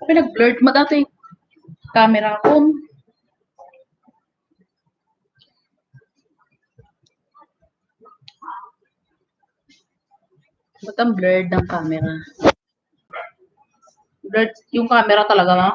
Pinag-blurred mo dati camera ko. Ba't ang blurred ng camera? Blurred yung camera talaga, no?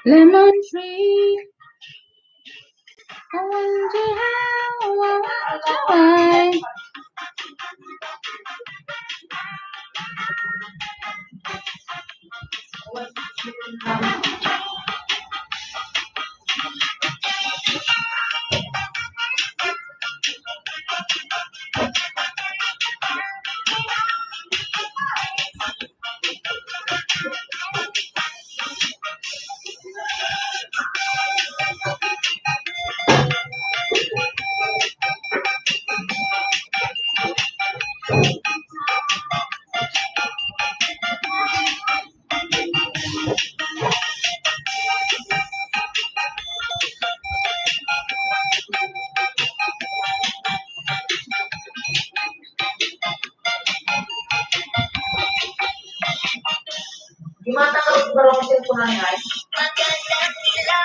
Lemon tree, I wonder how, I wonder why.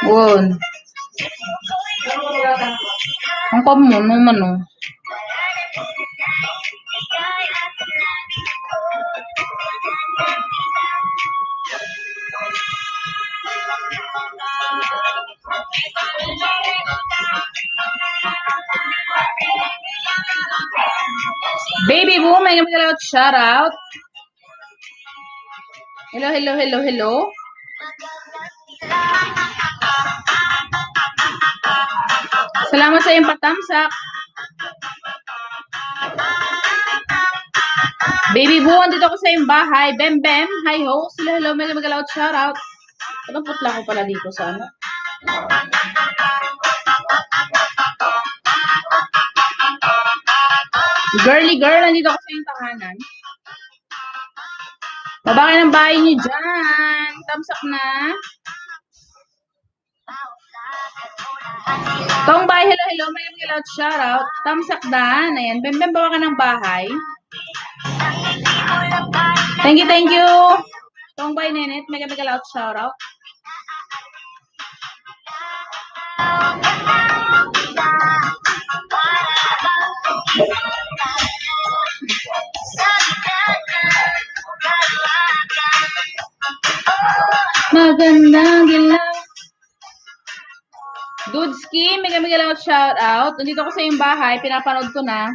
Won. Ang mo naman, oh. Baby boom, may nagalaw shout out. Hello, hello, hello, hello. Salamat sa iyong patamsak. Baby boo, andito ako sa iyong bahay. Bem, bem. Hi ho. Hello, hello, may nagalaw shout out. Anong putla ko pala dito sa ano? Girly girl, nandito ako sa iyong tahanan. Baba kayo ng bahay niyo dyan. Thumbs up na. Tong bahay, hello, hello. May nagalaw shout out. Thumbs up na. Ayan, bem, bem, baba ka ng bahay. Thank you, thank you. Tong bahay, nenet. May nagalaw shout out. Magandang gilaw. Dudski, may galaw shout out. Nandito ako sa iyong bahay, pinapanood ko na.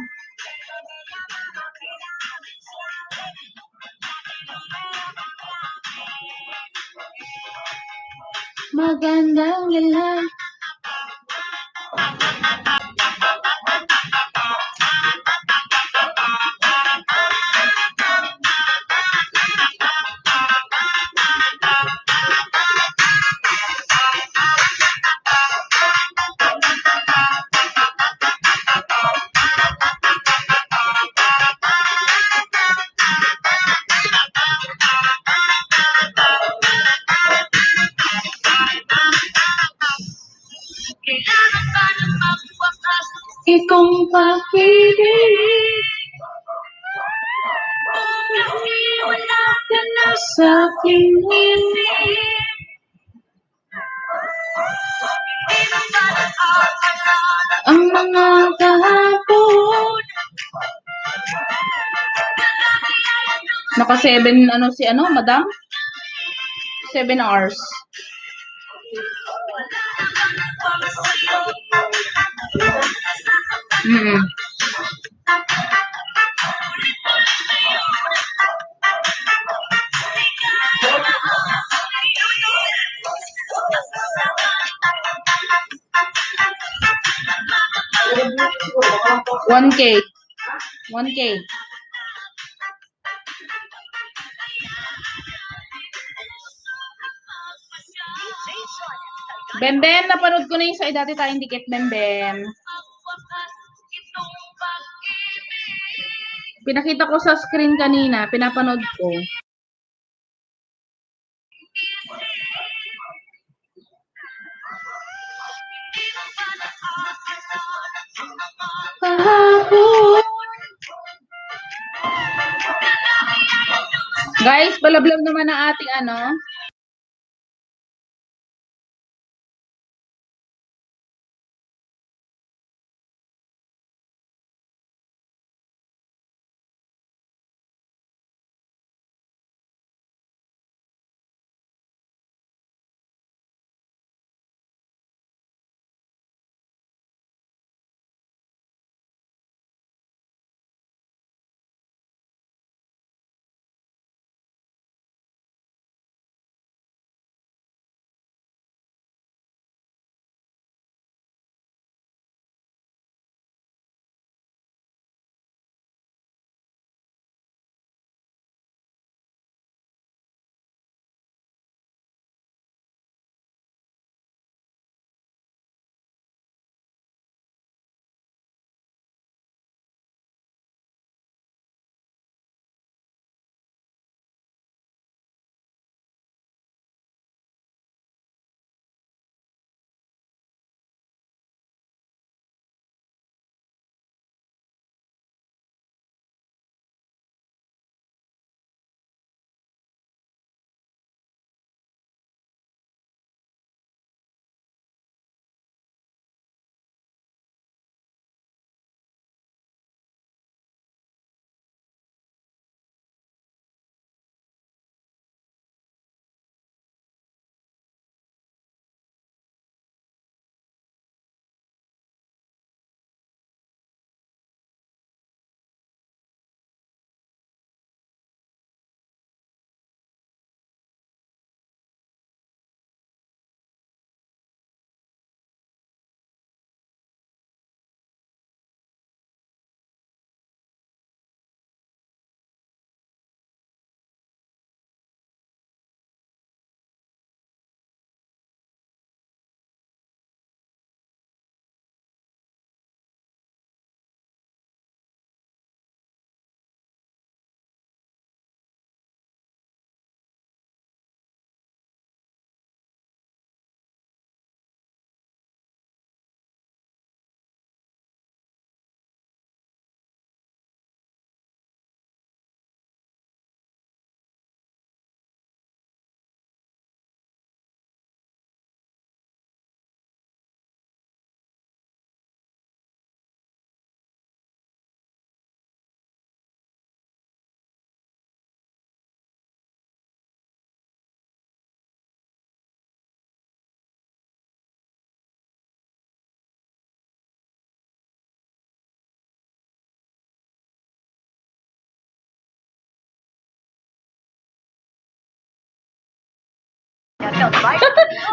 Magandang gilaw. Ikong pag-ibig, wala ka na sa aking hiling. Ang mga kahapon. Naka 7, ano si ano, madam? 7 hours. 1K. 1K. Bembem, napanood ko na yung sa dati tayong dikit, Bembem. Pinakita ko sa screen kanina, pinapanood ko. Guys, palablog naman ang ating ano.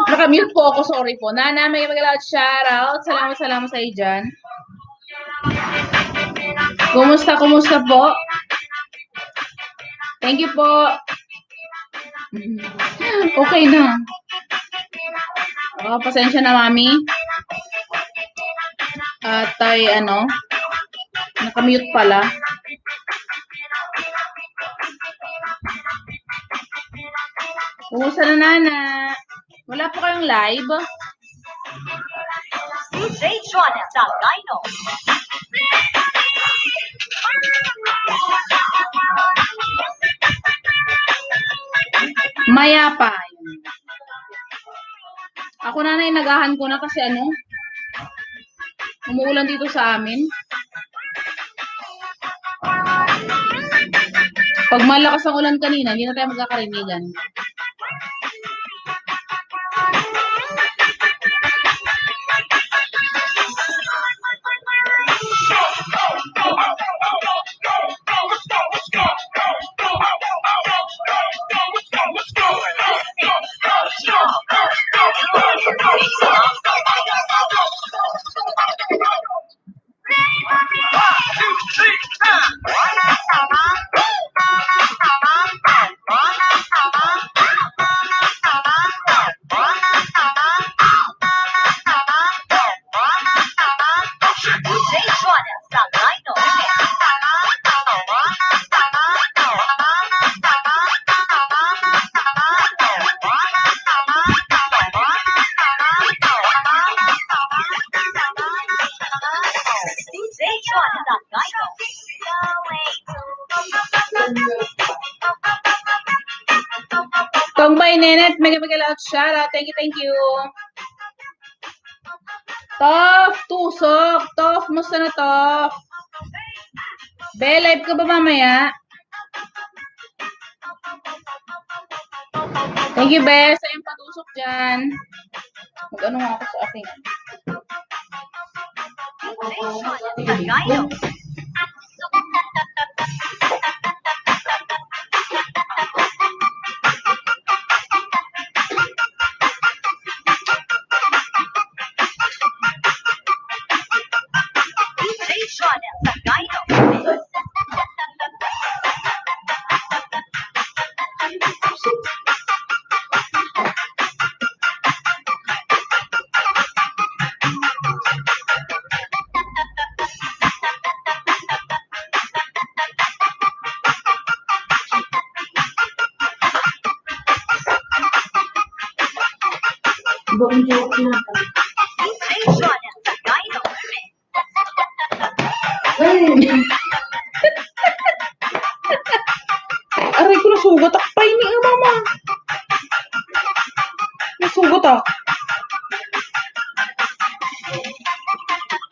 Nakamute po ako, sorry po. Nana, may mag-loud shoutout. Salamat sa iyo dyan. Kumusta po? Thank you po. Okay na. Pasensya na, mami. At tayo, nakamute pala. Kumusta na, Nana? Wala po kayong live? DJ Joanna Dino. Maya pa. Ako nanay, nagahan ko na kasi umuulan dito sa amin. Pag malakas ang ulan kanina, hindi na tayo magkakarinigan. Nenet, mega loud shoutout. Thank you, thank you. Tof, tusok. Tof, musta na Tof? Be, live ka ba mamaya? Thank you, Be, sa iyong patusok dyan. Mag-ano nga ako sa aking. Buong joke na pa. Aray ko, nasugot ako. Paini nga, mama. Nasugot ako.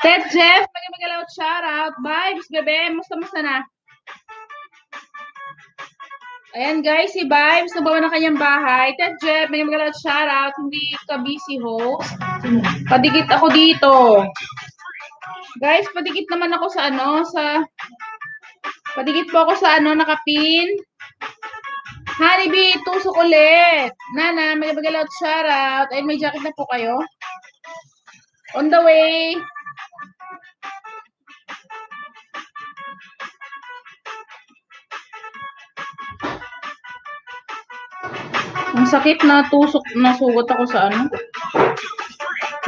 Ted Jeff, mag-loud shoutout. Vibes, bebe. Musta na? Ayan guys, si Vibes, nabawa na kanyang bahay. Ted Jeff, mag-loud shoutout. Hindi ka busy host. Padigit ako dito. Guys, padigit naman ako sa padigit po ako sa nakapin. Honeybee, tusok ulit. Nana, mag-loud shoutout. Ayun, may jacket na po kayo. On the way. Ang sakit na tusok, nasugot ako sa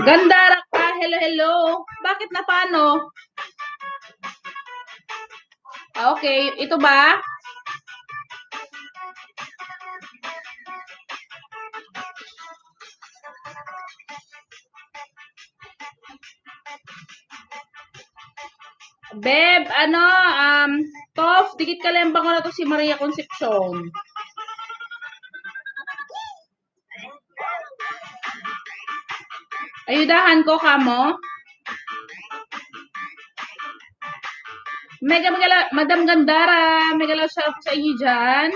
Ganda ka, hello. Bakit na paano? Okay, ito ba? Beb, Tof, dikit ka lang ba ko na to si Maria Concepcion? Ayudahan ko kamo. Madam Gandara, mega shout sa inyo dyan.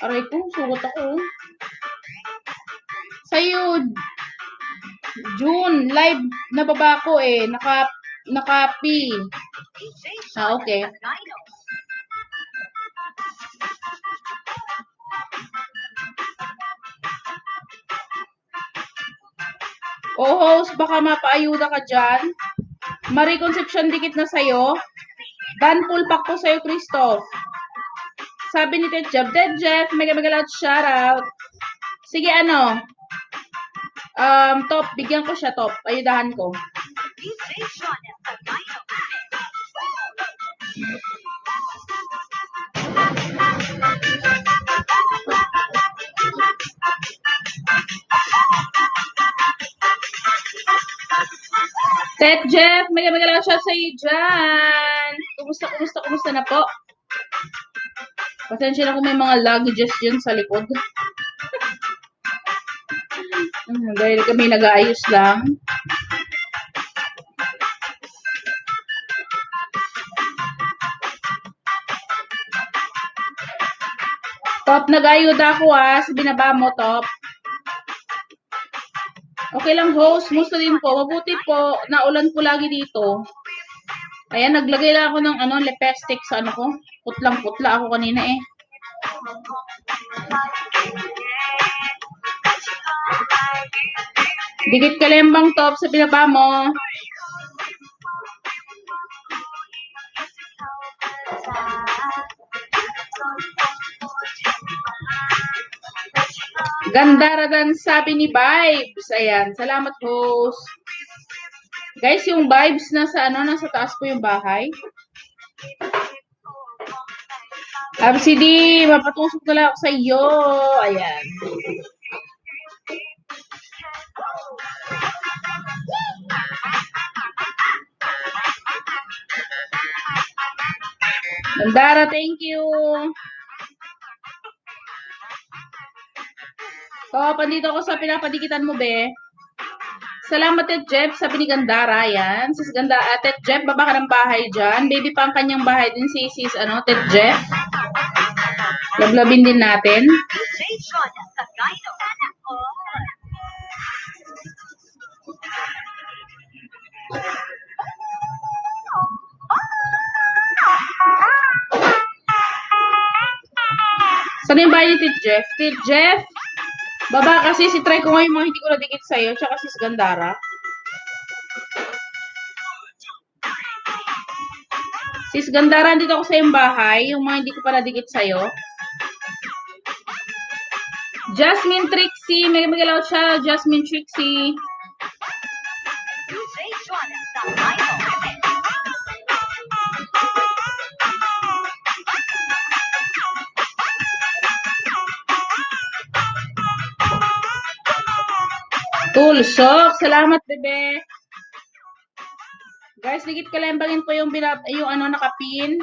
Aray ko, sugot ako. Sa'yo, June, live na baba ko eh. Naka-P. Okay. host, baka mapaayuda ka dyan. Marie Concepcion, dikit na sa'yo. Dan full pack po sa'yo, Christoph. Sabi ni Ted Jeff, mega loud shoutout. Sige, Top, bigyan ko siya, Top. Ayudahan ko. Ted Jeff, mega loud shout sa iyo dyan. Kumusta na po? Pasensya na kung may mga luggages yun sa likod. Dahil kami nag-aayos lang. Top, nag-ayuda ako sa binaba mo, Top. Okay lang, host. Musta din po. Mabuti po. Naulan po lagi dito. Ayan, naglagay lang ako ng lipstick sa ko. Putlang-putla ako kanina eh. Dikit kalembang, Top, sa binaba mo. Ganda rin sabi ni Vibes. Ayan, salamat host. Guys, yung Vibes nasa taas po yung bahay. RCD, mapatusok na lang ako sa iyo. Ayan. Gandara, thank you. Pandito ako sa pinapadikitan mo, be. Salamat, Ted Jeff, sabi ni Gandara. Yan. Sis Ganda, Ted Jeff, baba ka ng bahay dyan. Baby pa ang kanyang bahay din si Ted Jeff. Lablabin din natin. Saan yung bahay ni Ted Jeff? Ted Jeff, baba kasi try ko nga yung mga hindi ko nadikit sa'yo, tsaka sis Gandara. Sis Gandara, dito ako sa iyong bahay, yung mga hindi ko pa nadikit sa'yo. Jasmine Trixie, may magalaw siya, Jasmine Trixie. Tulsok, salamat, bebe. Guys, dikit kalembangin po yung nakapin.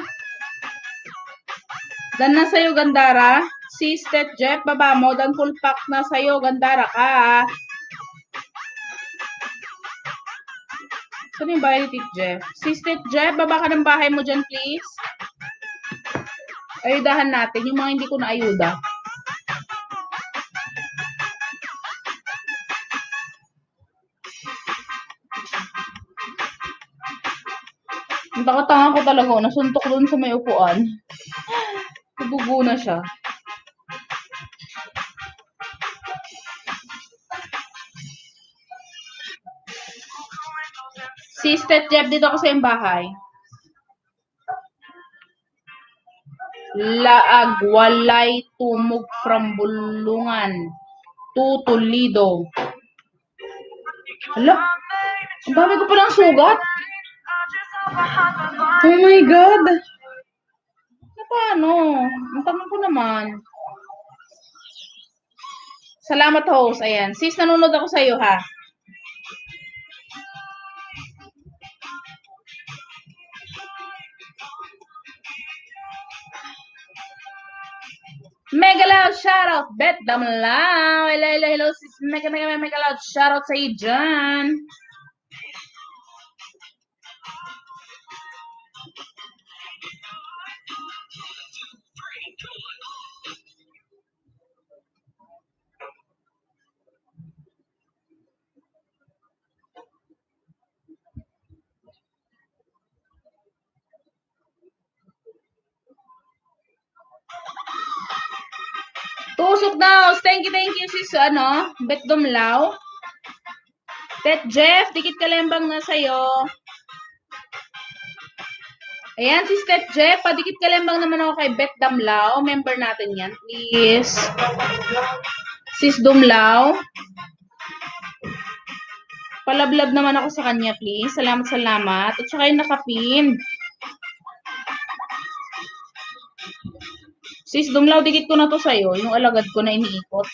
Dan na sa'yo, Gandara. Sis Ted Jeff, baba mo. Dan full pack na sa'yo, Gandara ka. Saan yung bahay ni Ted Jeff? Sis Ted Jeff, baba ka ng bahay mo dyan, please. Ayudahan natin yung mga hindi ko na ayuda. Ang takatanga ko talaga. Nasuntok doon sa may upuan. Tubugo na siya. Sis Ted Jeff, dito ako sa iyong bahay. Laag, walay tumog from Bulungan to Toledo. Hala, ang dami ko palang sugat. Oh my God. Paano? Ang tanong ko naman. Salamat, host. Ayan. Sis, nanonood ako sa iyo, ha? Mega loud shoutout, Bet Damlao. Hello, sis. Mega loud shoutout sa iyo dyan. Tusok daw. Thank you, sis, Bet Damlao. Ted Jeff, dikit kalembang na sa'yo. Ayan, sis Ted Jeff, padikit kalembang naman ako kay Bet Damlao. Member natin yan, please. Sis Dumlao. Palablab naman ako sa kanya, please. Salamat. At saka yung nakapin. Sis Dumlao, dikit ko na to sa'yo. Yung alagad ko na iniikot.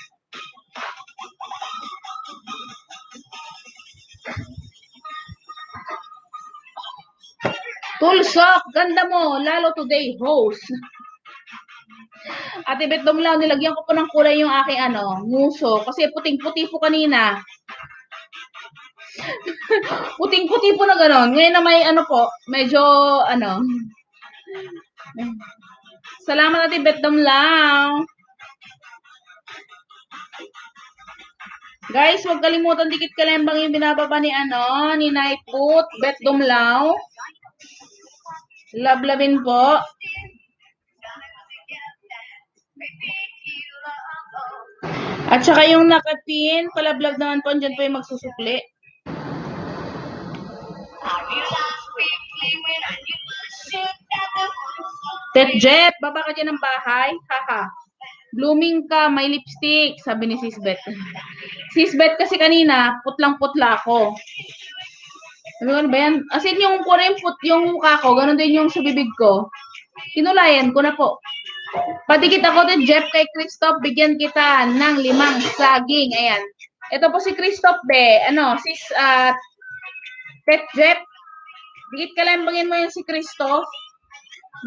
Tulsok, ganda mo. Lalo today, host. Ate Bet Dumlao, nilagyan ko po ng kulay yung aking nguso. Kasi puting-puti po kanina. Puting-puti po na gano'n. Ngayon na may medyo Salamat, Ate Bet Dumlao. Guys, huwag kalimutan dikit kalembang yung binababa ni ni Nightboot, Bet Dumlao. Lablabin po. At saka yung nakapin, palablab naman po, dyan po yung magsusukli. Ted Jeff, baba ka dyan ng bahay. Haha. Blooming ka, may lipstick, sabi ni Sis Bet. Sis Bet kasi kanina, putlang-putla ako. Ano ba yan? As in, yung mukha ko, ganun din yung sa bibig ko. Kinulayan ko na po. Padikit ako Ted Jeff kay Christoph, bigyan kita ng 5 saging. Ayan. Ito po si Christoph, be. Sis Ted Jeff, dikit kalembangin mo yung si Christoph.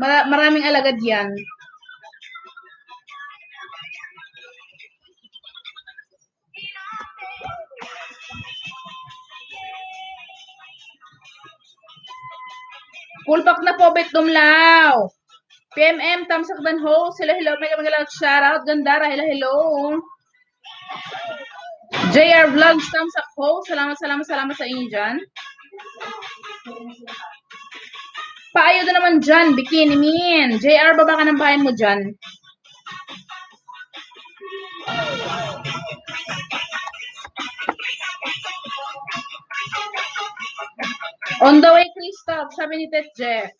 Maraming alagad yan. Full pack na po, Bet Dumlaw. PMM, Tamsak Dan Host. Hello, hello. Mega magalang shoutout. Gandara, hello, hello. JR Vlogs, Tamsak Host. Salamat, salamat, salamat sa inyo dyan. Paayo na naman dyan, Bikini Min. JR, baba ka ng bahay mo dyan. On the way, Christoph, sabi ni Tet Jeff.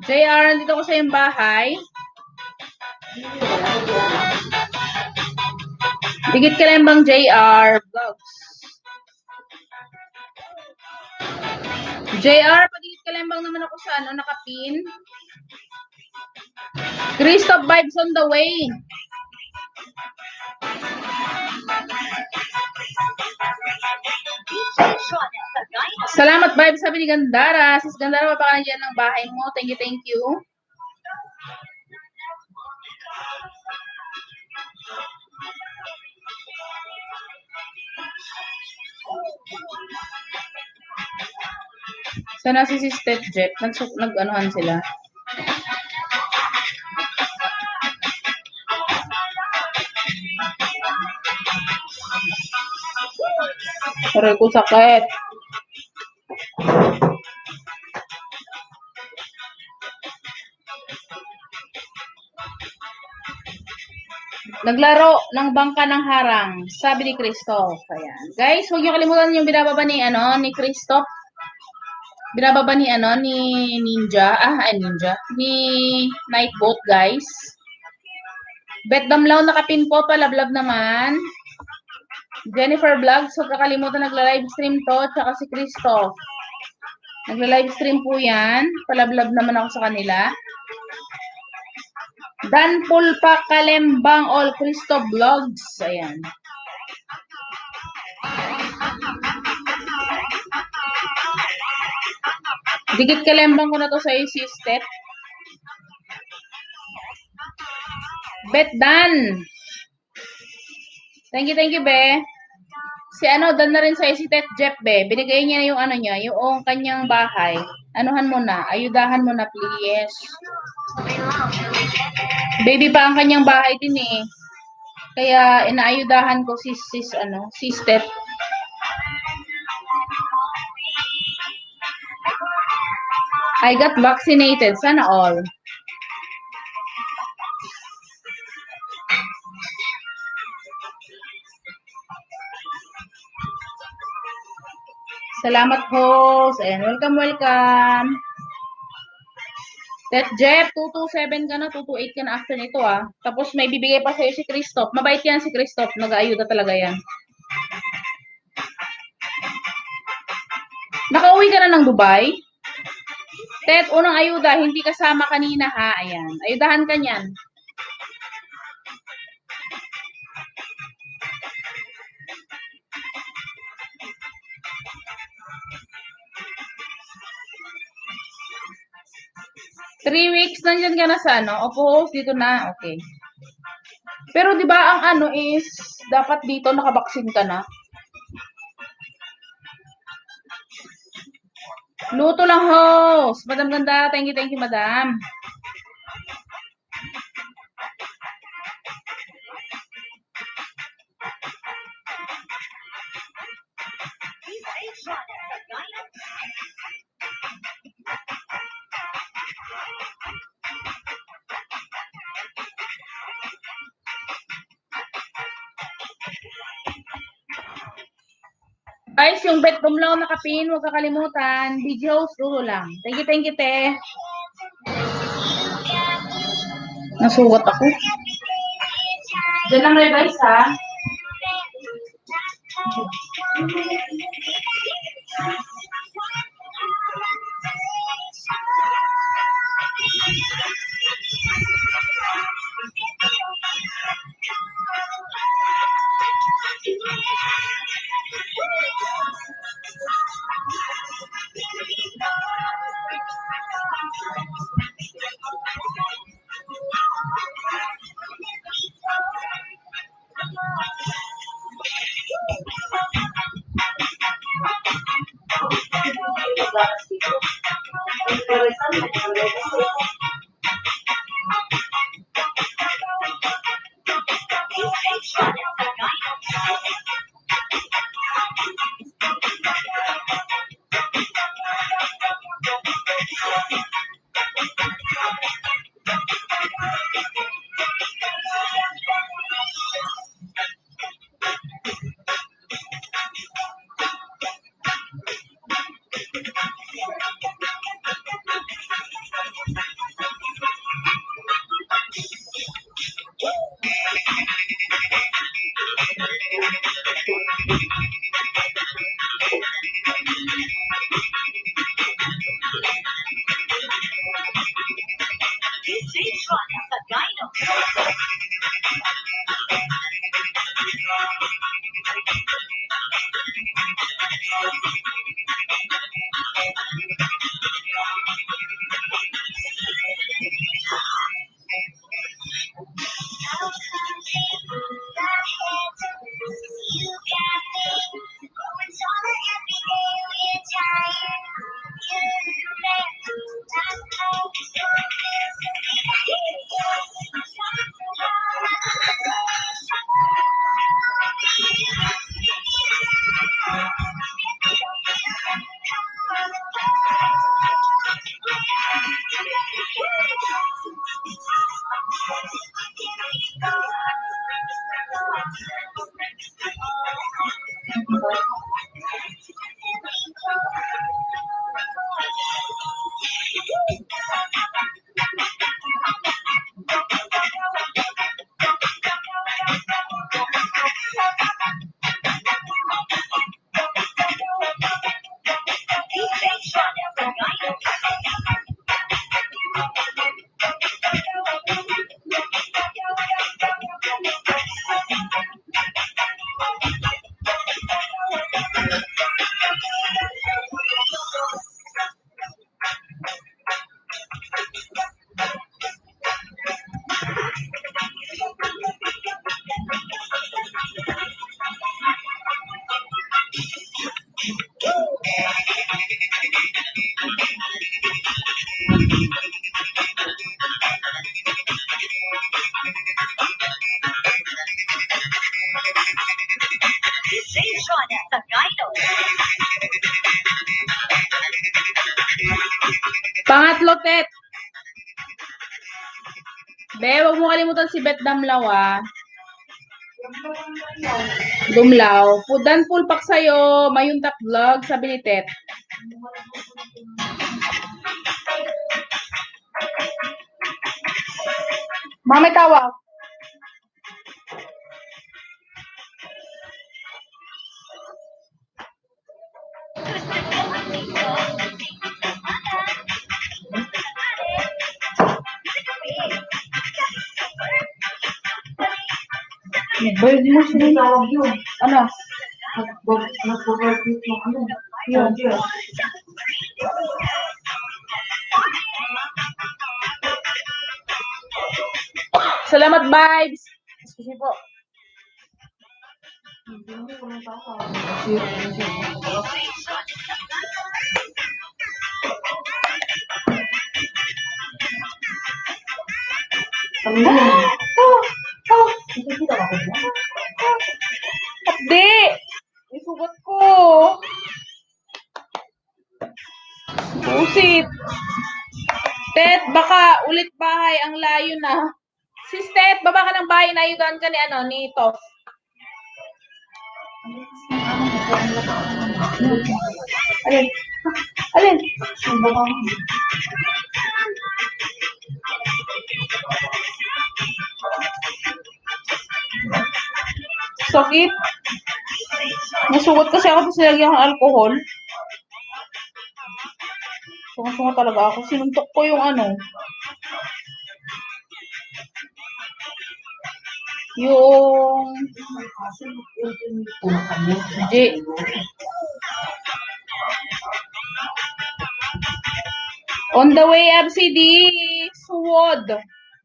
JR, nandito ko sa iyong bahay. Dikit ka lang bang JR Vlogs? JR, pagigit ka lang bang naman ako sa ano, nakapin? Christoph vibes on the way. Salamat vibes, sabi ni Gandara. Sis Gandara, baba ka na dyan ng bahay mo. Thank you, thank you. Sana si Step Jet, nag-anuhan sila. Aray ko sakit. Naglaro ng bangka ng harang, sabi ni Christoph. Ayan. Guys, huwag niyo kalimutan yung binababa ni ni Christoph. Binababa ni ni Ninja. Ninja. Ni Nightbot, guys. Bet Damlaw nakapin po, palablab naman. Jennifer Vlogs, huwag kakalimutan nagla-live stream to, tsaka si Christoph. Nagla-live stream po yan. Palablab naman ako sa kanila. Dan Pulpa Kalembang All Christoph Vlogs. Ayan. Dikit kalembang ko na to sa si Step. Bet Dan. Thank you, be. Si Dan na rin sa si Tet Jeff, be. Binigay niya yung niya, yung kanyang bahay. Anuhan mo na, ayudahan mo na, please. Baby pa ang kanyang bahay din eh. Kaya inaayudahan ko si Step. I got vaccinated. Sana all. Salamat, host. And welcome. That Jeff, 227 ka na, 228 ka na after nito Tapos may bibigay pa sa'yo si Christoph. Mabait yan si Christoph. Nag-aayuda talaga yan. Nakauwi ka na ng Dubai? Tet, unang ayuda, hindi kasama kanina ha. Ayan. Ayudahan ka niyan. Three weeks, nandiyan ka na sa Opo, host, dito na. Okay. Pero di ba ang is, dapat dito nakabaksin ka na. Luto lang, host. Madam Ganda, thank you, madam. Guys, yung Bet Dumlaw nakapin, huwag kakalimutan. Video host, dulo lang. Thank you, te. Nasugat ako. Diyan lang guys, ha? Pangatlo, Tet. Be, huwag mo kalimutan si Bet Damlaw, ah. Dumlaw. Dan full pack sa'yo. Mayuntak vlog, sabi ni Tet. May tawag. Bird mo siya. Ano? Yun. Salamat, vibes. Excuse me po. Hindi. Isugot ko. Busit. Tet, baka ulit bahay ang layo na. Sis Tet, baba ka ng bahay, nayugan ka ni Tof. Alin? Alin? Sakit. Nasugot kasi ako sa lagyan ng alcohol. Sunga-sunga talaga ako. Sinuntok ko yung ano. Yung J. On the way, FCD. Suwod.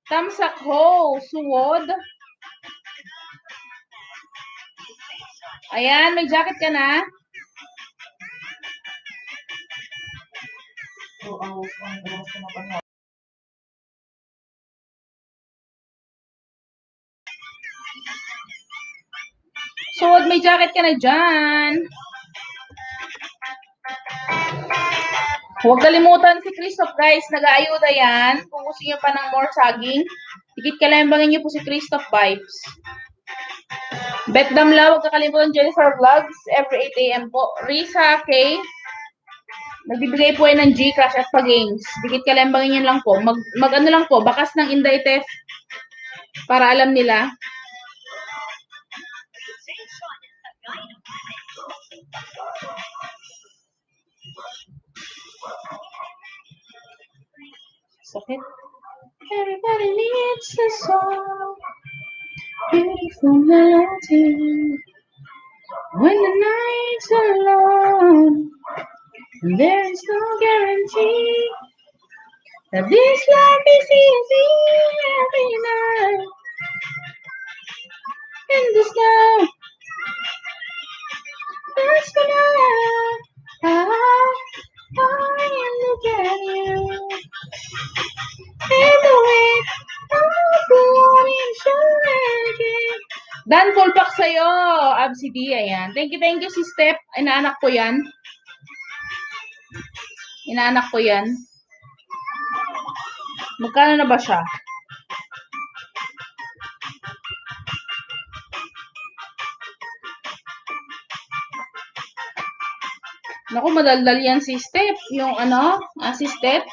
Tamsak ho. Suwod. Ayan, may jacket ka na? Suwod, may jacket ka na dyan. Huwag kalimutan si Christoph, guys. Nag-aayuda yan. Kung gusto nyo pa ng more saging, higit kalembangin nyo po si Christoph Vibes. Bet Damla, huwag kakalimutan Jennifer Vlogs. Every 8 a.m. po. Risa K. Nagbibigay po yan ng Gcash at pa-games. Higit kalembangin nyo lang po. Mag-ano lang po, bakas ng Inday Test. Para alam nila. Sakit. Everybody needs a song. Beautiful melody. When the night's alone, there is no guarantee that this life is easy every night. In the snow, that's when I look at you. And the way I'm going again. Dan, full pack sa'yo. Absidi, ayan. Thank you, si Steph. Inaanak ko yan. Inaanak ko yan. Magkano na ba siya? Naku, madaldal yan si Steph. Yung si Steph.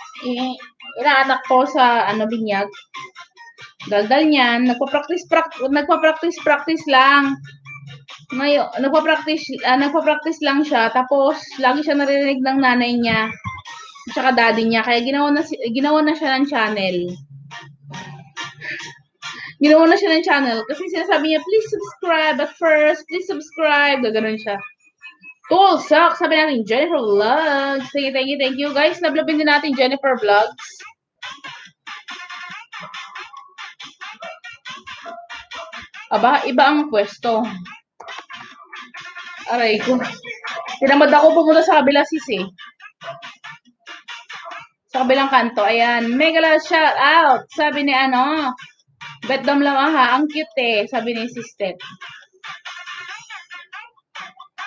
Inaanak ko sa binyag. Daldal niyan. Nagpa-practice lang. Ngayon, nagpa-practice lang siya. Tapos, lagi siya narinig ng nanay niya. At saka daddy niya. Kaya ginawa na siya ng channel. Ginawa na siya ng channel. Kasi sinasabi niya, please subscribe at first. Please subscribe. Gaganon siya. Tulsak. Sabi natin, Jennifer Vlogs. Thank you. Guys, nablabin din natin Jennifer Vlogs. Aba, iba ang pwesto. Aray ko. Tinamad ako pumunta sa kabila, sis eh. Sa kabilang kanto. Ayan. Mega love shout out. Sabi ni Bet Dom Lamaha. Ang cute eh. Sabi ni sister.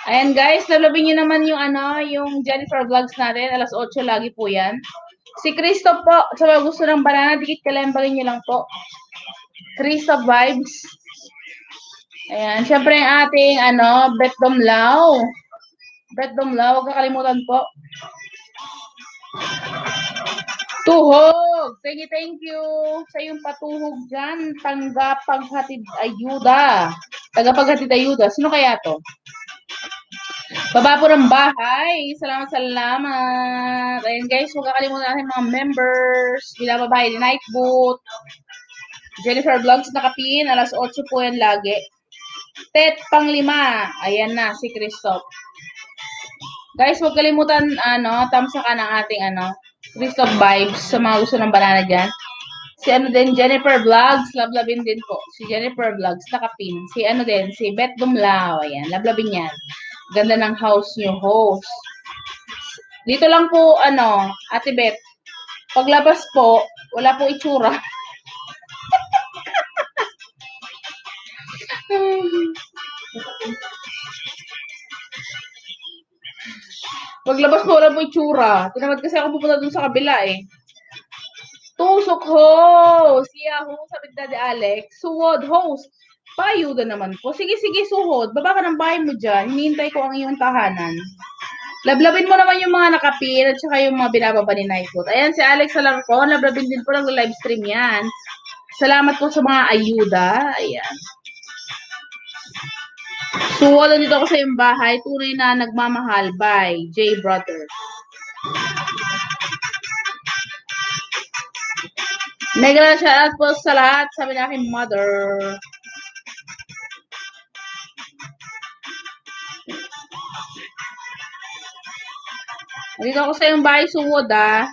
Ayan guys. Lalabing nyo naman yung Jennifer Vlogs natin. Alas 8 lagi po yan. Si Christoph po. Sa mga gusto ng banana, dikit kalembangin nyo lang po. Christoph Vibes. Ayan. Siyempre ang ating Bet Domlao. Bet Domlao. Huwag kakalimutan po. Tuhog. Thank you. Sa yung patuhog dyan. Tagapaghatid ayuda. Tagapaghatid ayuda. Sino kaya to? Baba po ng bahay. Salamat. Ayan guys. Huwag kakalimutan natin mga members. Binababahay ni Nightboot. Jennifer Vlogs nakapin. Alas 8 po yan lagi. Tet Panglima. Ayan na, si Christoph. Guys, huwag kalimutan, tamsakan ng ating, Christoph Vibes sa mga gusto ng banana dyan. Si din, Jennifer Vlogs, lablabin din po. Si Jennifer Vlogs, nakapin. Si din, si Bet Dumlao. Ayan, lablabin yan. Ganda ng house nyo, host. Dito lang po, Ate Bet. Paglabas po, wala po itsura. Paglabas ko, wala po itsura. Tinamad kasi ako pupunta dun sa kabila eh. Tusok host! Yahoo! Sabi ni Daddy Alex. Suwod host. Payuda naman po. Sige, suhod. Baba ka ng bahay mo dyan. Hinihintay ko ang iyong tahanan. Lablabin mo naman yung mga nakapin at saka yung mga binababa ni Nightfoot. Ayan, si Alex Alarcon. Lablabin din po ng live-stream yan. Salamat po sa mga ayuda. Ayan. Suwod, dito ako sa iyong bahay. Tunay na nagmamahal by J Brother. Mega shoutout po sa lahat. Sabi na aking mother. Dito ako sa yung bahay suwod, ah.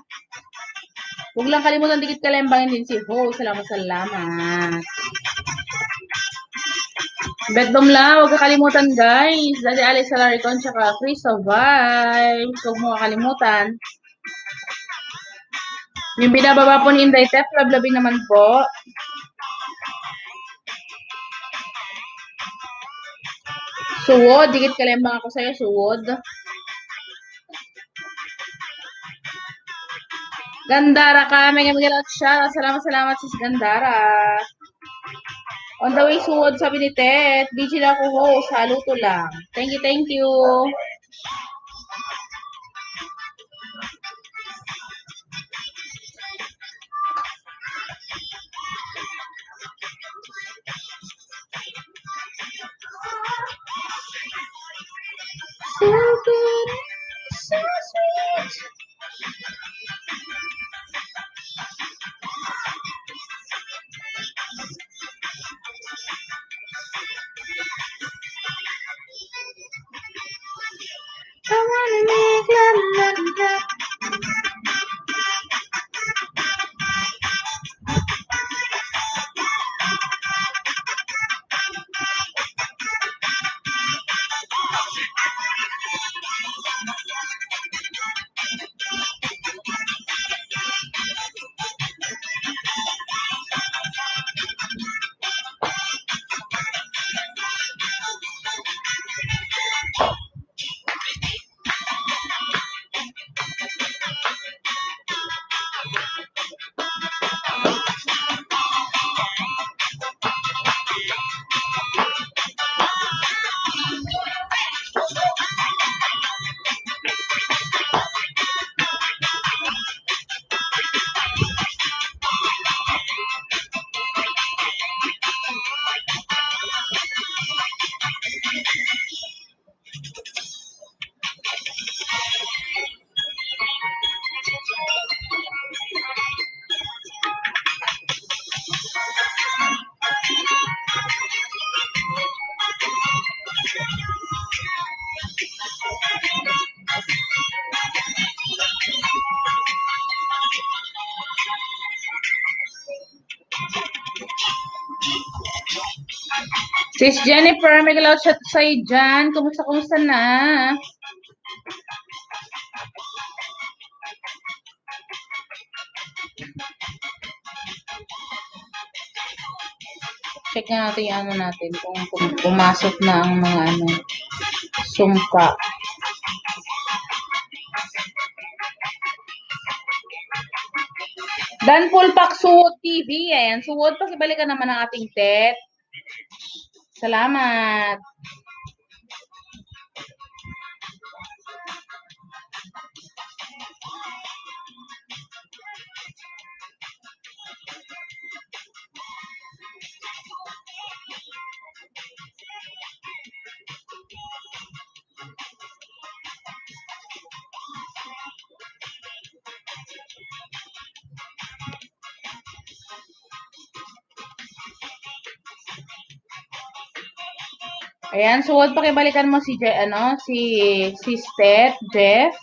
Huwag lang kalimutan dikit kalembangin din si Ho. Salamat. Bedom lang, huwag kakalimutan guys. Daddy Alex Salaricon, tsaka Crystal Vibes. Huwag mo kakalimutan. Yung binababa po ni Inday Tep, lablabing naman po. Suwod, dikit kalembang ako sa'yo, suwod. Gandara ka, mega siya. Salamat sis Gandara. On the way suwod, sabi ni Tet. Busy na ako host, haluto lang. Thank you. So good, so sweet. I wanna make love. Sis Jennifer, may galaw chat sa'yo dyan. Kumusta na? Check na natin yung ano natin, kung pumasok na ang mga ano, sumpa. Dan Pulpak Suwod TV. Ayan, Suwod, pakibalikan naman ang ating Tet. Salamat. Ayan, Suwod, pakibalikan mo si Tet, Jeff.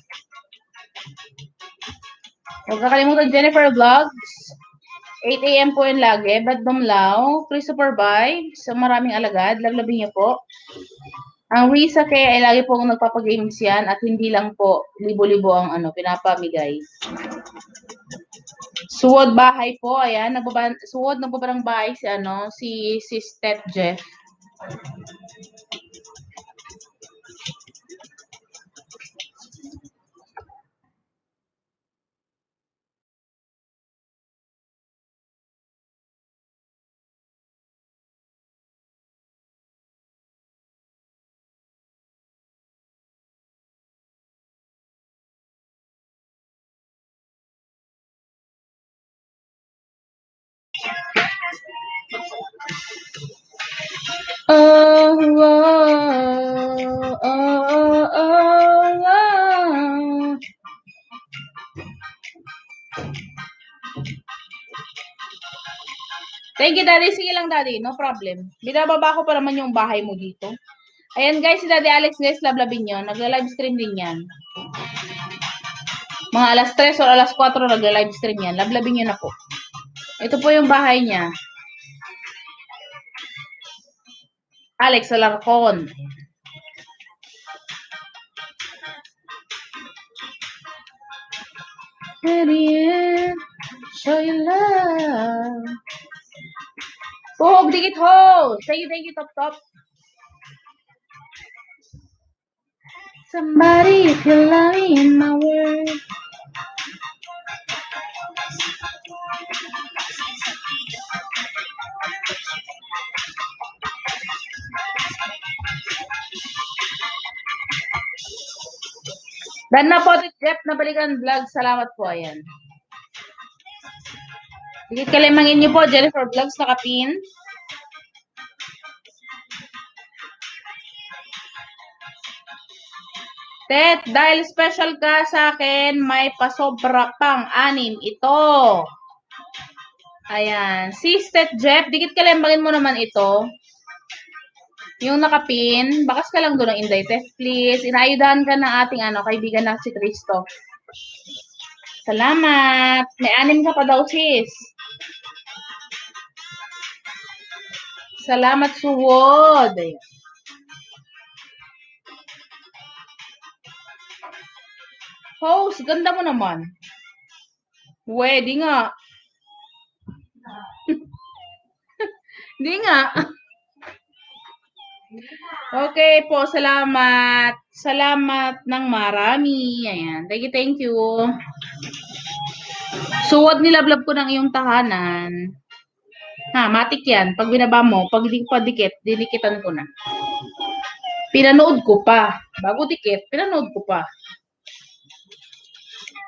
Huwag kakalimutan Jennifer Vlogs. 8 AM po yun lagi. Bad Dumlaw, Christopher Vibes, so maraming alagad. Lablabing niyo po. Ang Risa kaya ay lagi pong nagpapagames yan at hindi lang po libo-libo ang pinapamigay. Suwod bahay po, ayan. Suwod nagbabarang bahay si Step Jeff. Thank you, Daddy. Sige lang, Daddy. No problem. Binababa ko pa naman yung bahay mo dito. Ayan, guys. Si Daddy Alex, guys, lablabin nyo. Nagla-live stream din yan. Mga alas 3 o alas 4 nagla-live stream yan. Lablabing nyo na po. Ito po yung bahay niya. Alex Alarcon. Show you love. Oh, dikit ho. Thank you, top top. Somebody, if you love me in my world. Dan na po, Jeff, nabalikan vlog. Salamat po, ayan. Dikit kalimangin niyo po, Jennifer Vlogs, nakapin. Tet, dahil special ka sa akin, may pasobra pang 6 ito. Ayan. Sis, Tet Jeff, dikit kalimbangin mo naman ito. Yung nakapin, bakas ka lang doon ng Inday Test, please. Inaayudahan ka ng ating kaibigan na si Cristo. Salamat. May 6 ka pa daw, sis. Salamat, Suwod. Host, ganda mo naman. Di nga. Di nga. Okay po, salamat. Salamat ng marami. Ayan. Thank you. Suwad nilablab ko ng iyong tahanan. Ha, matik yan. Pag binaba mo, pag hindi pa dikit, dinikitan ko na. Pinanood ko pa. Bago dikit, pinanood ko pa.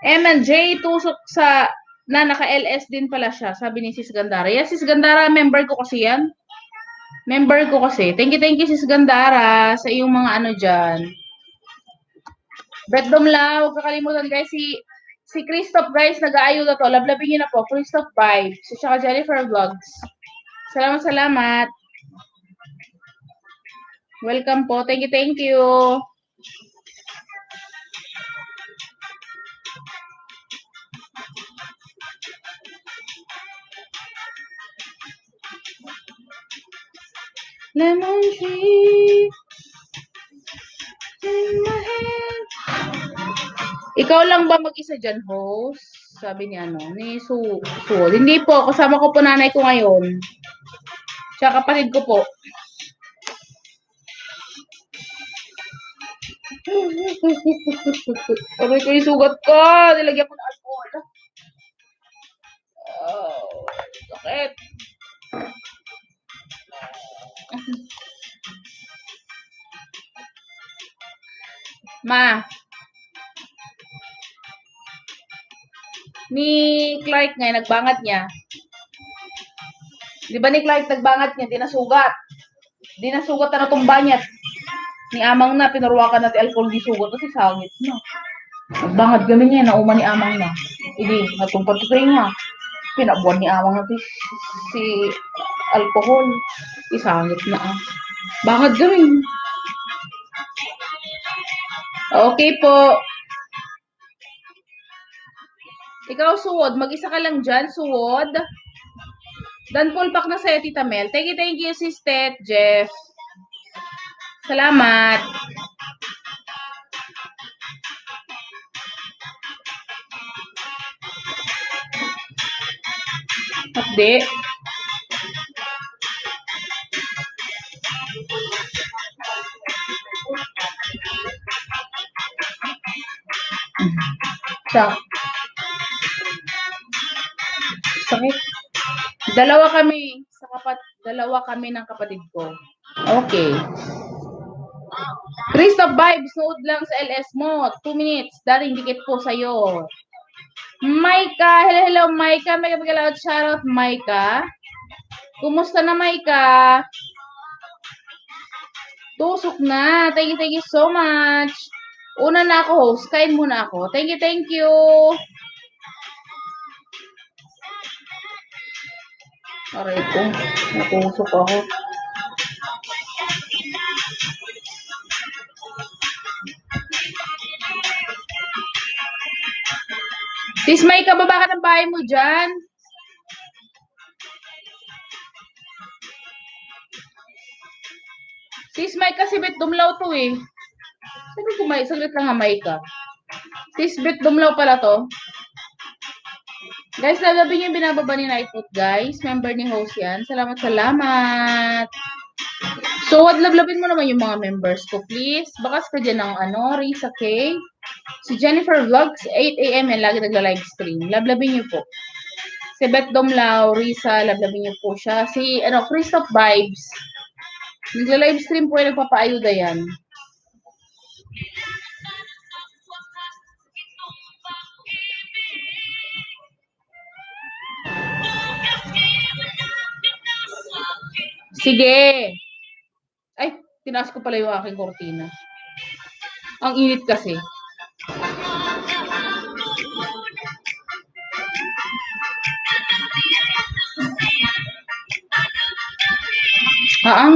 M&J, tusok sa na naka-LS din pala siya. Sabi ni Sis Gandara. Yes, Sis Gandara, member ko kasi yan. Member ko kasi. Thank you, Sis Gandara, sa iyong mga dyan. Betdom la, huwag kakalimutan guys, si Christoph guys, nag-aayo na to. Lablabin niyo na po, Christoph Vibes. Saka Jennifer Vlogs. Salamat. Welcome po. Thank you. Lemon tree in my hand. Ikaw lang ba mag-isa dyan, host? Sabi ni Suwod. Hindi po, kasama ko po nanay ko ngayon. Tsaka kapatid ko po. Aray ko yung sugat ko. Nilagyan ko na alcohol. Oh, sakit. Ma. Ni Clark nga, nagbangat niya. Di ba ni Clark nagbangat niya, dinasugat. Dinasugat na natumba niya. Ni Amang na, pinarwakan natin alcohol di sugat kasi sangit na. Nagbangat kami niya, nauma ni Amang na. Hindi, natumpad ko niya. Pinabuan ni Amang natin si alcohol. Isangit na. Bangat kami. Okay po. Ikaw, Suwod, mag-isa ka lang dyan, Suwod. Dan full pack na sa'yo, Tita Mel. Thank you, Sis Tet, Jeff. Salamat. Update. Sakit. Dalawa kami ng kapatid ko. Okay. Christoph Vibes, nood lang sa LS mo. 2 minutes. Daring dikit po sa'yo. Maika, hello, Maika. Mega shoutout, Maika. Kumusta na, Maika? Tusok na. Thank you so much. Una na ako, host. Kain muna ako. Thank you. Aray ko. Natusok ako. Sis May, kababa ka ng bahay mo dyan. Sis May, kasi bit dumlaw to eh. Sabi ko may, saglit lang nga may ka. Sis bit dumlaw pala to. Guys, lalabi yung binababa ni Nightfoot, guys. Member ni host yan. Salamat, salamat. So, lablabin mo naman yung mga members ko, please. Bakas ka dyan ng Risa K. Si Jennifer Vlogs, 8 a.m. yan. Lagi nagla-live stream. Lablabin niyo po. Si Beth Domlao, Risa, lablabin niyo po siya. Si, Christoph Vibes. Nagla-live stream po yan. Nagpapaayuda yan. Sige. Ay, tinaas ko pala yung aking kortina. Ang init kasi. Ang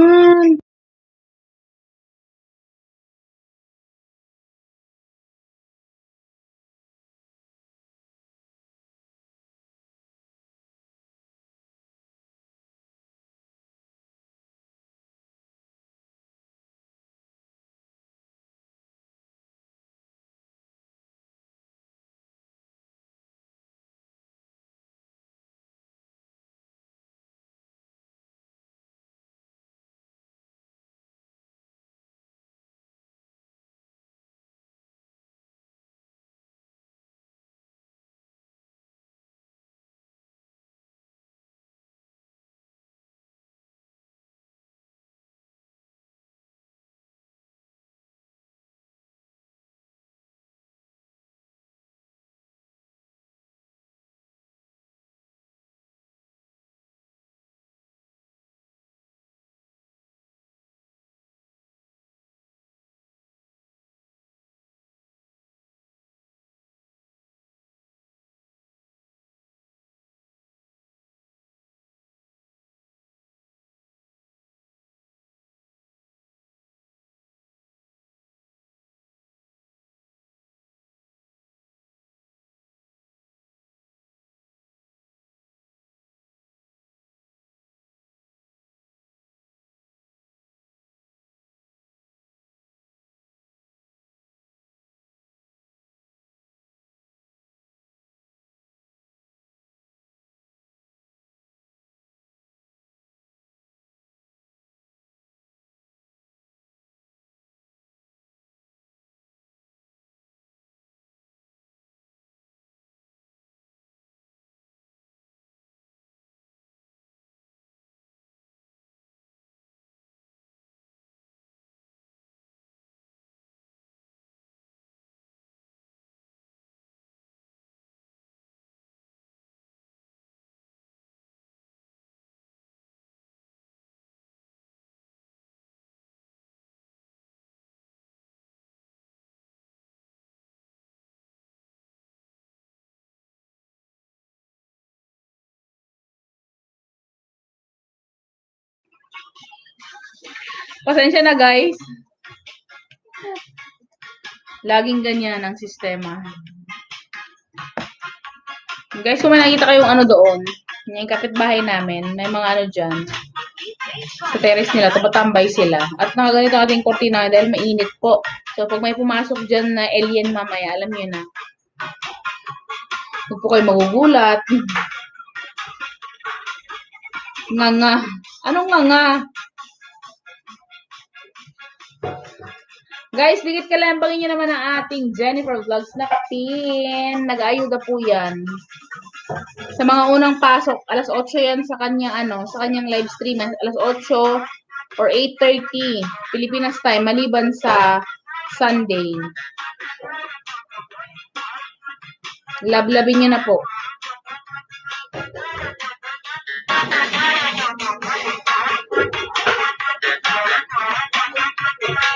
pasensya na, guys. Laging ganyan ang sistema. Guys, kung may nakita kayong doon, yung kapitbahay namin, may mga dyan. Sa terrace nila, tumatambay sila. At nakaganito ating kortina dahil mainit po. So, pag may pumasok dyan na alien mamaya, alam niyo na. Huwag po kayo magugulat. Nga. Anong nga? Guys, dikit kalambangin nyo naman ang ating Jennifer Vlogs na kapin. Nag-ayuda po yan. Sa mga unang pasok, alas 8 yan sa kanyang sa kanyang live stream, alas 8 or 8:30 Pilipinas time maliban sa Sunday. Lablabin niyo na po.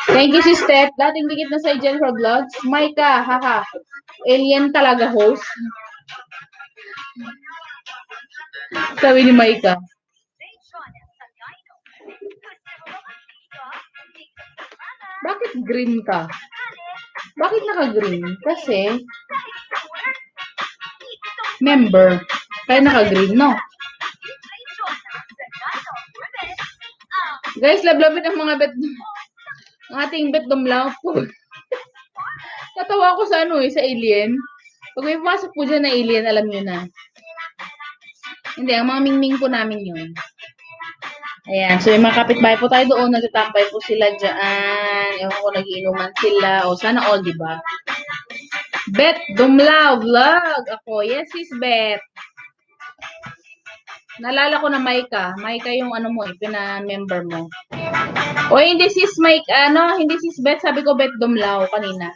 Thank you, sister. Dating dikit na sa Jennifer Vlogs. Maika, haha. Alien talaga host. Sabi ni Maika. Bakit green ka? Bakit naka-green? Kasi member. Kaya naka-green, no? Guys, lablabit ang mga bet. Ang ating bet dumlaw po. Natawa ko sa ano sa alien. Pag may pasok po dyan na alien, alam nyo na. Hindi, ang mga mingming po namin yun. Ayan, so yung mga kapitbahay po tayo doon, nagtatambay po sila dyan. Ewan ko, nagiinuman sila. O, sana all, di ba? Bet Dumlaw Vlog. Ako, yes, sis Bet. Naalala ko na Maika. Maika yung ano mo, pina-member mo. O, hindi sis Mike, hindi sis Bet. Sabi ko Bet Dumlaw kanina.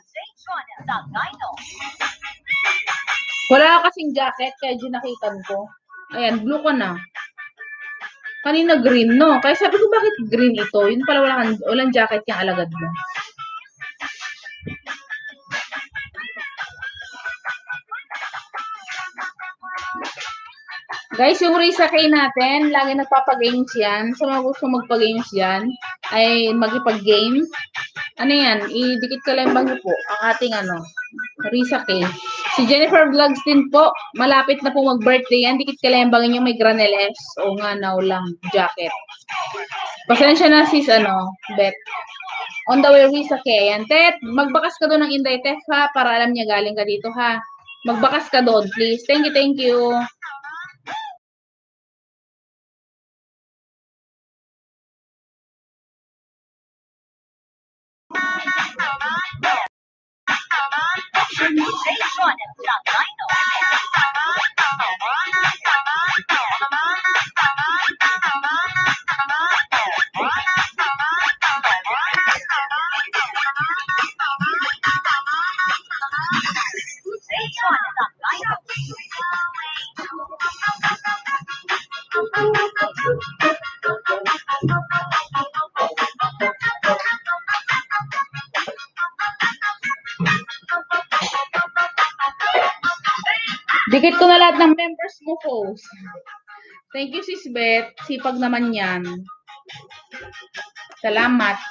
Wala kasing jacket, kaya dinakitan ko. Ayan, blue ka na. Kanina green, no? Kaya sabi ko, bakit green ito? Yun pala walang jacket yung alagad mo. Guys, yung Risa K natin, lagi nagpapagames yan. Sa mga gusto magpagames yan, ay magipag-game. Ano yan? Idikit ko lang niyo po ang ating Risa K. Si Jennifer Vlogs din po, malapit na po mag-birthday yan. Dikit kalembangin yung may Granel S. O nga, now lang, jacket. Pasensya na sis, Bet. On the way, Risa K. Yan, Tet, magbakas ka doon ng Inday Tef ha, para alam niya galing ka dito ha. Magbakas ka doon, please. Thank you, thank you. Dikit ko na lahat ng members mo, host. Thank you, sis Beth. Sipag naman yan. Salamat.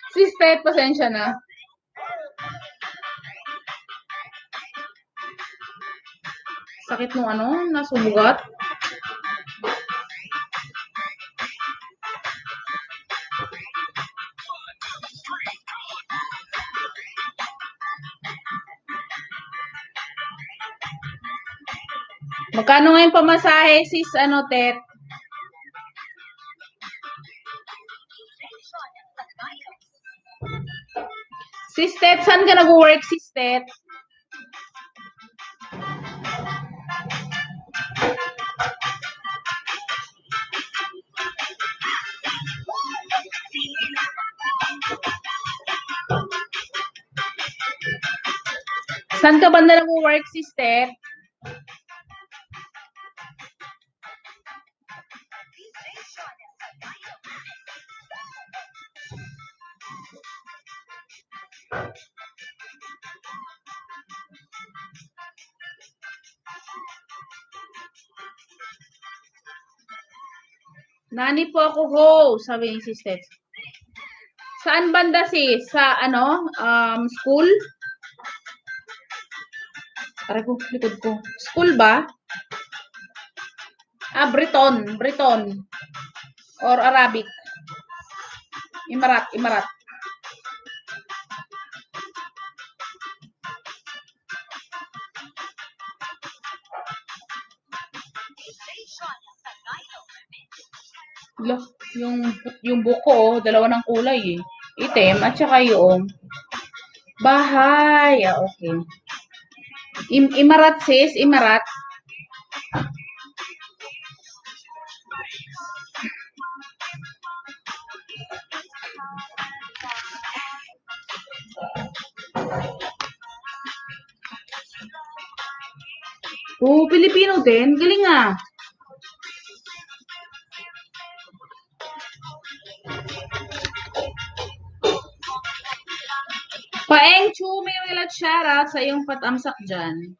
Sis Tet, pasensya na. Sakit nung nasubugat. Magkano ngayon pamasahe, sis, Tet? Sistet, saan ka nag-work, Sistet? Saan ka banda nag-work, Sistet? Nani po ako, ho, sabi ni Sistet. Saan banda, sis? Sa, school? Aray ko, likod ko. School ba? Breton. Or Arabic. Imarat. Yung buko, dalawa ng kulay eh. Itim at saka yung bahay. Okay. Imarat, sis, Imarat. Pilipino din. Galing ah. Paeng Chu, may wilat shoutout sa iyong patamsak dyan.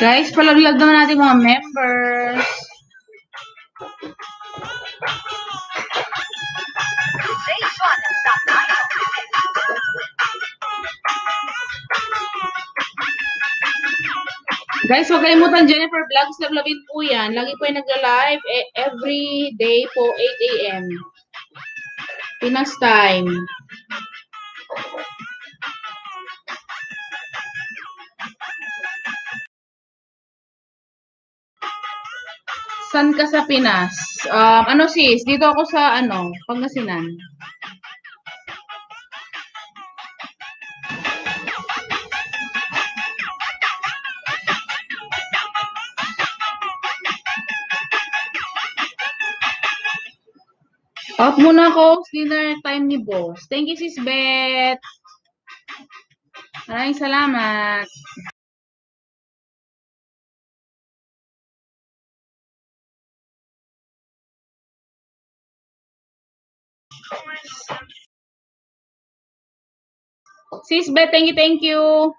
Guys, palaglag naman natin mga members. Guys, huwag kalimutan Jennifer Vlogs, lablabin po yan. Lagi po yung nagla-live every day po, 8 a.m. Pinas time. San ka sa Pinas? Sis? Dito ako sa, Pangasinan. Off muna ako. Dinner time ni boss. Thank you, Sis Beth. Maraming salamat. Sis Beth, thank you.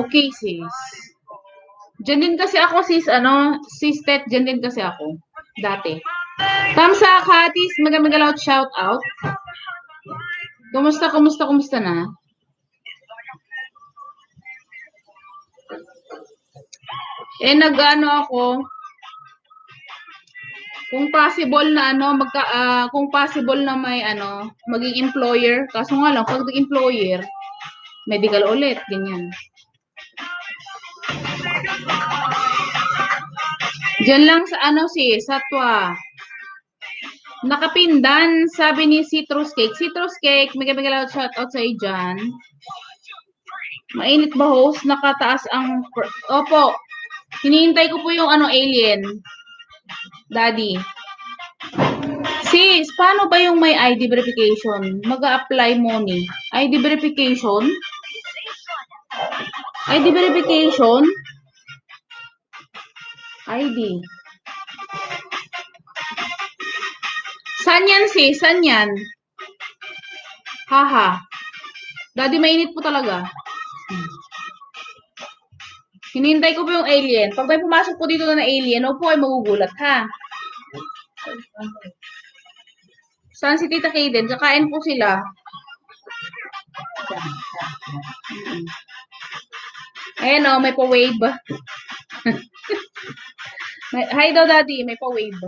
Okay, sis. Diyan din kasi ako, sis, sis Tet, diyan din kasi ako. Dati. Kamsa, Katis, magalaw shout out. Kumusta na? Ako, kung possible na kung possible na may maging employer, kaso nga lang pag employer, medical ulit, ganyan. Diyan lang sa Satwa. Nakapindan, sabi ni Citrus Cake. Citrus Cake, may shout out sa iyo dyan. Mainit ba, host? Nakataas ang... Opo. Hinihintay ko po yung alien. Daddy. Sis, paano ba yung may ID verification? Mag-a-apply money. ID verification? ID verification? ID. Saan yan sis? Saan yan? Haha. Daddy, mainit po talaga. Hinihintay ko po yung alien. Pag may pumasok po dito na alien, huwag po kayo magugulat, ha? Saan si Tita Kaden? Kakain po sila. Ayan o, may pa-wave. Hi daw, Daddy. May pa-wave.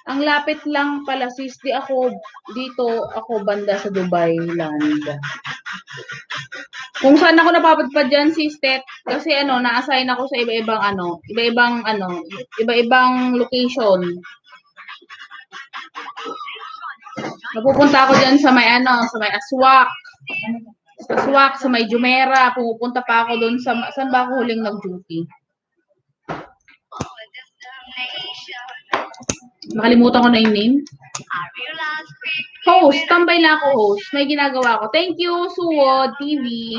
Ang lapit lang pala, sis. Dito ako banda sa Dubai Land. Kung saan ako napapadpad dyan, sis, Tet, kasi na-assign ako sa iba-ibang location. Napupunta ako dyan sa may Aswak. Sa may Jumeirah. Pumupunta pa ako doon saan ba ako huling nag-duty? Nakalimutan ko na yung name. Host. Tambay na ako, host. May ginagawa ko. Thank you, Suwod TV.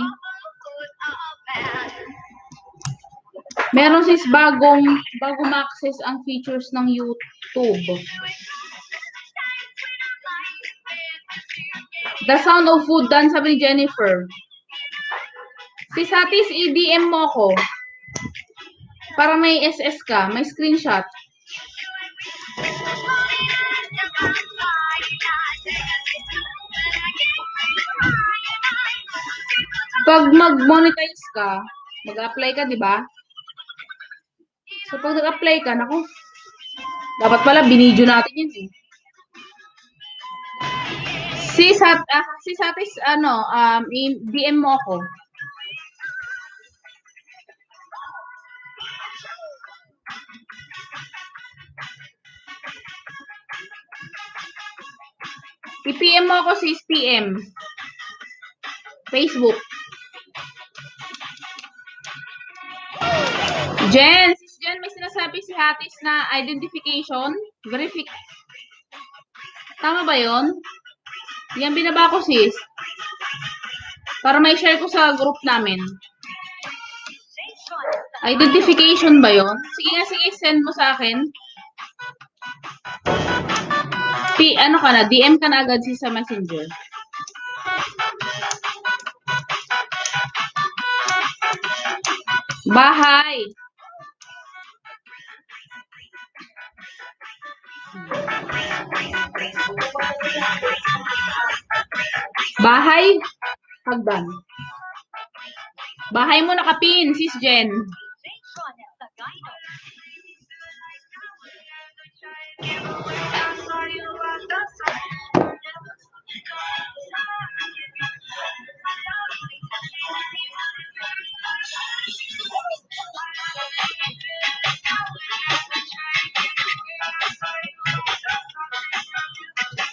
Meron sis bagong ma-access ang features ng YouTube. The Sound of Food done, sabi ni Jennifer. Sis Hatis, i-DM mo ako. Para may SS ka, may screenshot. Pag mag-monetize ka, mag-apply ka, di ba? So, pag nag-apply ka, naku, dapat pala, binidyo natin yun eh. Si Satis, DM mo ako. I-PM mo ako, sis, PM. Facebook. Sis Jen, may sinasabi si Hatis na identification, Tama ba yon? Yan binaba ko, sis. Para may share ko sa group namin. Identification ba yon? Sige, send mo sa akin. DM ka na agad sa Messenger. Bahay. Bahay. Hagdan. Bahay mo nakapin, sis Jen.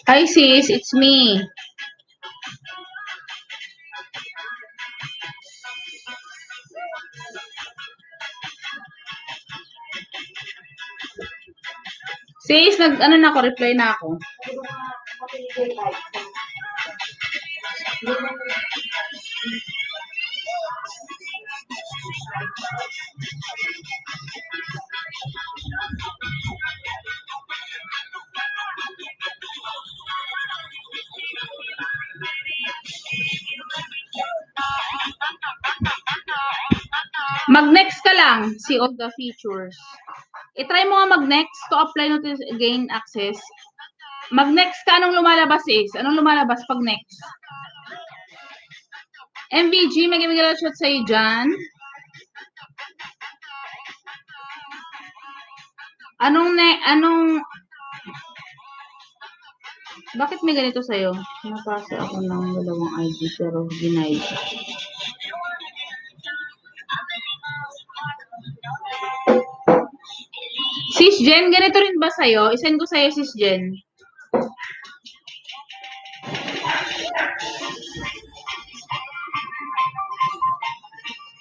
Hi sis, it's me. Sis, reply na ako. Mag-next ka lang, see all the features. I-try mo nga mag-next to apply notice gain access. Mag-next ka, anong lumalabas is? Anong lumalabas pag next? MVG, may gimigala shot sa'yo dyan. Bakit may ganito sa'yo? Napasa ako ng dalawang ID pero denied. Sis Jen, ganito rin ba sa'yo? Isend ko sa'yo, Sis Jen.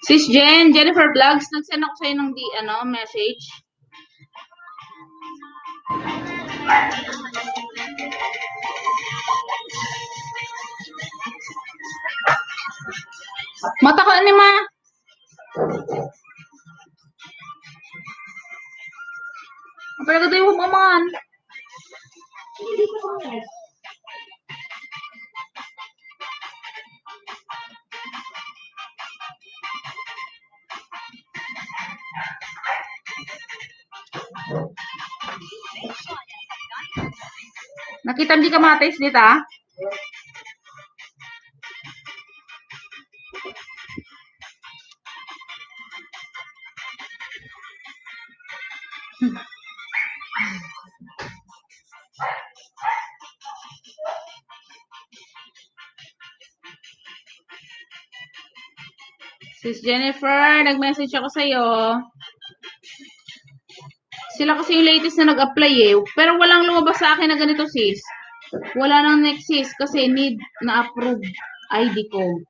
Sis Jen, Jennifer Vlogs, nag-send ako sa'yo ng message. Mata ko ni ma. Apa lagi tayo humaman? Nakita di kamatis dito ah? Sis Jennifer, nag-message ako sa'yo. Sila kasi yung latest na nag-apply eh. Pero walang lumabas sa akin na ganito sis. Wala nang next sis kasi need na approve ID ko.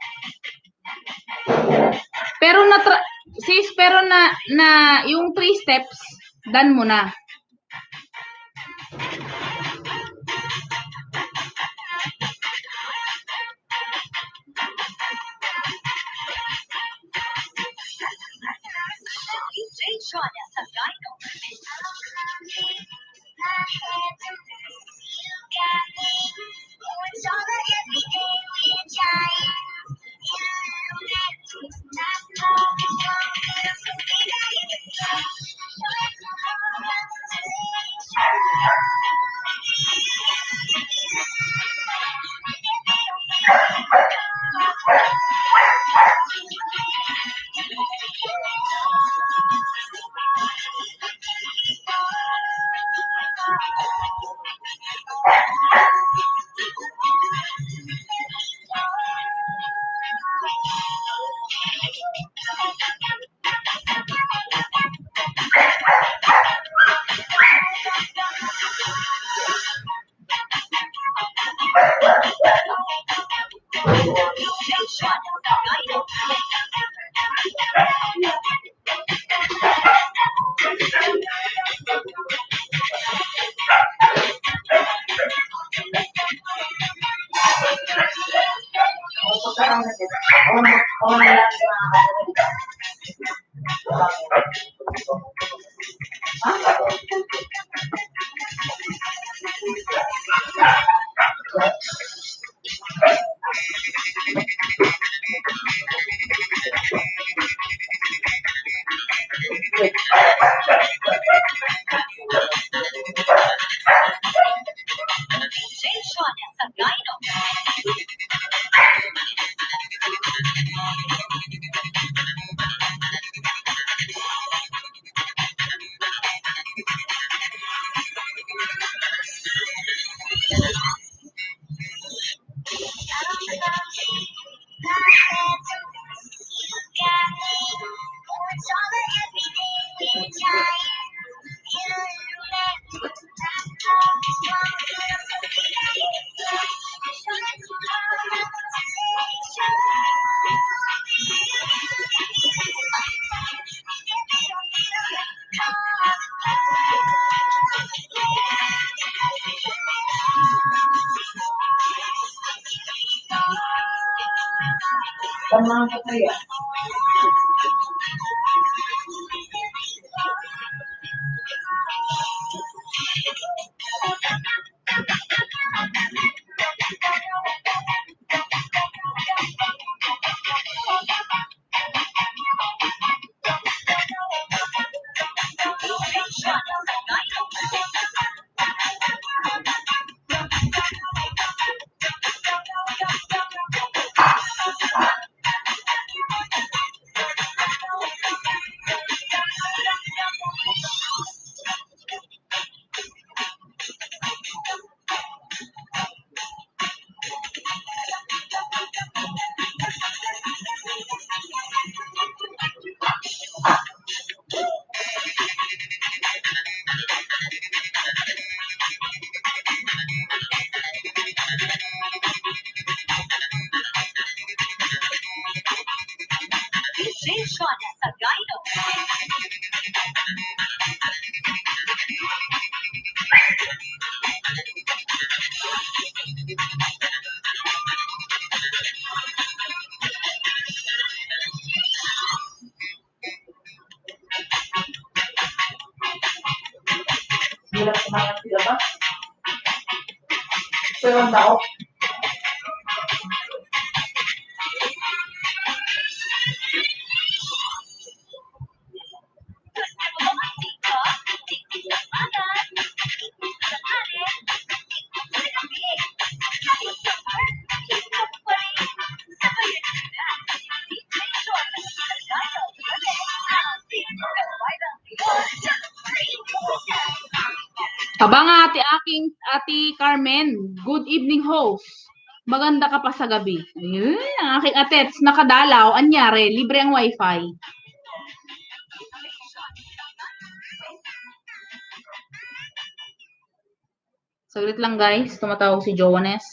Pero sis, pero na yung 3 steps, done mo na. Nagigilat kumain sa labas. Pero ang tao. Aba nga, ati Carmen, good evening host. Maganda ka pa sa gabi. Ayun, ang aking atets, nakadalaw, anyari, libre ang wifi. Saglit lang guys, tumatawag si Joannes.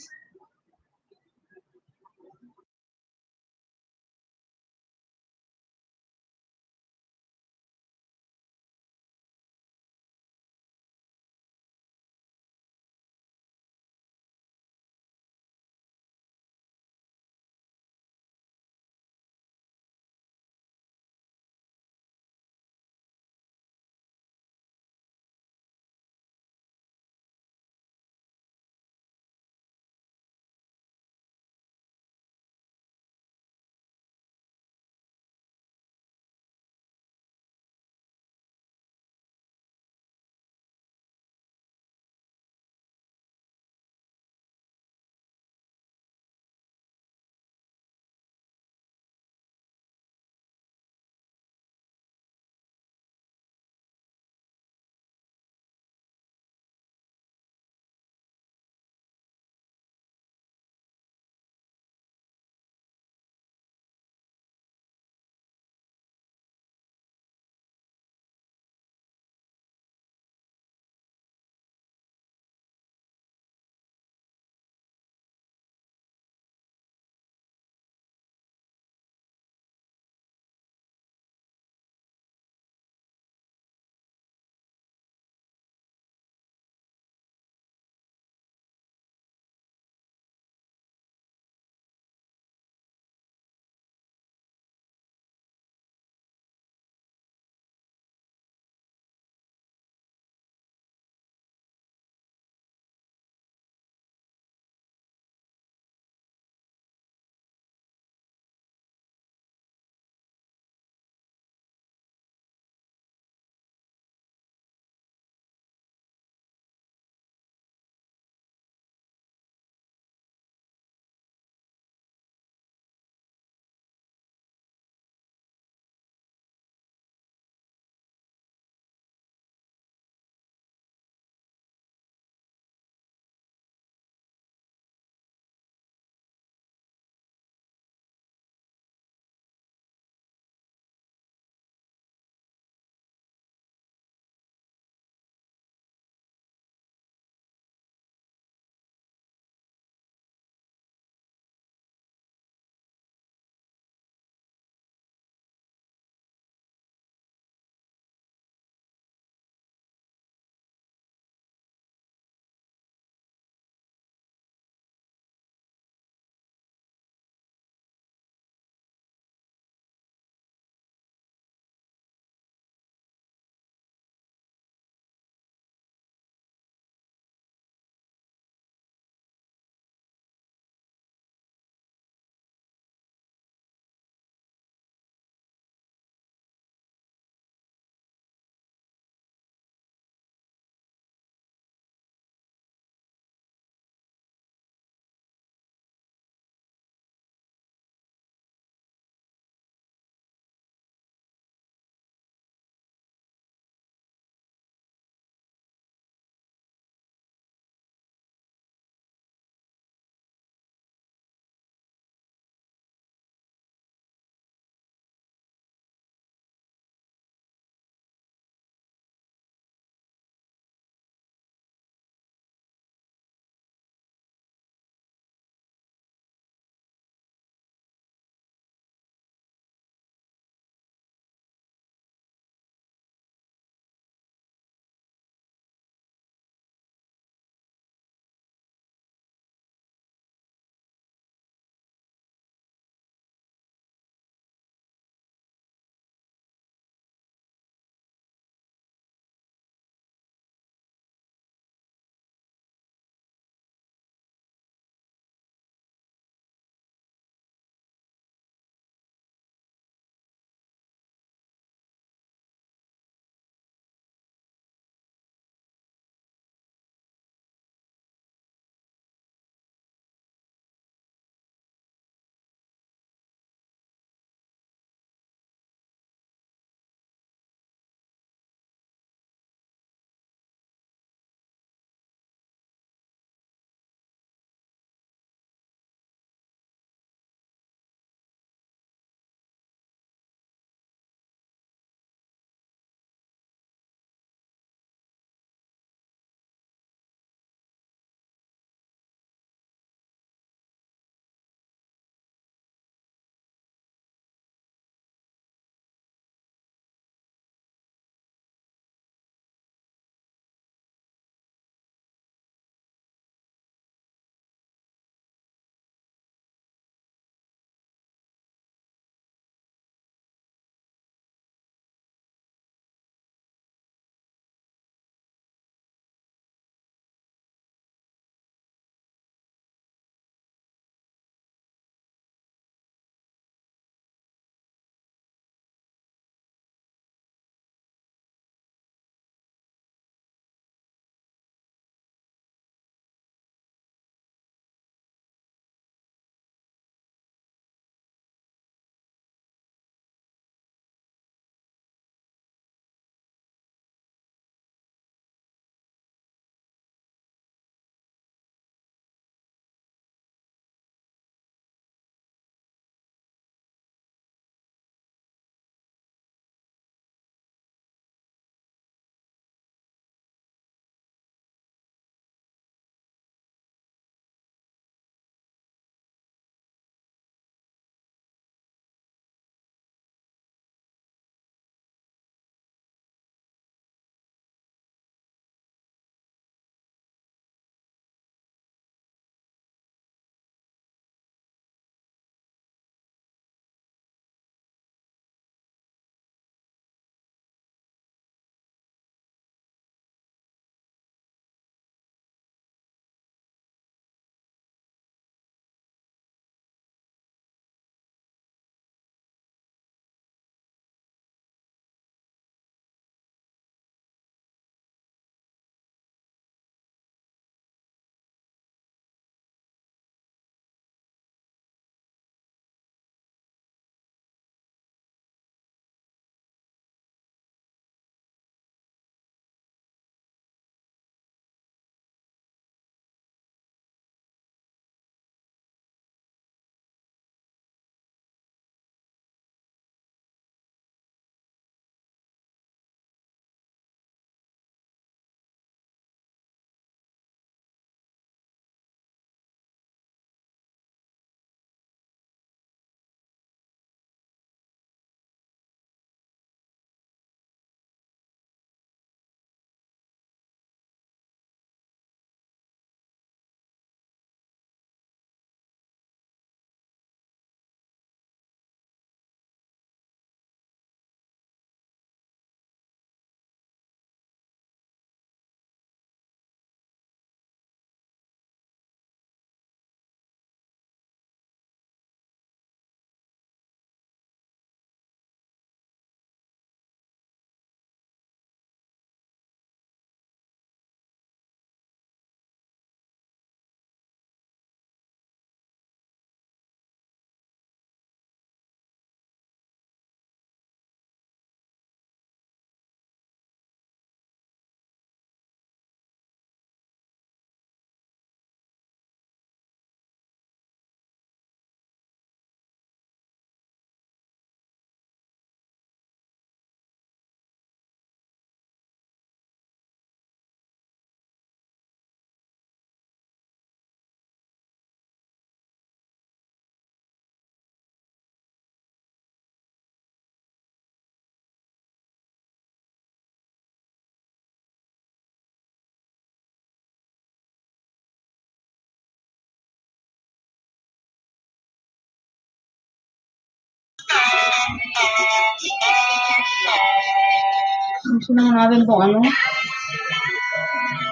Ayusin naman natin itong ano,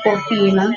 cortina.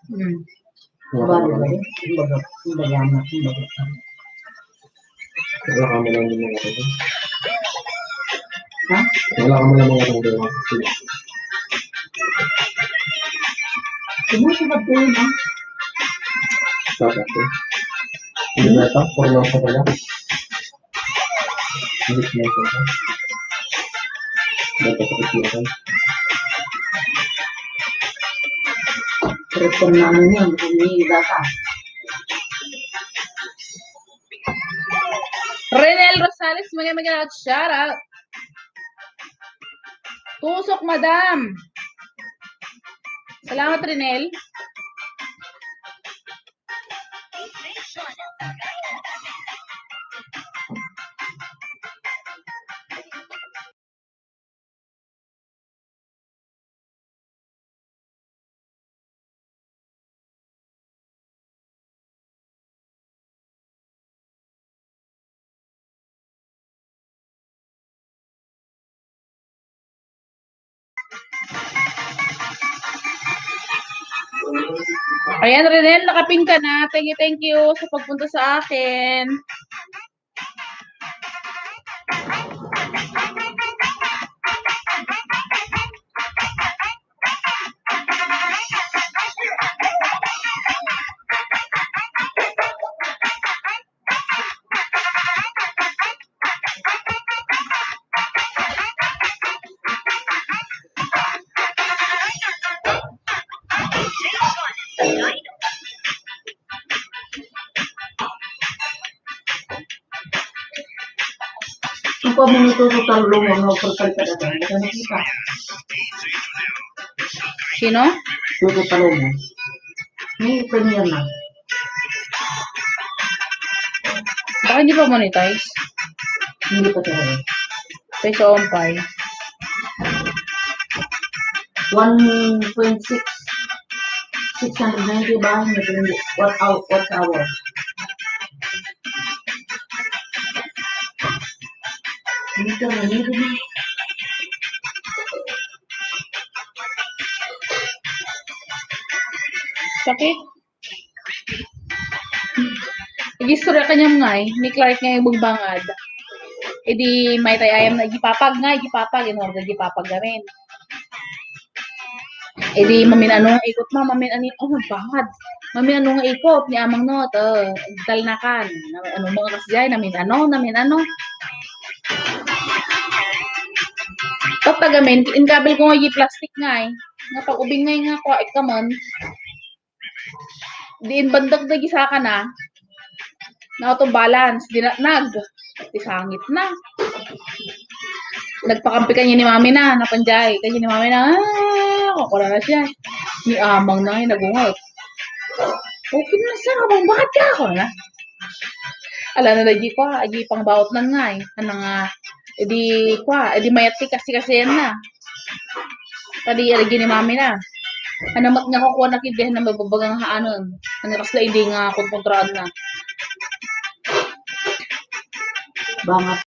Wala ka mo lang yung mga ito. Ha? Wala ka mo lang mga ito. Sumusunod ko yun, ah. Dapat ito. Hindi na ito. Puro lang sa pala. Hindi na ito. Dapat sa ito. Return na ano yun, humingi data. Renel Rosales, mga shout out. Tusok, madam. Salamat, Renel. Ayan, Renel, nakapin ka na. Thank you sa pagpunta sa akin. Kung pa mo nitututal lumang magpagpalitan na tayo, ito nakita. Sino? Tututal mo. May premier na. Baka hindi pa monetize. Hindi pa talaga. Peso Ompay. 1.6. 690 ba? What hour? Hindi ka manido na. Sakit. Igistorya kanyang ngay, ni Clark nga yung bugbangad. E di may tayayam na igipapag. Inorga igipapag gamin. E di maminano nga ikot ma, maminanin, bangad. Maminano nga ikot, ni amang no, dalnakan. Ano mga kasjay, naminano. Tapagamin, inkabel ko nga plastic nga eh. Nga pag ubing nga ko, ikaman. Diin bandag na gisa ka na. Na auto balance, dinatnag. Isangit na. Nagpakampi kanya ni mami na, napanjay. Kanya ni mami na, kakula na siya. Ni amang na nagungot. Okay na siya, kabang bakit ka ako na? Ala na lagi ko, agi pang baot na nga eh. Ano nga, edi mayati kasi yan na. Tadi lagi ni mami na. Ano mat nga kukuha na kibihan na mababagang haanon. Ano kasla hindi nga kontraan na. Bangat.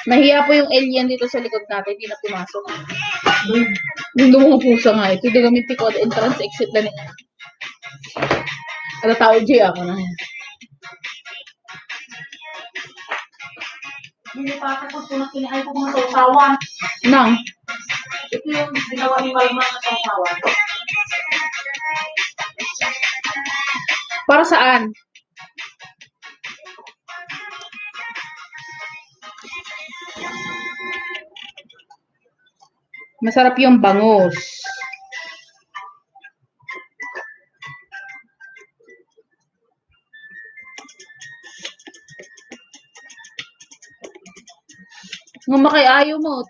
Mahiya po yung alien dito sa likod natin. Hindi na pumasok. Yung mga pusa nga ito. Hindi gamitin ko. Entrance, exit na niya. Ano tao, Jay? Ako na. Hindi pa ako kung kinaay ko mga sausawan. Nang. Ito yung ginawa ni Malma na sausawan. Para saan? Masarap yung bangus. Nga makay-ayaw mo.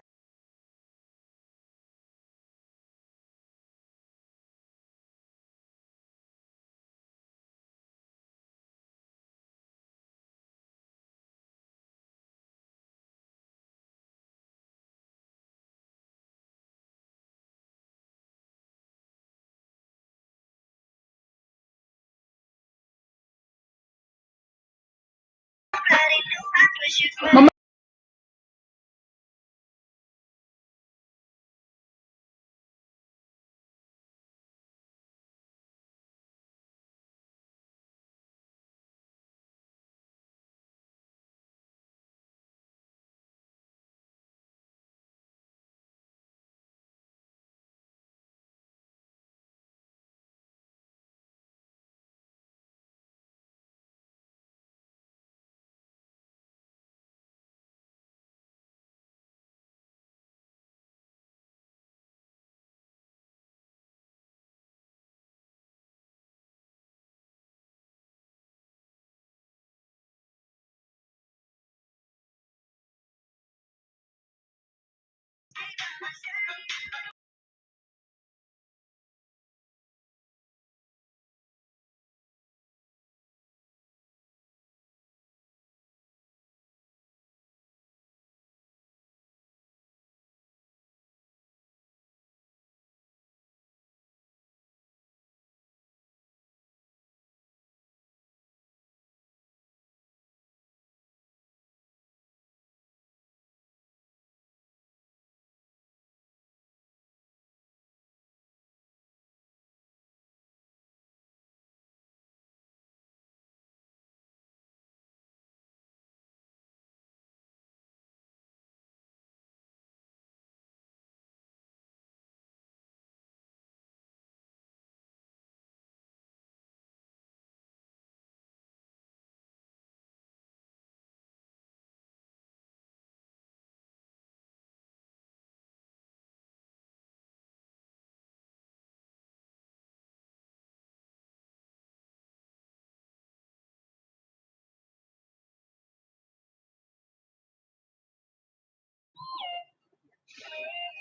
Mama,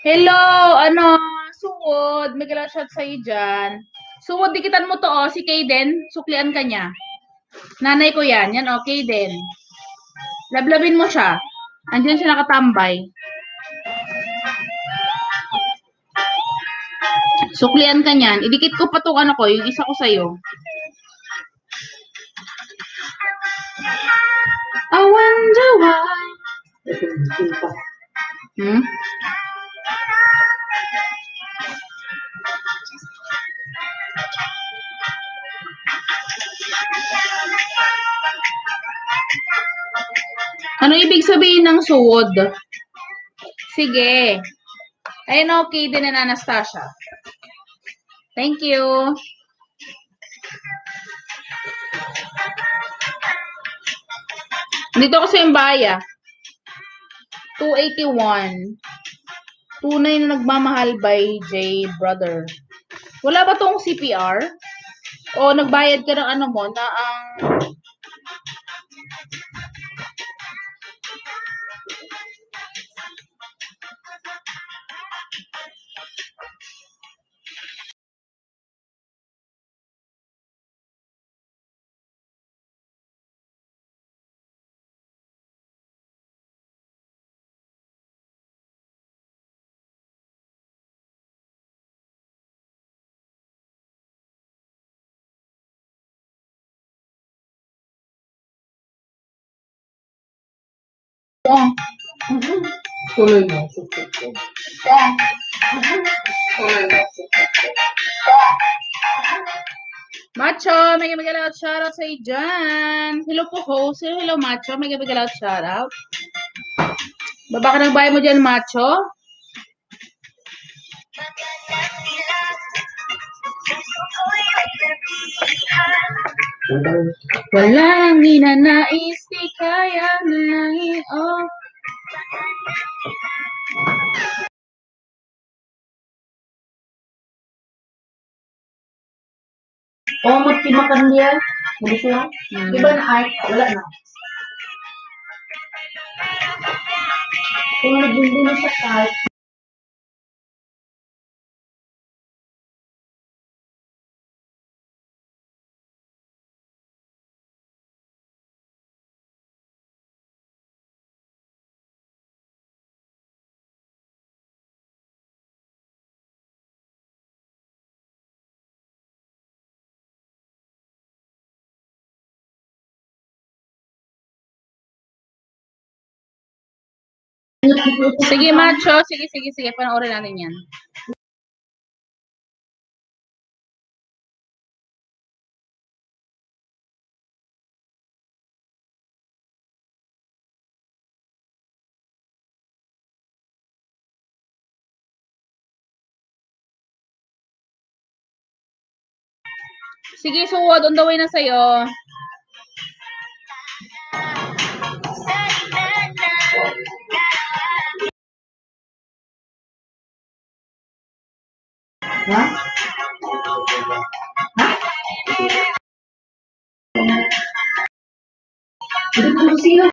hello, suwod, may shot sa'yo dyan. Suwod, dikitan mo to, si Kayden, suklian ka niya. Nanay ko yan, Kayden. Lablabin mo siya. Andiyan siya nakatambay. Suklian ka niyan. Idikit ko pa tong yung isa ko sa'yo. I wonder why. Hmm? Ano ibig sabihin ng suwod? Sige. Ayun, okay din na Anastasia. Thank you. Dito ako sa Imbaya. 281. Tunay na nagmamahal by J. Brother. Wala ba tong CPR? O nagbayad ka ng mo na ang... Tuloy mo. Susunod. Tuloy mo. Macho, may galaw shoutout sa dyan. Hello po, host. Hello, Macho. May galaw shoutout. Baba ka ng bahay mo dyan, Macho. Walang ninanais, di kaya nangin, oh. Oh, magtimakan niya. Hindi siya. Di ba na ay? Wala na. Kung nagbundo na siya kahit. Sige, Macho. Sige. Panoorin natin yan. Sige, suwad. On the way na sa'yo. Ha? Hindi ko sino.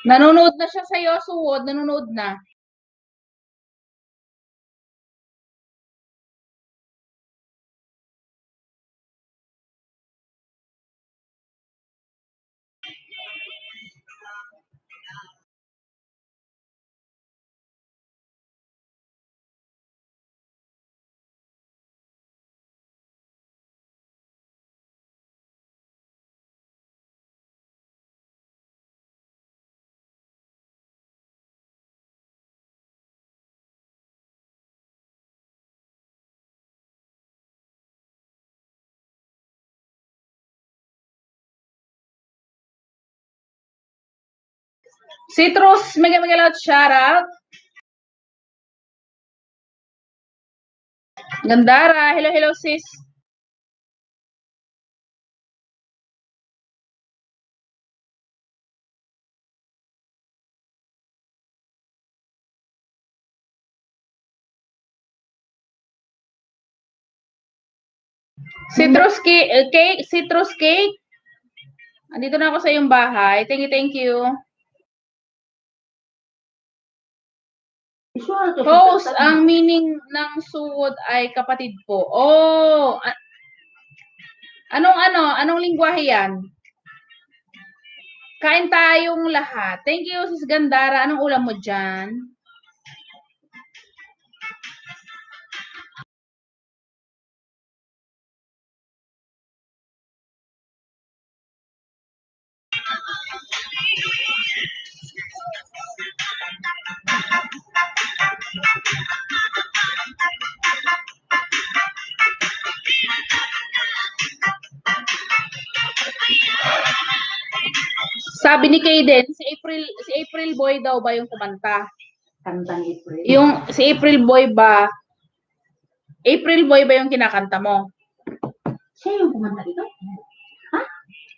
Nanonood na siya sa'yo, suwad. Nanonood na. Citrus, may galaw shoutout. Gandara, hello sis. Citrus cake. Andito na ako sa iyong bahay. Thank you. Host, ang meaning ng suwod ay kapatid po. Oh, anong lingwahe yan? Kain tayong lahat. Thank you, sis Gandara. Anong ulam mo dyan? Sabi ni Kaden, si April Boy daw ba yung kumanta? Kantang April. Yung si April Boy ba yung kinakanta mo? Siya yung kumanta dito? Ha?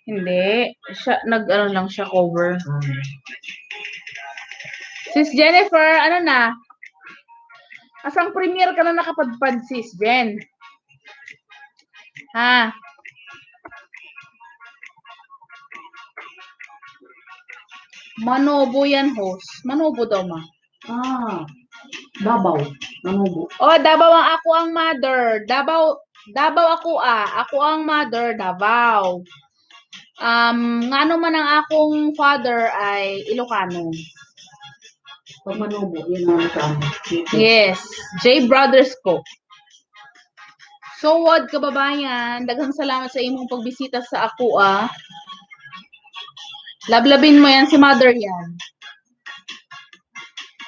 Hindi. Siya, nag-ano lang siya cover. Sis Jennifer, ano na? Asang premiere ka na nakapadpad, sis Jen? Ha? Manobo yan, host. Manobo daw, ma. Babaw. Manubo. Oh, Davao ako ang mother. Davao ako Ako ang mother, Davao. Ngano man ang akong father ay Ilocano. Pag manubo, yun ang sa amin. Yes, J Brothers ko. So what kababayan, daghang salamat sa imong pagbisita sa ako Lablabin mo yan si mother yan.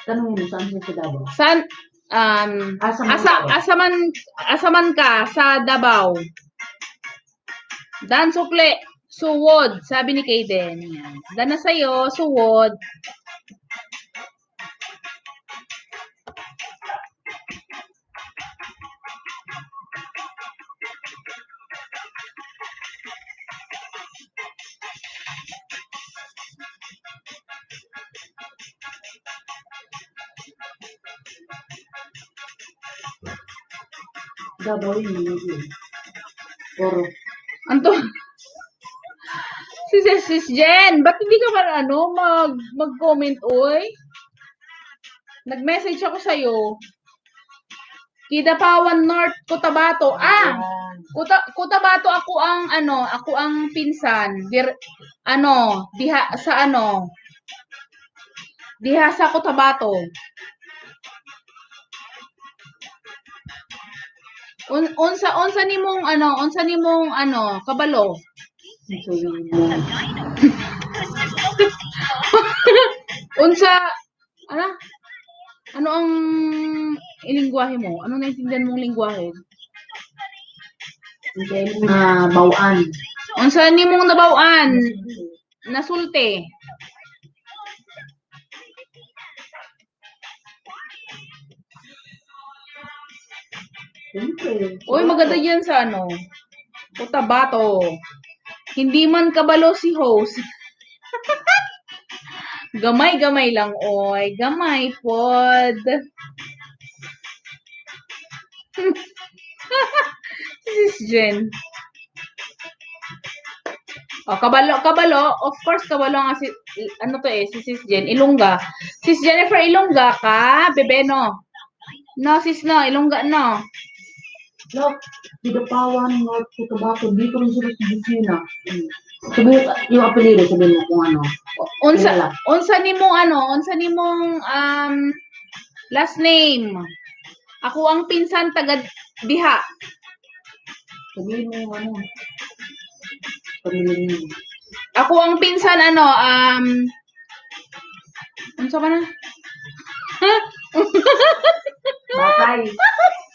Tanungin mo, saan siya sa Davao? San Asaman asaman ka sa Davao. Dan sukle, suwod, sabi ni Kaden. Yan. Dan na sa'yo, suwod. Davao yun, manubo. Oro. Anto? Sis Jen, ba't hindi ka mag-comment, oy? Nag-message ako sa'yo. Kidapawan North, Cotabato. Cotabato ako ang pinsan. Diha sa Cotabato. Unsa nimong kabalo? Ito yung Unsa ano ang ilingwahe mo? Ano naintindihan mong lingwahe? bawaan. Unsa nimong nabaw-an? Nasulte. Siyempre. Uy, maganda yan sa Cotabato. Hindi man kabalo si host. Gamay-gamay lang, oy. Gamay pod. Sis Jen. Kabalo. Of course, kabalo nga si Sis Jen. Ilongga. Sis Jennifer, Ilongga ka? Bebeno. No, sis no. Ilongga no. Look, Kidapawan, North Cotabato, dito rin sila sa Busina. Sabihin, yung apelido, sabihin mo kung ano. Unsa nimong last name? Ako ang pinsan taga Diha. Sabihin mo yung ano. Pamilya niyo. Ako ang pinsan unsa ka na?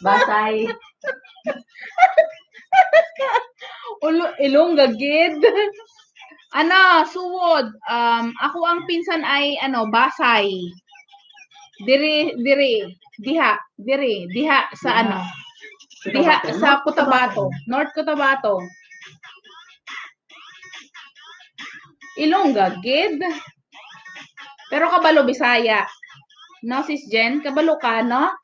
Basay. Ilongga gid. Suwod. Ako ang pinsan ay Basay. Diha sa Diha sa Cotabato, North Cotabato. Ilongga gid. Pero kabalo Bisaya. No, sis Jen, kabalo ka, no?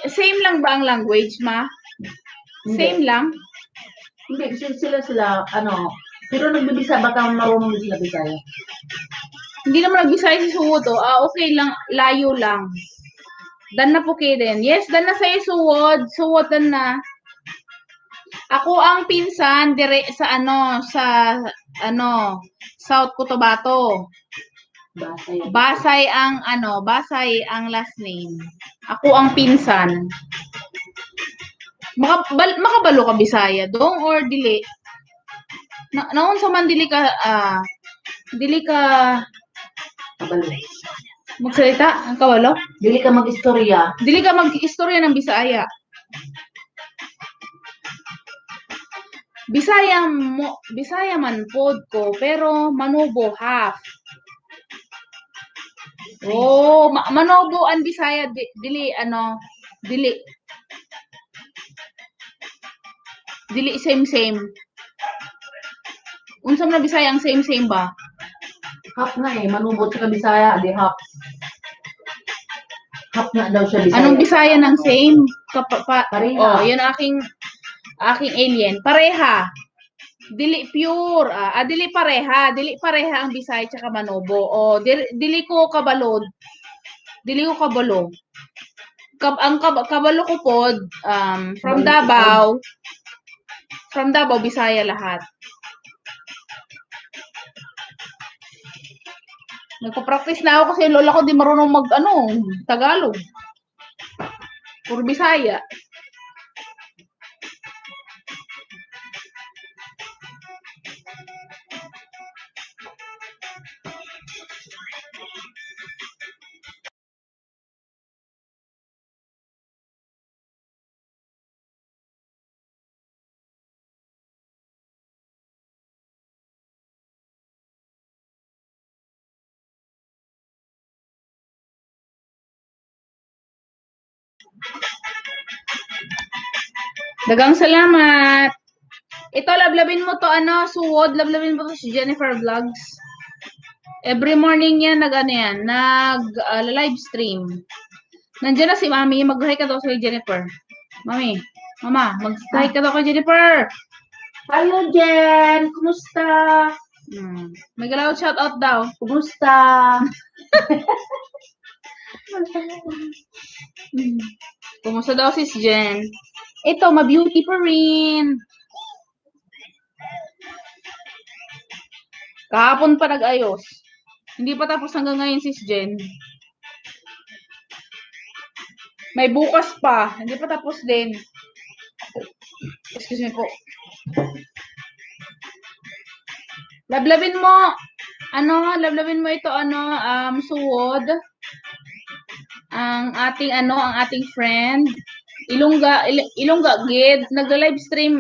Same lang ba ang language, ma? Same lang? Hindi, sila, pero nagbibisa, baka marunong sila Bisaya. Hindi naman nagbisaya si Suwod, okay lang, layo lang. Dan na po kayo din. Yes, dan na sa'yo Suwod. Suwod dan na. Ako ang pinsan dire sa South Cotabato. Basay ang last name. Ako ang pinsan. Makabalo ka Bisaya dong or dili? Naon sa man dili ka Kabalo. magsalita ang kawalo? Dili ka mag-istorya. Dili ka mag-istorya ng Bisaya. Bisaya man pod ko pero Manobo half. Manobo ang Bisaya dili same. Unsa man Bisaya ang same ba? Hap na Manobo sa Bisaya, di hap. Hap na daw siya Bisaya. Anong Bisaya ng same? Pareha. Yun aking alien. Pareha. Dili pure. Dili pareha. Dili pareha ang Bisaya tsaka Manobo. O, dili ko kabalo. Dili ko kabalo. Kabalo ko pod, from Davao. From Davao, Bisaya lahat. Nagpa-practice na ako kasi yung lola ko di marunong Tagalog. Puro Bisaya. Dagang salamat. Ito, lablabin mo to, suwod, lablabin mo to si Jennifer Vlogs. Every morning yan, live stream. Nandiyan na si Mami, mag-hi ka daw kay Jennifer. Mami, Mama, mag-hi ka daw kay Jennifer. Hello, Jen! Kumusta? May galaw shout out daw. Kumusta? Kumusta daw si Jen? Ito, ma-beauty pa rin. Kahapon pa nag-ayos. Hindi pa tapos hanggang ngayon si Jen. May bukas pa. Hindi pa tapos din. Excuse me po. Lablabin mo. Lablabin mo ito, suwod. Ang ating friend. Ilongga gid. Nagla-live stream,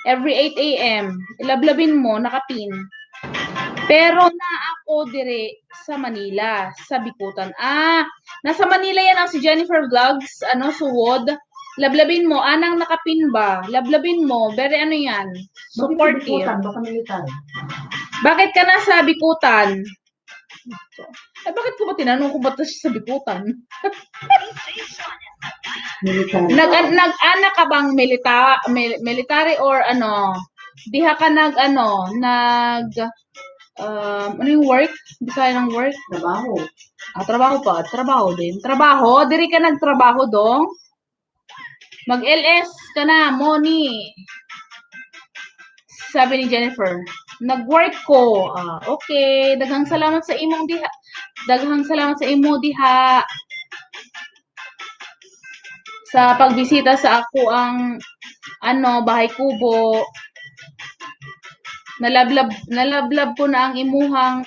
every 8 a.m. Lablabin mo, nakapin. Pero na ako dire sa Manila, sa Bikutan. Nasa Manila yan ang si Jennifer Vlogs, suwod. Lablabin mo, anang nakapin ba? Lablabin mo, very yan, supportive. Baka militar. Bakit ka nasa Bikutan? Bakit ko ba tinanong kung ba't siya sa Bikutan? Militar. Nag-ana ka bang military or diha ka yung work? Bisaya ng work? Trabaho. Trabaho pa. Trabaho din. Trabaho? Diri ka nagtrabaho dong? Mag-LS ka na, Moni. Sabi ni Jennifer. Nag-work ko. Okay. Daghang salamat sa imong diha. Daghang salamat sa imo diha. Sa pagbisita sa ako ang bahay kubo. Nalablab ko na ang imuhang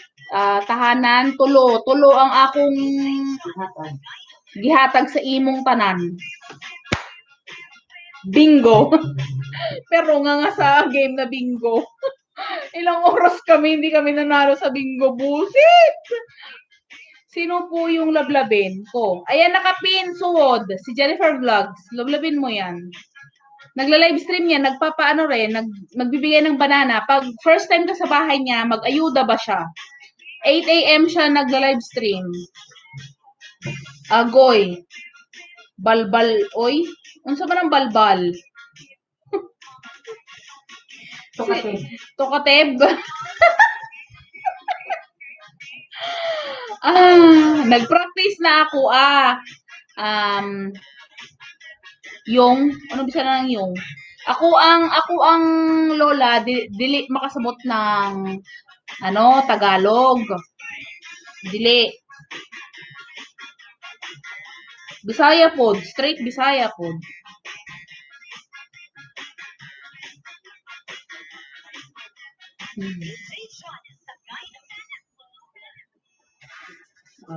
tahanan. Tulo ang akong gihatag sa imong tanan. Bingo. Pero nga sa game na bingo. Ilang oras hindi kami nanalo sa bingo. Bullshit! Sino po yung lablabin ko? Ayan, nakapin, suwod. Si Jennifer Vlogs. Lablabin mo yan. Nagla-live stream yan. Magbibigay ng banana. Pag first time ka sa bahay niya, mag-ayuda ba siya? 8 a.m. siya nagla-live stream. Agoy. Balbal. Oy. Unsa ba ng balbal? Tukateb. Nag-practice na ako, yung, bisa na ng yung? Ako ang lola, dili makasabot ng, Tagalog. Dili. Bisaya pod, straight Bisaya pod.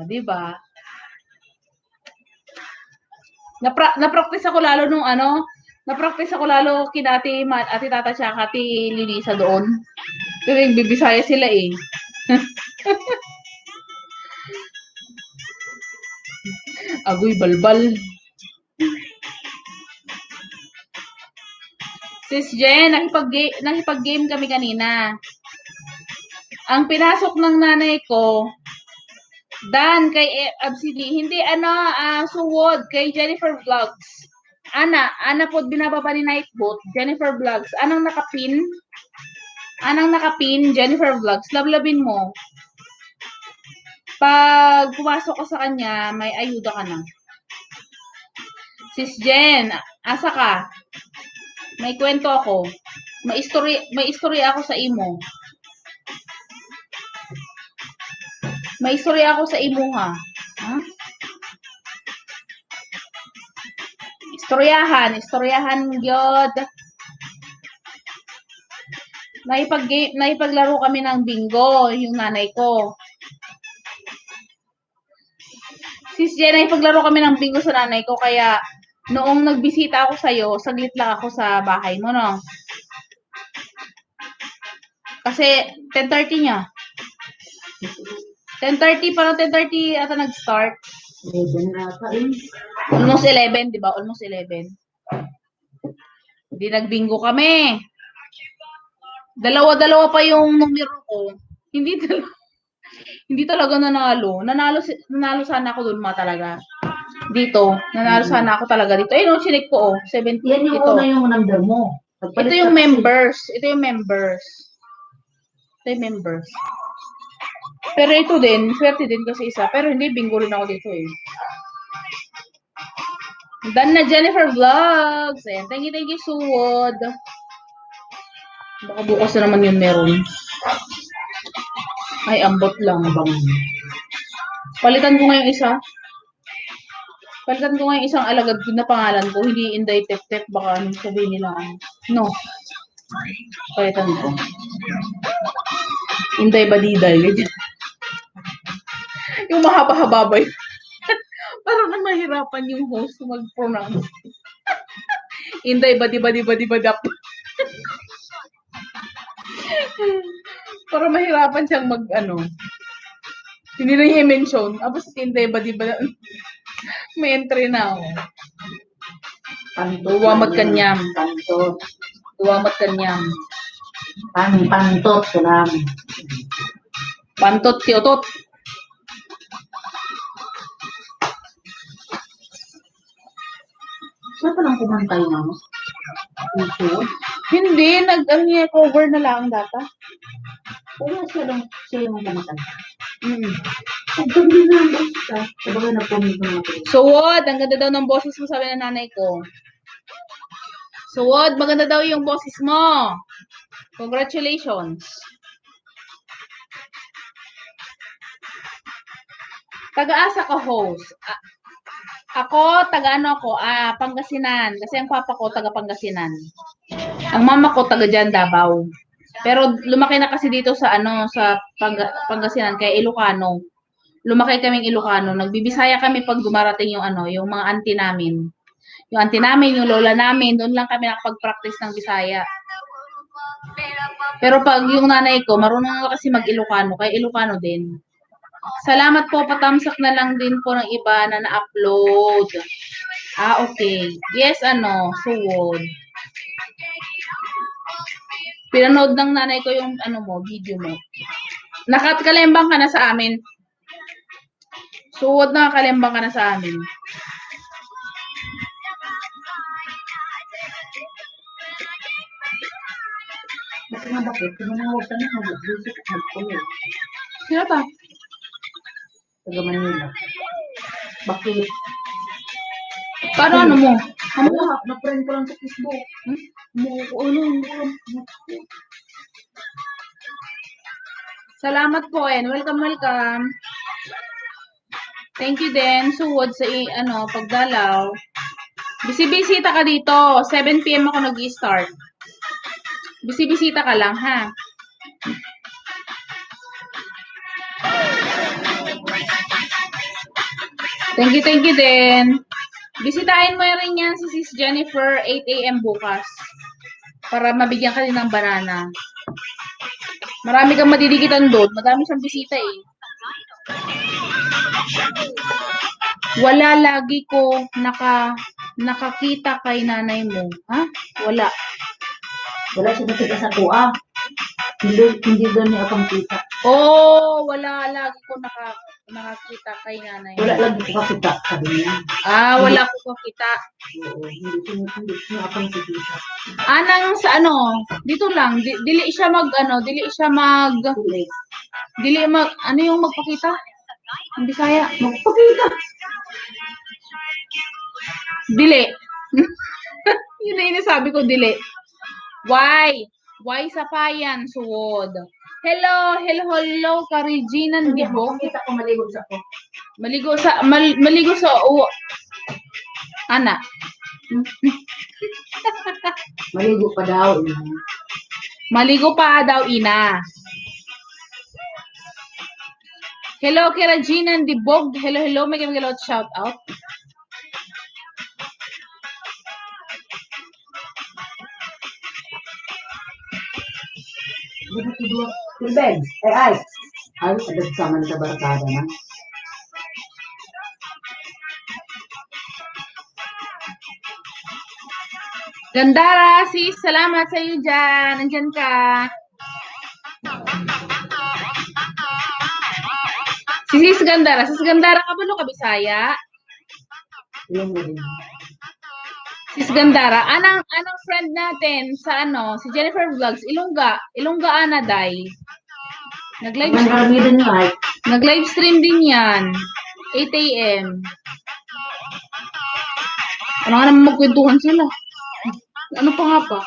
Diba? Na-practice ako lalo nung na-practice ako lalo kina Ate Tata siya, Ate Lilisa doon. Pero yung Bibisaya sila eh. Agoy, balbal. Sis Jen, nakipag-game kami kanina. Ang pinasok ng nanay ko, Dan, kay Absidi, hindi suwod, kay Jennifer Vlogs. Ana po binababa ni Nightbot, Jennifer Vlogs. Anang nakapin, Jennifer Vlogs. Lablabin mo. Pag pumasok ka sa kanya, may ayuda ka na. Sis Jen, asa ka? May kwento ako. May istorya ako sa imo. May istorya ako sa imo ha. Ha? Istoryahan gyud. Naipaglaro kami ng bingo, yung nanay ko. Sis Jen, naipaglaro kami ng bingo sa nanay ko, kaya noong nagbisita ako sa'yo, saglit lang ako sa bahay mo, no? Kasi 10:30 niya. 10:30, parang 10:30 ata nag-start. 11 na ata eh. Almost 11, di ba? Almost 11. Hindi nagbingo kami. Dalawa-dalawa pa yung numero ko. Hindi talaga nanalo. Nanalo sana ako doon talaga. Dito, nanalo sana ako talaga dito. Eh, no, chinik ko, 17. Yan yung Ito. una yung number mo. Ito yung members. Ito yung members. Pero ito din, swerte din kasi isa. Pero hindi, bingo rin ako dito eh. Done na Jennifer Vlogs. Ayan, thank you, Suwod. Baka bukas na naman yun meron. Ay, ambot lang. Palitan ko nga yung isa. Palitan ko nga yung isang alagad na pangalan ko. Hindi Inday Tep-Tep. Baka anong sabihin nila. No. Palitan ko. Inday Badiday. Yung mahaba-haba ba yun? Parang mahirapan yung host mag-pronounce. Inday Badibadibadibadap. Para mahirapan siyang hindi na niya i-mention. Tapos Inday Badibadap. May entry na ako. Duwamat kanyam. Duwamat kanyam. Pantot ko lang. Pantot tiotot. Saan pa lang kumantay na mo? Hindi, cover na lang data. Pero siya yung kumantay. Mm. Ang ganda na ang basta. Sabagay na-comment mo natin. Suwod, ang ganda daw ng boses mo, sabi ng nanay ko. Suwod, maganda daw yung boses mo. Congratulations. Taga-asa ka, host. Ako, Pangasinan. Kasi ang papa ko, taga Pangasinan. Ang mama ko, taga dyan, Davao. Pero lumaki na kasi dito sa Pangasinan, kaya Ilocano. Lumaki kaming Ilocano. Nagbibisaya kami pag dumarating yung mga auntie namin. Yung auntie namin, yung lola namin, doon lang kami nakapag-practice ng Bisaya. Pero pag yung nanay ko, marunong na kasi mag-Ilocano, kaya Ilocano din. Salamat po, patamsak na lang din po ng iba na na-upload. Okay. Yes, Suwod. Pinanood ng nanay ko yung video mo. Nakakalembang ka na sa amin. Suwod, nakakalembang ka na sa amin. Kasi nga bakit? Kumanawag ka na mag-visit at mag-comment. Sino ba? Taga Manila. Bakit? Paano mo? Na-friend ko lang sa Facebook. Salamat po, welcome. Thank you din, Suwod, sa pagdalaw. Bisibisita ka dito. 7 PM ako nag-i-start. Bisibisita ka lang, ha? Thank you din. Bisitahin mo rin yan si Sis Jennifer 8 AM bukas. Para mabigyan ka din ng banana. Marami kang madidikitan doon. Madami siyang bisita eh. Wala lagi ko nakakita kay nanay mo. Ha? Wala. Wala siya nakita sa tuwa. Hindi doon niya akong kita. Oh, wala lagi ko nakakita kay nanay. Wala lang ko kakita, sabi niya. Wala ko kakita. Oo, hindi siya akong sakita. Anang sa dito lang, dili siya ano yung magpakita? Ang Bisaya. Magpakita. Dili. Yun na inasabi ko, dili. Why? Why sapayan, suwod? Hello, ka Regina Hindi Dibo. magpakita ko maligo sa ko. Maligo sa ana. Maligo pa daw. Maligo pa daw ina. Hello kay Regina Dibog. Hello, may kami shout out. Kulbeg. Ay. Ay, pagkasama sa barkada na. Gandara, sis, salamat sa iyo dyan. Nandyan ka. Sis Gandara ka ba no Kabisaya? Yung mo din. Sis Gandara, anang friend natin sa si Jennifer Vlogs, Ilongga ana day. Manrami din nga. Nag-live stream din yan. 8 AM. Ano nga naman magkwentuhan sila? Ano pa nga pa?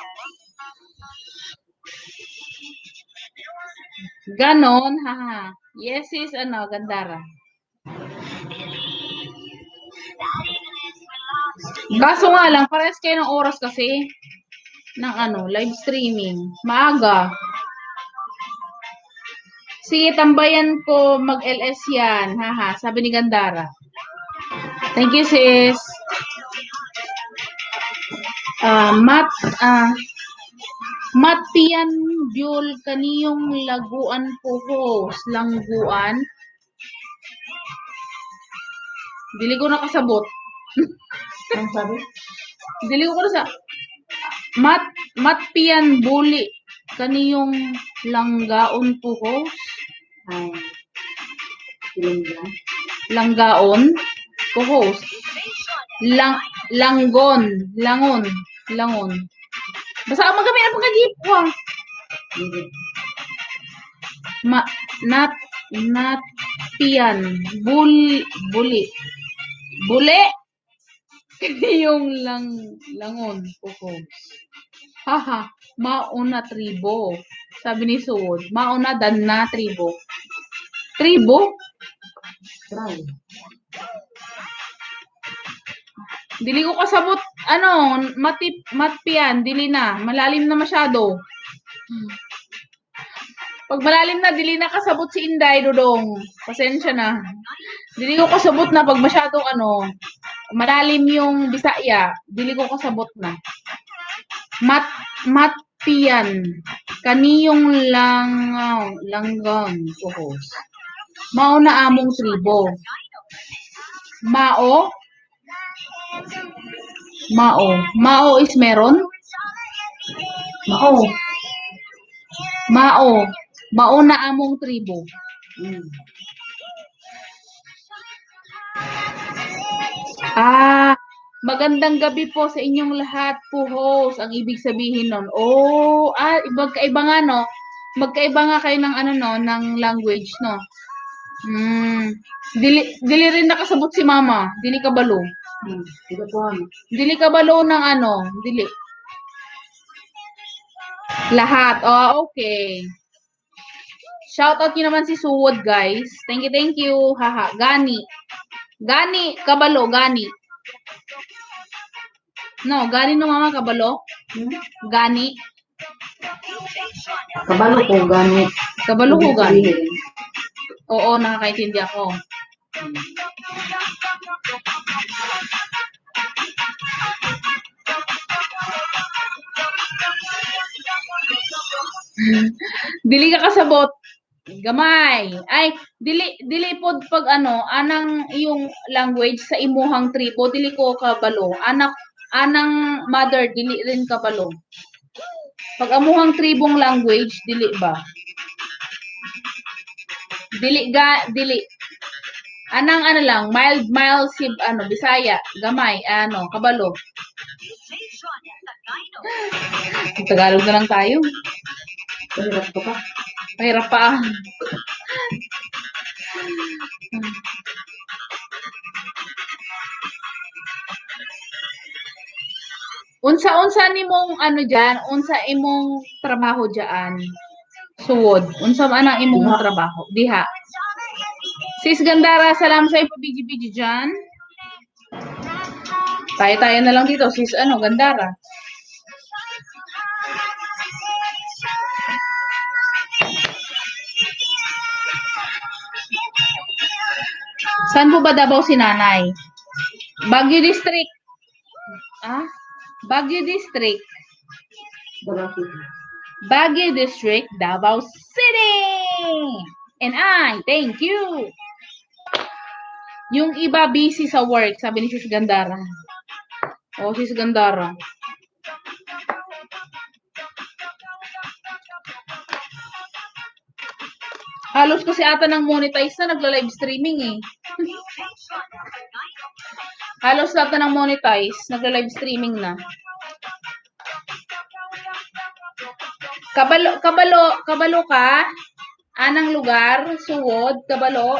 Ganon, haha. Yes, sis, Gandara. Kaso nga lang, parehas kayo ng oras kasi ng live streaming. Maaga. Sige, tambayan ko mag-LS yan. Haha, sabi ni Gandara. Thank you, sis. Matian Biol kaniyong laguan puhos. Langguan. Dili ko nakasabot. Ang sabi? Dili ko sa Matpian Buli kaniyong langgaon puhos. Ay. Ilang yan? Langgaon puhos. Langon. Basta magamit ang pagkagipwa. Natpian buli. Yung langon puhos. Haha, mauna tribo. Sabi ni Suwod, mauna dan na tribo. Tribo? Try. Dili ko kasabot, matpian, dili na. Malalim na masyado. Pag malalim na, dili na kasabot si Inday, Dudong. Pasensya na. Dili ko kasabot na pag masyadong malalim yung Bisaya. Dili ko kasabot na. Matpian. Kaniyong langgang puhos. Mao na among tribo. Mao is meron? Mao na among tribo. Magandang gabi po sa inyong lahat po, host. Ang ibig sabihin nun. Magkaiba nga, no? Magkaiba nga kayo ng ng language, no? Dili rin nakasabot si mama. Dili kabalo. Dili kabalo ng dili. Lahat. Okay. Shoutout nyo naman si Suwod, guys. Thank you. Haha. Gani, kabalo, gani. No, gani no mama, kabalo. Gani. Kabalo ko gani. Kabalo ko gani. Oo, nakakaintindi ako. Dili ka kasabot. Gamay. Ay, dili pod pag anang yung language sa imuhang tribo, dili ko kabalo. Anang mother, dili rin kabalo. Pag amuhang tribong language, dili ba? Dili. Anang ano lang, mild si Bisaya, gamay, kabalo. Tagalog na lang tayo. Pahirap ko pa. Mahirap pa. Unsa nimong diyan, unsa imong trabaho diyan? Suwod. Unsa man ang imong Diha. trabaho? Diha. Sis Gandara, salam sa ipo BG diyan. Tayo na lang dito, sis Gandara. Saan po ba Davao si nanay? Baguio District. Ah? Baguio District. Bakit? Baguio District, Davao City! And I thank you! Yung iba busy sa work, sabi ni Sis Gandara. Sis Gandara. Halos kasi ata ng monetize na nagla-live streaming eh. Halos lahat na ng monetize, nagla-live streaming na. Kabalo ka? Anang lugar? Suwod? Kabalo?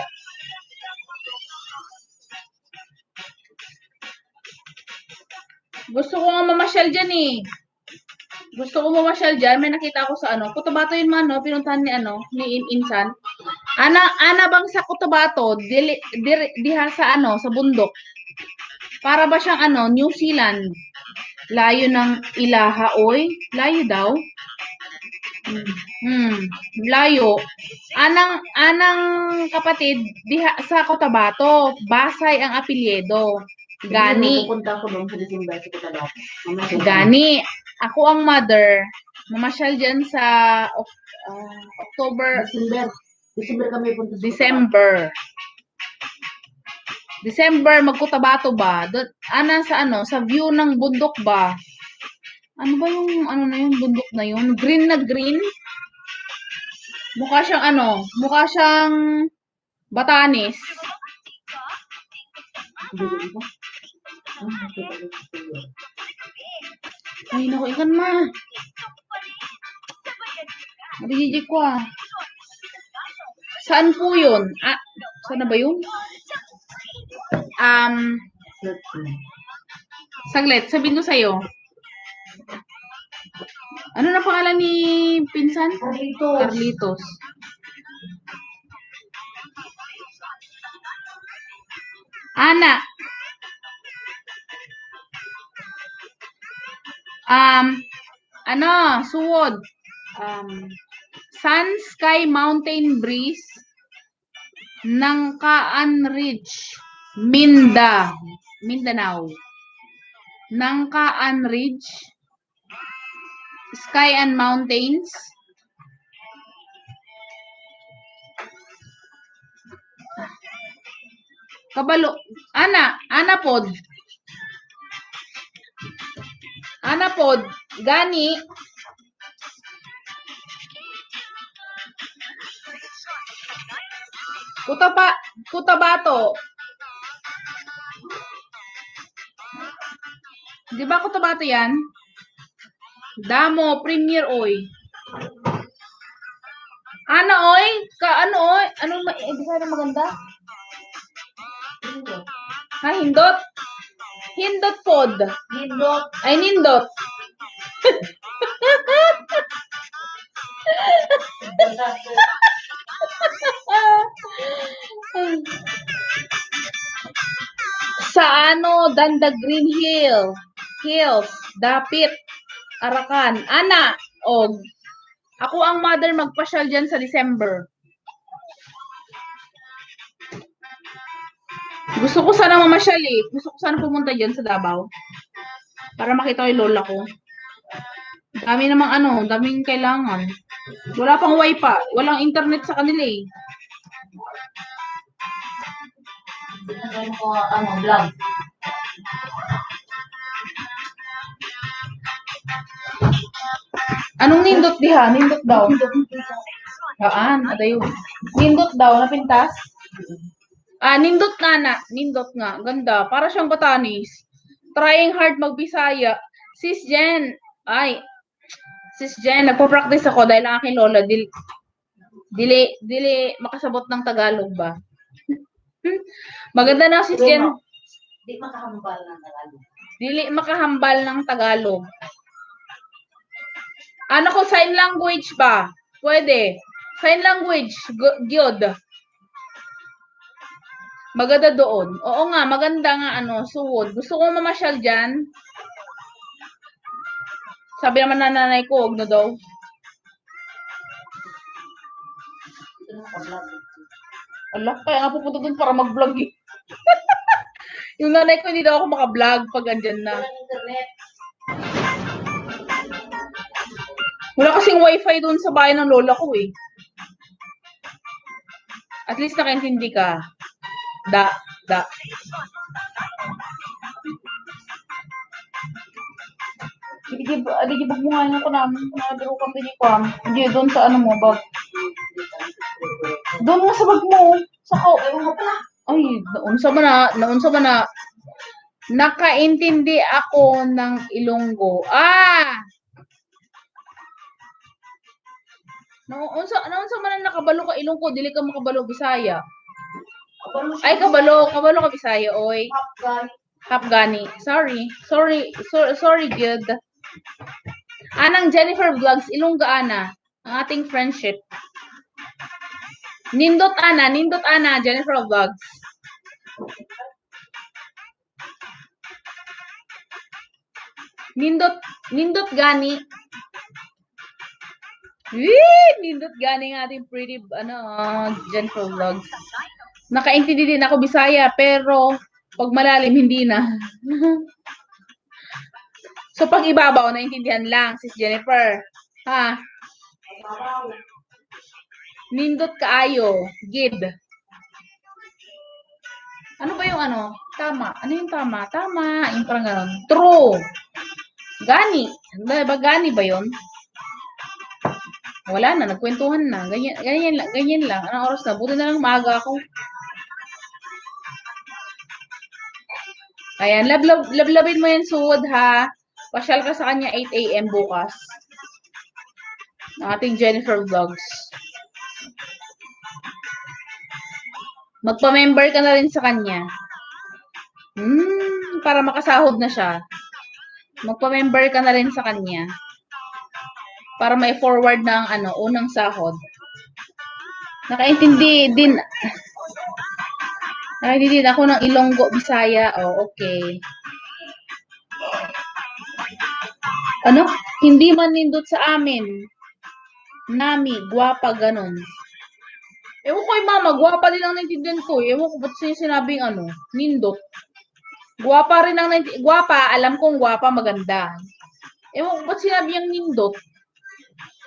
Gusto ko nga mamasyal dyan eh. May nakita ako sa Cotabato yun man, pinuntahan ni Insan. Ana bang sa Cotabato, diha sa sa bundok. Para ba siyang New Zealand? Layo ng Ilaha, oy. Layo daw. Layo. Anang kapatid, diha sa Cotabato. Basay ang apelyido. Gani. Pupunta ko doon sa December sa Cotabato. Gani. Ako ang mother. Mamasyal dyan sa October. December kami punta sa December, magkutabato ba? Sa view ng bundok ba? Ano ba yung na yung bundok na yun? Green na green? Mukha siyang Batanes. Ay, naku, ikan ma. Nabigigit ko ah. Saan po yun? Saan na ba yun? Saglit, sabihin ko sa'yo. Ano na pangalan ni Pinsan? Carlitos. Ana. Suwod. Sun Sky Mountain Breeze Nangkaan Ridge, Mindanao. Nangkaan Ridge, Sky and Mountains. Kabalo, Ana pod, gani. Cotabato. Di ba Cotabato yan? Damo, Premier, oy. Oy? Oy? Di ba maganda? Hindot? Hindot pod. Nindot. Ay, nindot. Sa Danda Green Hills, Dapit, Arakan. Ako ang mother magpasyal dyan sa December. Gusto ko sana mamasyal eh. Gusto ko sana pumunta dyan sa Davao. Para makita ko yung lola ko. Dami namang daming kailangan. Wala pang wifi. Walang internet sa kanila eh. Ano ko, vlog. Anong nindot diha? Nindot daw. Adayo. Nindot daw, napintas? Nindot nga na. Nindot nga. Ganda. Para siyang Batanis. Trying hard magbisaya. Sis Jen. Sis Jen, nagpo-practice ako dahil ang aking lola, dili makasabot ng Tagalog ba? Maganda na, Sis Jen. Di makahambal ng Tagalog. Dili makahambal ng Tagalog. Ano ko, sign language ba? Pwede. Sign language. Good. Maganda doon. Oo nga, maganda nga suwod. Gusto kong mamasyal dyan. Sabi naman na nanay ko, huwag na daw. Ala, kaya nga pupunta doon para mag-vlog eh. Yung nanay ko, hindi daw ako maka-vlog pag andyan na. Wala kasing wifi doon sa bahay ng lola ko eh. At least nakaintindi ka. Da. Adigibag mo nga ko namin. Nabiro kang binikuam. Hindi, doon sa ano mo, bag. Doon nga sa bag mo. Sa ko. Ay, naunsa ba na. Nakaintindi ako ng Ilonggo. Naunsa man na nakabalo ka Ilonggo, dili ka makabalo Bisaya. Ay, kabalo ka Bisaya, oy. Hapgani. Sorry, good. Anang Jennifer Vlogs, Ilongga ana, ang ating friendship. Nindot ana, Jennifer Vlogs. Nindot gani. Nindot gani ng ating pretty, Jennifer Vlogs. Nakaintindi din ako Bisaya, pero pag malalim, hindi na. So, pag ibabaw, naintindihan lang, Sis Jennifer. Ha? Nindot kaayo. Gid. Ano ba yung Tama. Ano yung tama? Tama. Yung parang gano'n. True. Gani. Ba gani ba yun? Wala na. Nagkwentuhan na. Ganyan lang. Anong oras na? Buti na lang maaga ako. Ayan, lablabin mo yan, Suwod, ha? Pasyal ka sa kanya 8 a.m. bukas. Ang ating Jennifer Vlogs. Magpa-member ka na rin sa kanya. Para makasahod na siya. Magpa-member ka na rin sa kanya. Para may forward ng unang sahod. Nakaintindi din ako ng Ilonggo, Bisaya. Okay. Hindi man nindot sa amin. Nami, gwapa, ganon. Ewan ko yung mama, gwapa din ang naintindihan ko. Ewan ko ba't sinabing nindot. Gwapa rin ang naintindihan. Gwapa, alam kong gwapa, maganda. Ewan ko ba't sinabi yung nindot.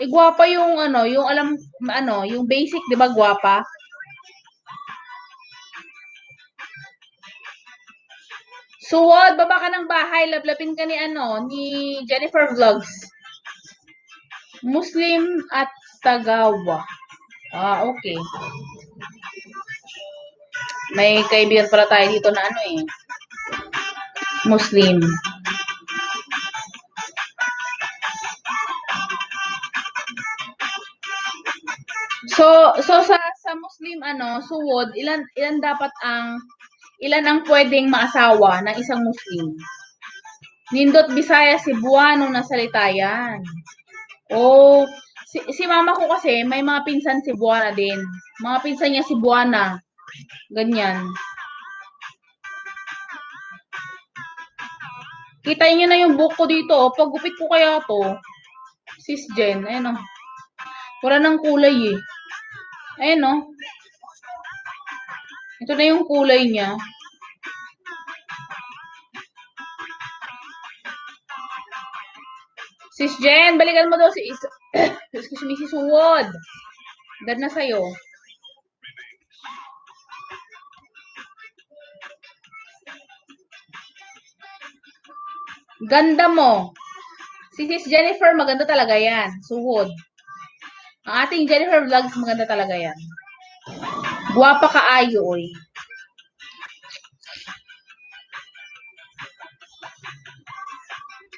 Gwapa yung yung alam, yung basic, di ba, gwapa? Suwod, baba ka ng bahay, lablapin ka ni Jennifer Vlogs. Muslim at Tagawa. Okay. May kaibigan pala tayo dito na Muslim. So sa Muslim Suwod, ilan ang pwedeng maasawa ng isang Muslim? Nindot Bisaya, Cebuano na salita yan. Si mama ko kasi, may mga pinsan Cebuana din. Mga pinsan niya Cebuana. Ganyan. Kita niyo na yung book ko dito. Paggupit ko kaya to. Sis Jen, ayun wala nang kulay eh. Ayun ito na yung kulay niya. Sis Jen, balikan mo daw excuse me, si Suwod. Dad na sa'yo. Ganda mo. Si Sis Jennifer, maganda talaga yan. Suwod. Ang ating Jennifer Vlogs, maganda talaga yan. Guwapa ka ayo, oy.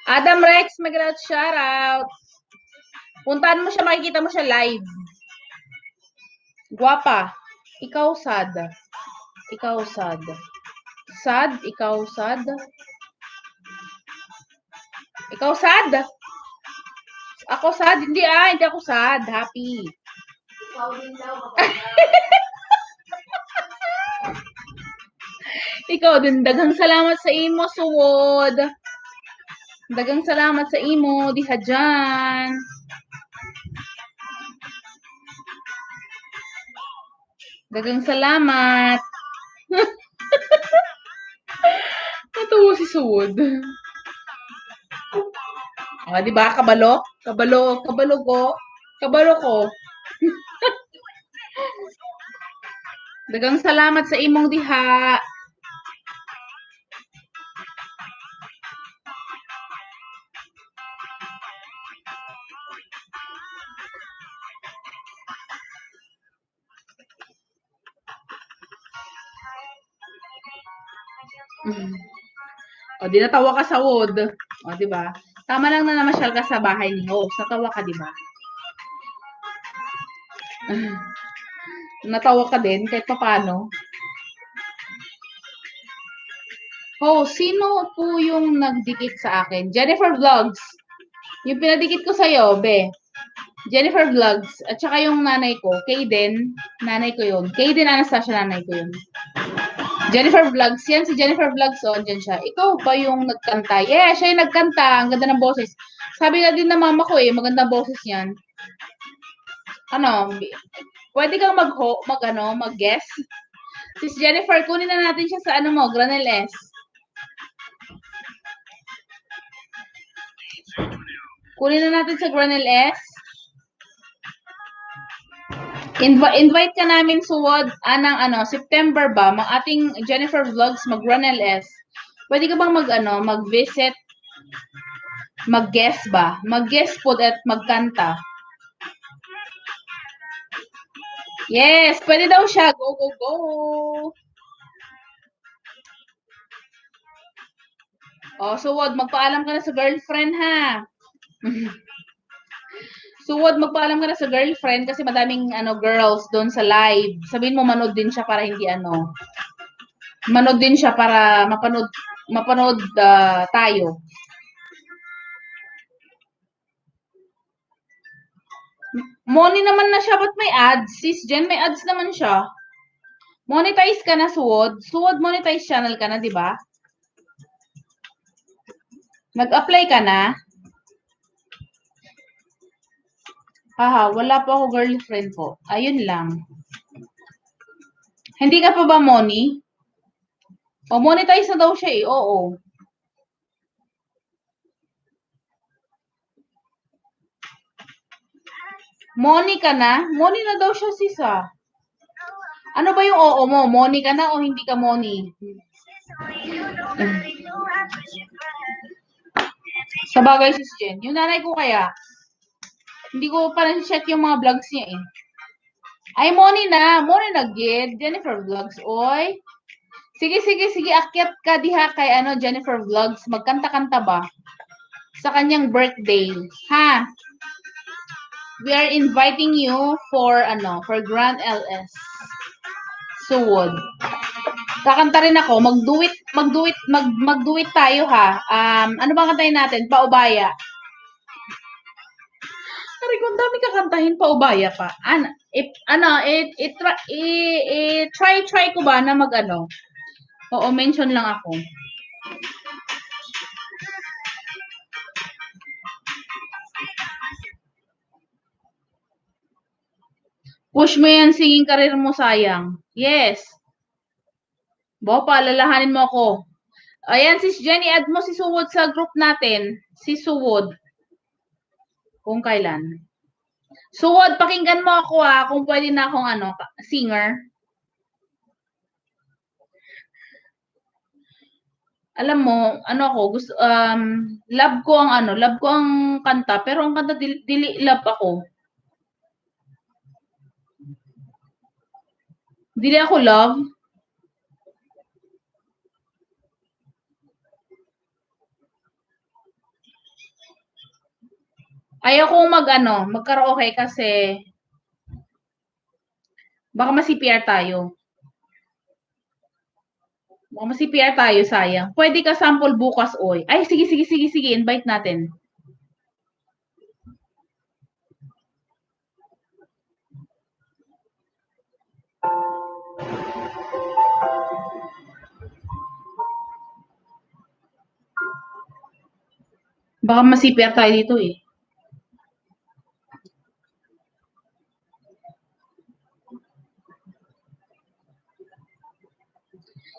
Adam Rex, mag-out shoutout. Puntahan mo siya, makikita mo siya live. Guwapa. Ikaw sad. Ikaw sad. Sad? Ikaw sad? Ikaw sad? Ako sad? Hindi hindi ako sad. Happy. Ikaw din daw. Ikaw din. Daghang salamat sa imo, suwod. Daghang salamat sa imo, diha dyan. Daghang salamat. Natuwa si suwod. Di ba? Kabalo? Kabalo ko. Kabalo ko. Daghang salamat sa imong diha. Di natawa ka sa wood. Di ba? Tama lang na namasyal ka sa bahay ni host. Natawa ka, di ba? Natawa ka din kahit paano. Sino po yung nagdikit sa akin? Jennifer Vlogs. Yung pinadikit ko sa'yo, be. Jennifer Vlogs. At saka yung nanay ko, Kayden. Nanay ko yun. Kayden Anastasia, nanay ko yun. Jennifer Vlogs. Yan si Jennifer Vlogs. Andyan siya. Ikaw ba yung nagkanta? Yeah, siya yung nagkanta. Ang ganda ng boses. Sabi na din na mama ko magandang boses yan. Pwede kang mag-guess? Sis Jennifer, kunin na natin siya sa Granel S. Kunin na natin sa Granel S. Invite ka namin suwod September ba? Ating Jennifer Vlogs mag-Granel S. Pwede ka bang mag-visit? Mag-guest ba? Mag-guest po at magkanta. Yes, pwede daw siya. Go, go, go. Suwod, magpaalam ka na sa girlfriend, ha? Suwod, magpaalam ka na sa girlfriend kasi madaming girls doon sa live. Sabihin mo, manood din siya para hindi manood din siya para mapanood tayo. Money naman na siya, ba't may ads? Sis Jen, may ads naman siya. Monetize ka na, Suwod. Suwod, monetize channel ka na, di ba? Nag-apply ka na? Wala pa ako girlfriend po. Ayun lang. Hindi ka pa ba money? Monetize na daw siya oo. Money ka na? Money na daw siya, sisa. Ano ba yung oo mo? Money ka na o hindi ka money? Sa bagay, sis Jen. Yung nanay ko kaya, hindi ko pa na-check yung mga vlogs niya Ay, money na. Money na, gid. Jennifer Vlogs, oy. Sige, akyat ka diha kay Jennifer Vlogs. Magkanta-kanta ba? Sa kanyang birthday. Ha? We are inviting you for Grand LS. Suwod. Kakanta rin ako. Mag-do-it tayo, ha? Ano bang kantahin natin? Paubaya. Sabi ko, ang dami kakantahin, paubaya pa. Try ko ba na Oo, mention lang ako. Push mo yan, singing career mo, sayang. Yes. Paalalahanin mo ako. Ayan, sis Jenny, add mo si Suwod sa group natin. Si Suwod. Kung kailan. Suwod, pakinggan mo ako kung pwede na akong singer. Alam mo, gusto, love ko ang kanta, pero ang kanta, dili love ako. Dili ako love. Ayaw kong mag-karaoke kasi baka ma-CPR tayo. Baka ma-CPR tayo, sayang. Pwede ka sample bukas, oy. Ay, sige, invite natin. Baka ma-CPR tayo dito eh.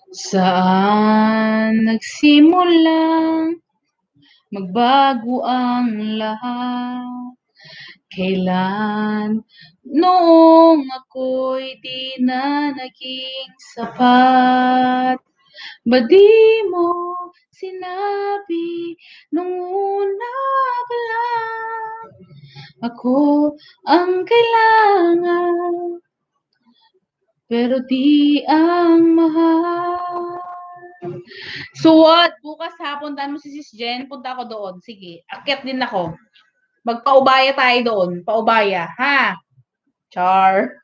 Saan nagsimulang magbago ang lahat? Kailan? Noong ako'y di na naging sapat. Ba di mo sinabi nung una pa lang ako ang kailangan, pero di ang mahal. Suwad, bukas ha, puntahan mo si Sis Jen, punta ako doon. Sige, akyat din ako. Magpaubaya tayo doon, paubaya, ha? Char.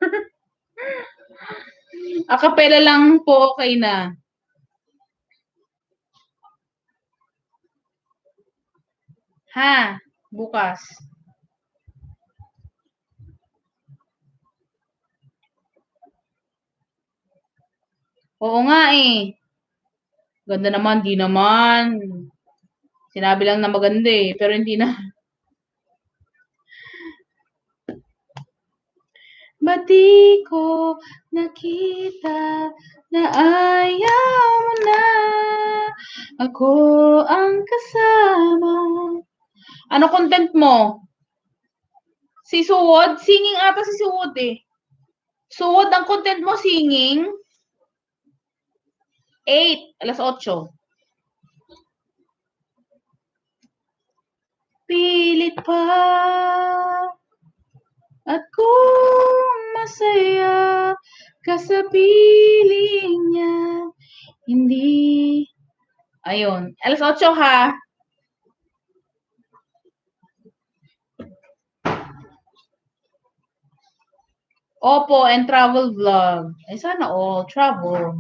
Akapela lang po, okay na. Ha? Bukas. Oo nga eh. Ganda naman, di naman. Sinabi lang na maganda eh, pero hindi na. Ba't di ko nakita na ayaw mo na ako ang kasama? Ano content mo? Si Suwod? Singing ata si Suwod eh. Suwod, ang content mo singing? 8, alas 8. Pilit pa at kung masaya ka sa piling niya, hindi. Ayun, alas 8 ha. Opo, and travel vlog. Eh, sana all travel.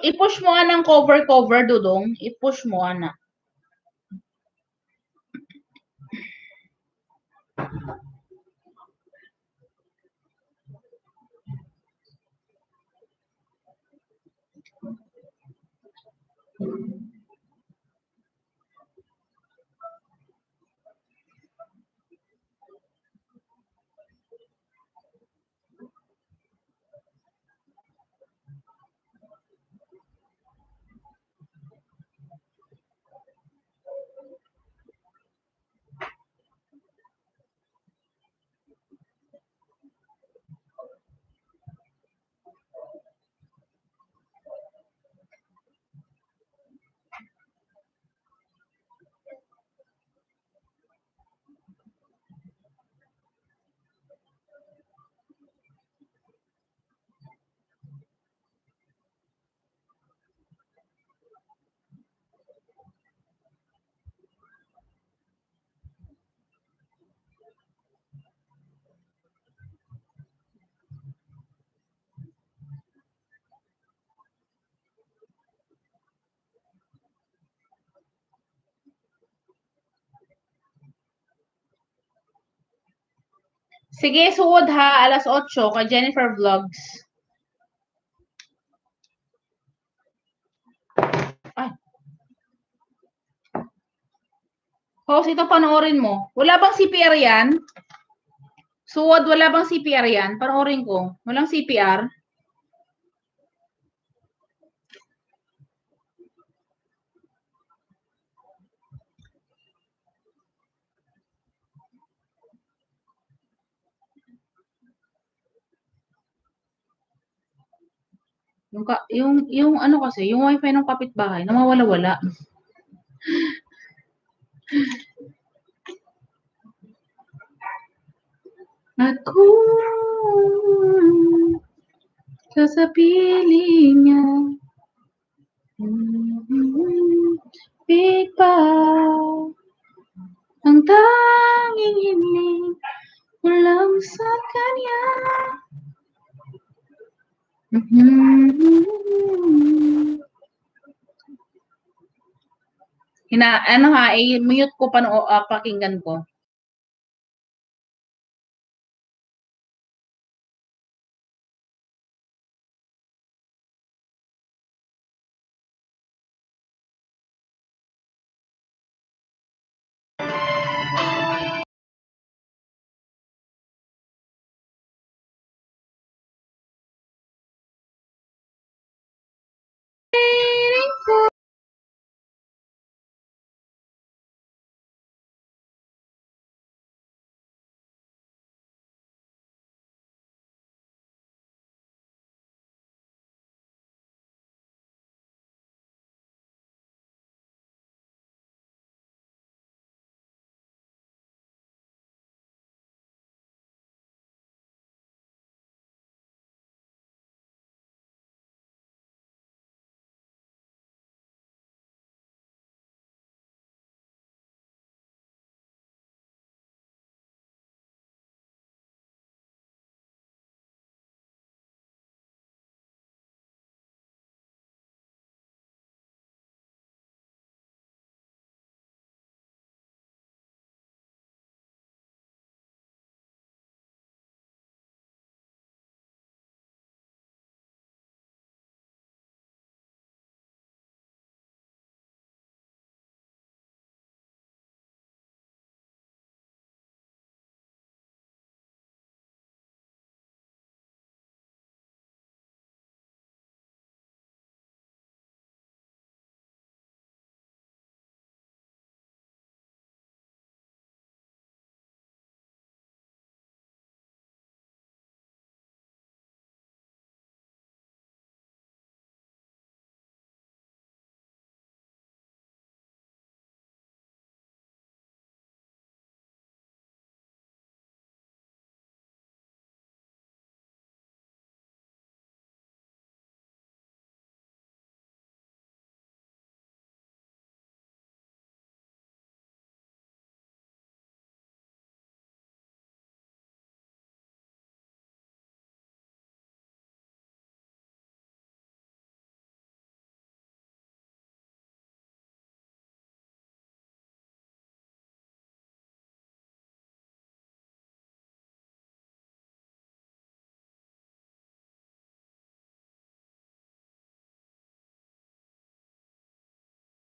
I-push mo nga ng cover, Dudong. I-push mo nga na. Sige, suod ha, alas 8 kay Jennifer Vlogs. Ay. Host, ito panoorin mo. Wala bang CPR yan? Suod, wala bang CPR yan? Panoorin ko. Walang CPR? Yung ano kasi, yung wifi ng kapitbahay, nawawala-wala. Ako ka sa piling niya. Big pa ang tanging hiling ko lang sa kanya. Ano ha, i-mute ko pa pakinggan ko.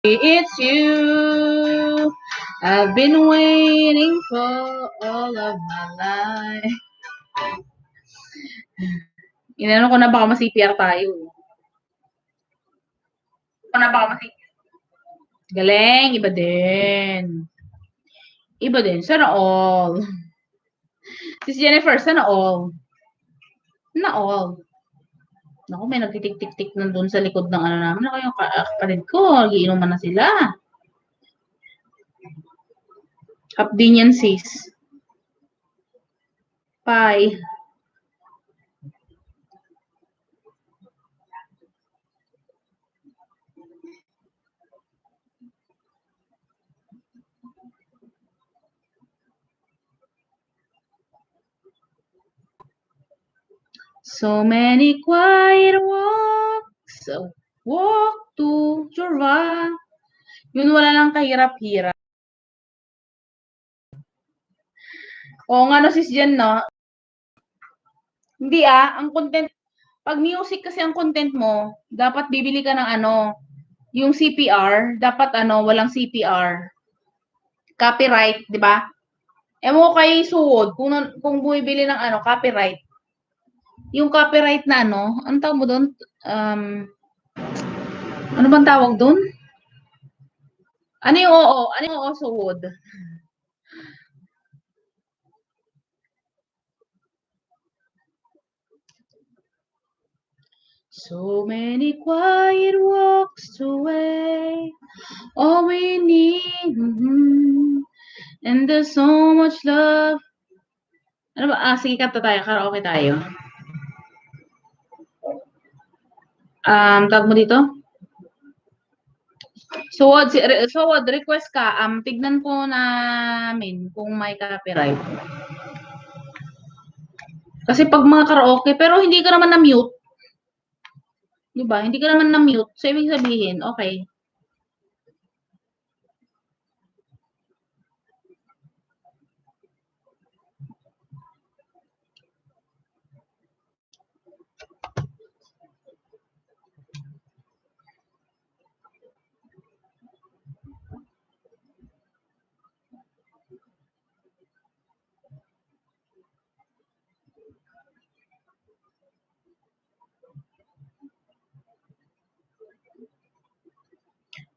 It's you I've been waiting for all of my life. Inano ko na baka ma-CPR tayo. Galing, iba din. Iba din, sana all. Sis Jennifer, sana all. Na all. Naku, may nagtitik-tik-tik nandun sa likod ng ano namin. Ako yung kapatid ko, giinuman na sila. Up din yan, sis. Bye. So many quiet walks, walk to your right. Yun wala lang kahirap-hirap. Oo nga no, sis Jen, no? Hindi ang content, pag music kasi ang content mo, dapat bibili ka ng ano, yung CPR, dapat ano, walang CPR. Copyright, di ba? Ewan ko kay Suwod, kung bumibili ng ano, copyright. Yung copyright na ano, anong tawag mo doon? Ano bang tawag doon? Ano yung oo? Ano yung oo, Suwod? So many quiet walks away, all we need, and there's so much love. Ano ba? Sige, kanta tayo. Karaoke tayo. Tawag mo dito? Suwad, request ka. Tignan po namin kung may copyright. Kasi pag mga karaoke, pero hindi ka naman na-mute. Diba? Hindi ka naman na-mute. So, ibig sabihin, okay.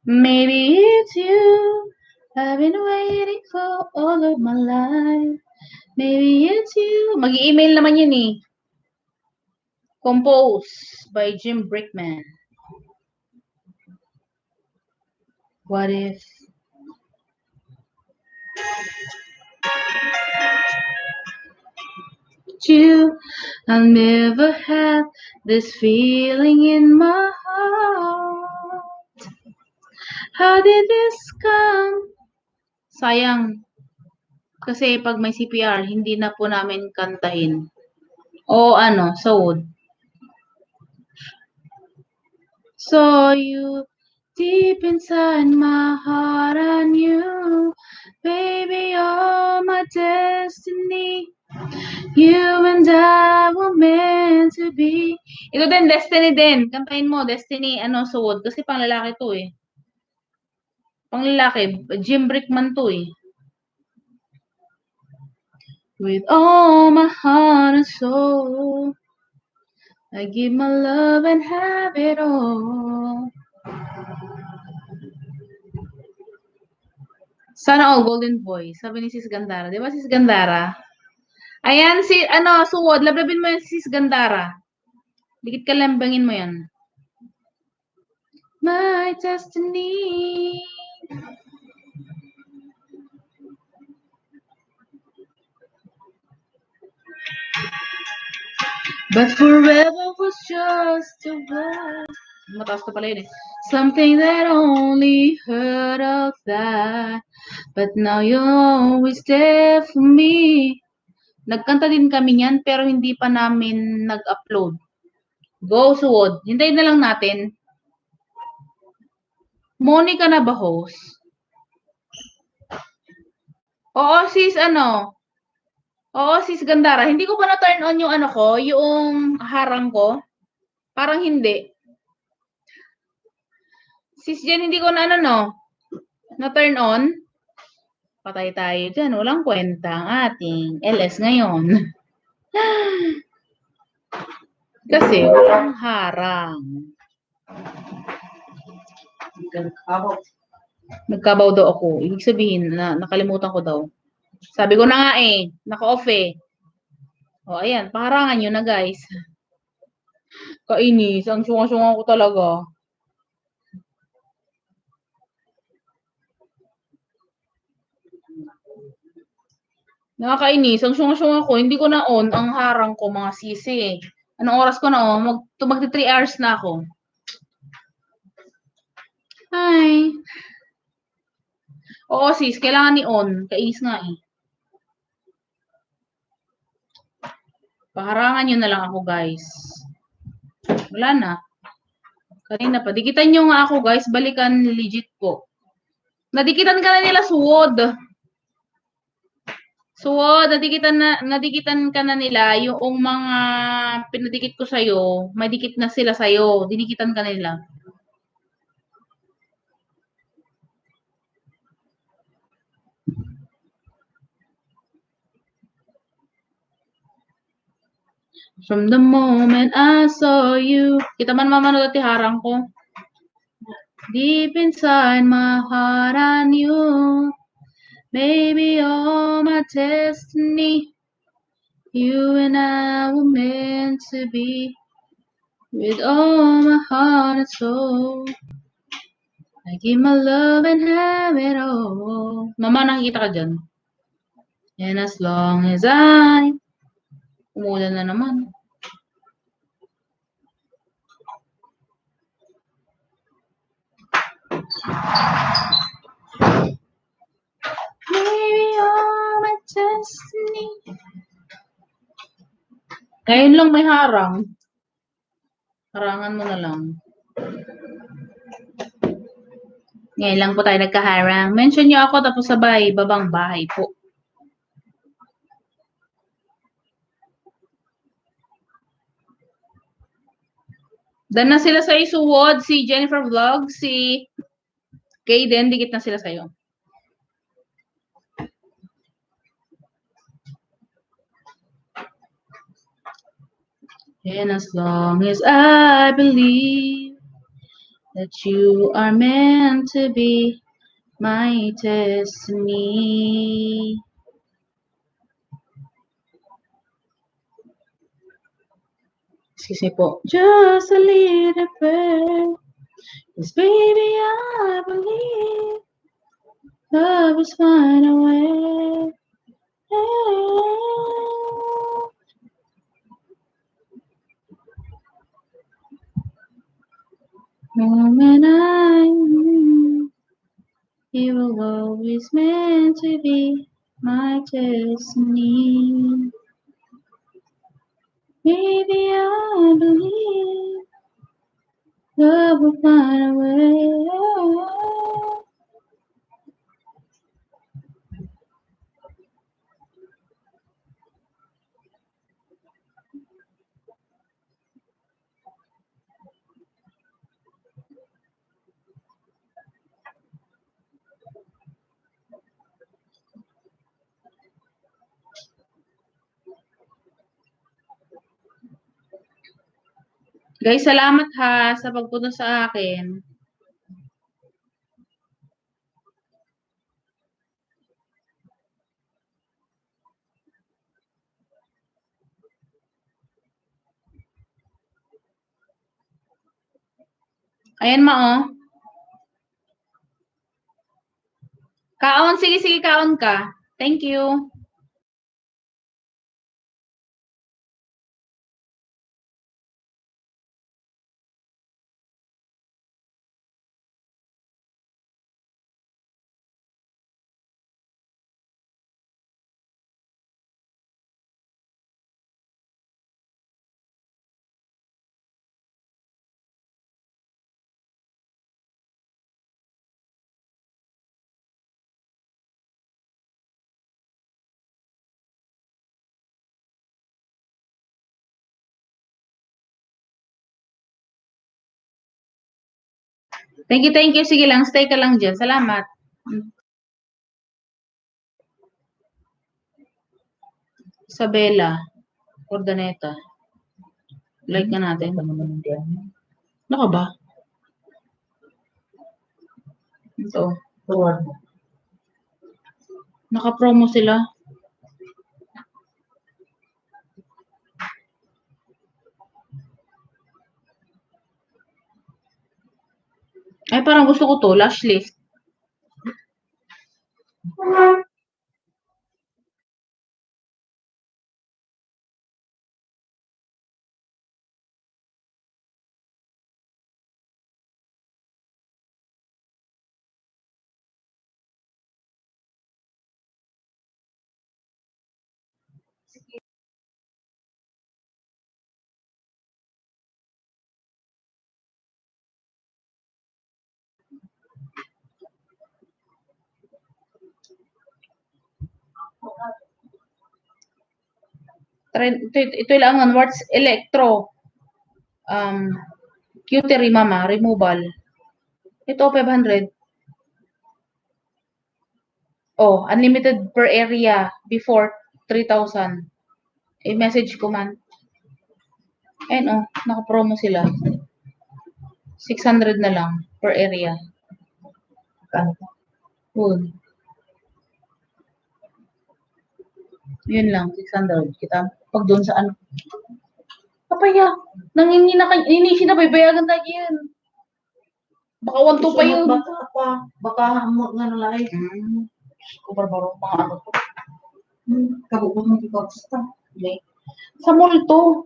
Maybe it's you I've been waiting for all of my life. Maybe it's you. Mag-i-email naman yun eh. Composed by Jim Brickman. What if? You, I'll never have this feeling in my heart. How did this come? Sayang. Kasi pag may CPR, hindi na po namin kantahin. O ano, sawod. Saw you deep inside my heart, I knew, baby, you're my destiny. You and I were meant to be. Ito din, Destiny din. Kantahin mo, Destiny, sawod. Kasi pang lalaki to eh. Pang lalaki, Jim Brickman to eh. With all my heart and soul, I give my love and have it all. Sana all golden boy. Sabi ni Sis Gandara. Di ba Sis Gandara? Ayan, suwod. Lablabin mo yan si Sis Gandara. Dikit ka lambangin mo yan. My destiny. But forever was just a word. Mataas ko pala yun eh. Something that only heard of that. But now you're always there for me. Nagkanta din kami niyan pero hindi pa namin nag-upload. Go, Suwod. Hintayin na lang natin. Monica na ba host? Oo, sis, Oo, sis Gandara. Hindi ko pa na-turn on yung yung harang ko. Parang hindi. Sis Jen, hindi ko na na-turn on. Patay tayo dyan. Walang kwenta ang ating LS ngayon. Kasi walang harang. Nagkabaw daw ako. Ibig sabihin na nakalimutan ko daw. Sabi ko na nga eh. Naka-off eh. O, ayan. Paharangan nyo na guys. Kainis. Ang syunga-syunga ko talaga. Nakakainis. Ang syunga-syunga ko. Hindi ko na on ang harang ko mga sisi. Anong oras ko na magti 3 hours na ako. Hi. Oo sis. Kailangan ni on. Kainis nga eh. Paharangan nyo na lang ako guys. Wala na. Kanina pa. Dikitan nyo nga ako guys. Balikan legit po. Nadikitan ka na nila suwod. Suwod, nadikitan ka na nila yung mga pinadikit ko sa'yo. May dikit na sila sa'yo. Dinikitan ka na nila. From the moment I saw you. Kita man mamanood at harang ko. Deep inside my heart I knew. Maybe all my destiny. You and I were meant to be. With all my heart and soul. I give my love and have it all. Mama, nakikita ka dyan. And as long as umulan na naman. Maybe you're my destiny. Ngayon lang may harang. Harangan mo na lang. Ngayon lang po tayo nagkaharang. Mention nyo ako tapos sabay, babang bahay po. Dan na sila sa isuwod, si Jennifer Vlog, si Kayden, dikit na sila sa'yo. And as long as I believe that you are meant to be my destiny. Excuse me po. Just a little prayer. 'Cause baby, I believe love is fine away. When you will always meant to be my destiny. Baby, I believe love will find a way. Guys, salamat ha sa pagpunta sa akin. Ayan ma oh. Kaon, sige, kaon ka. Thank you. Thank you. Sige lang, stay ka lang dyan. Salamat. Isabela, Ordaneta. Like ka natin. Naka ba? Ito. Naka-promo sila. Ay, parang gusto ko to. Lash lift. Ito lang ang words electro. Cutery mama, removal. Ito 500. Oh, unlimited per area before 3,000. I-message ko man. Ayun oh, naka-promo sila. 600 na lang per area. Good. Yun lang, 600. Kita pag doon sa ano. Papaya, nangingi na kayo, inisin na bayagan tayo yun. Baka 1-2 pa yun. Baka hamot nga na lahat. Kung barbaro mga ano to. Kabukot mo dito sa Sa mall to.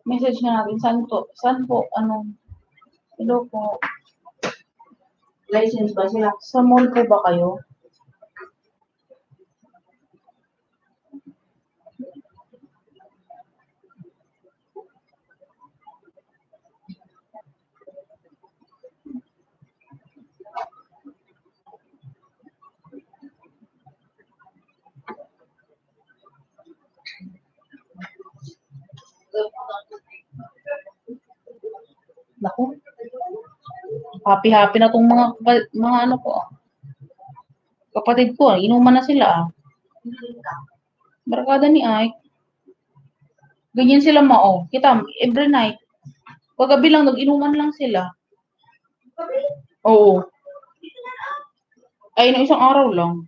Message na natin. Saan po? Ano? Hello po. License ba sila? Sa mall po ba kayo? Naku, happy-happy na tong mga ano ko, kapatid ko, inuman na sila, Barkada ni Ike. Ganyan sila kita every night. Kagabi lang nag-inuman lang sila. Oo. Ay, no, isang araw lang.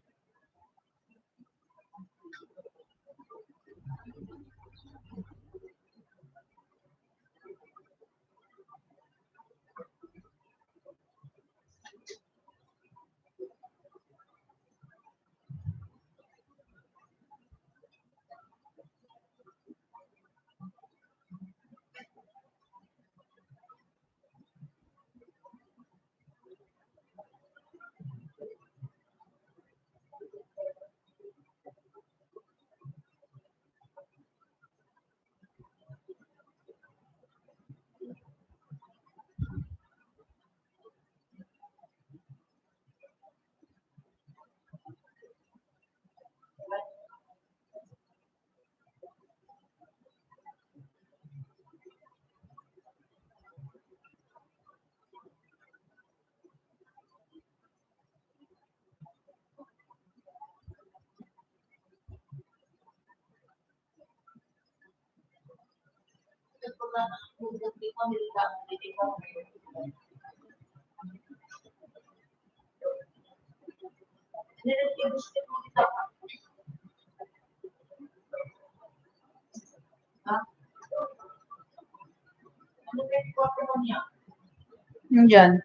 Nandyan.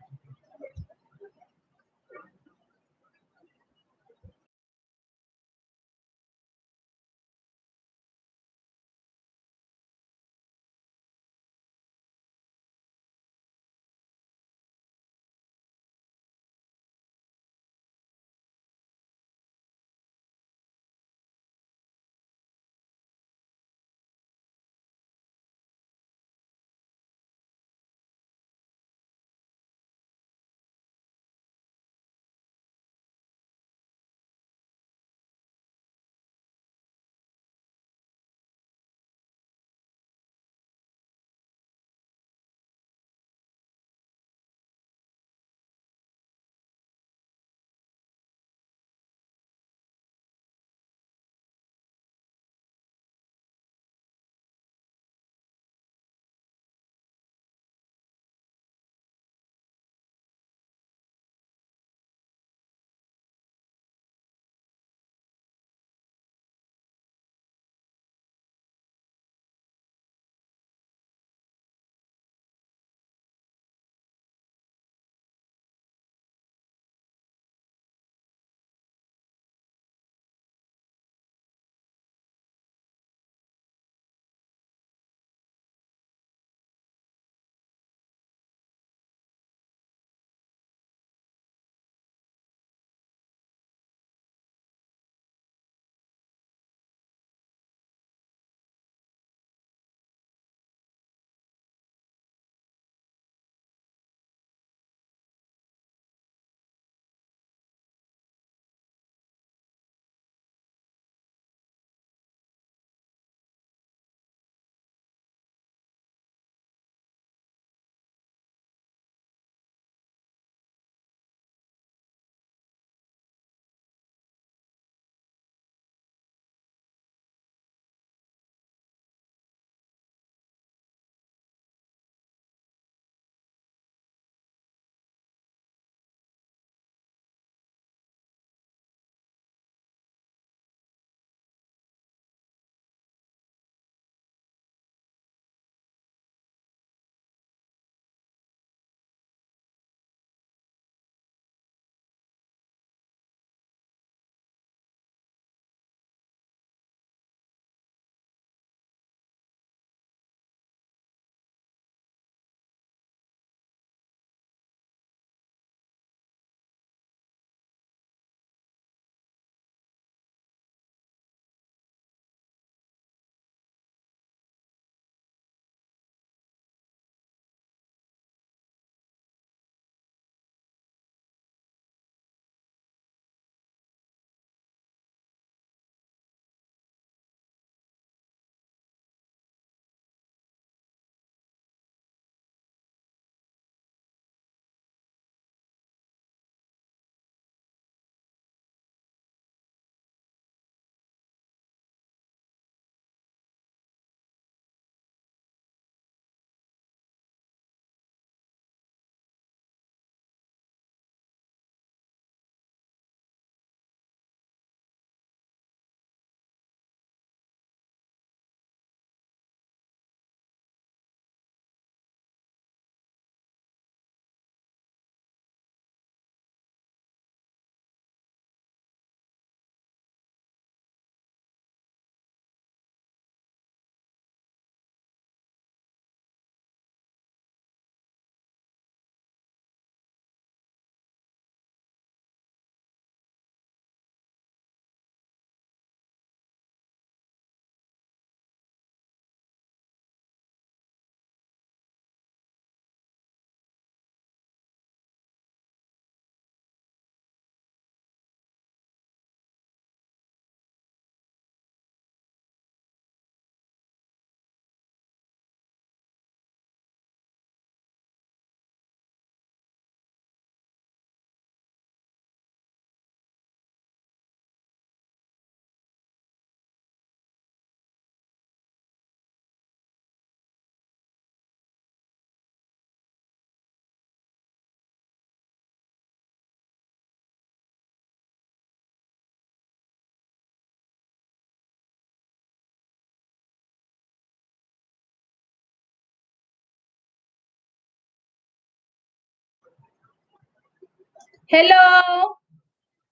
Hello!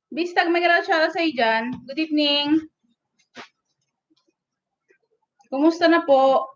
Bistag, may shoutout sa'yo dyan. Good evening. Kumusta na po?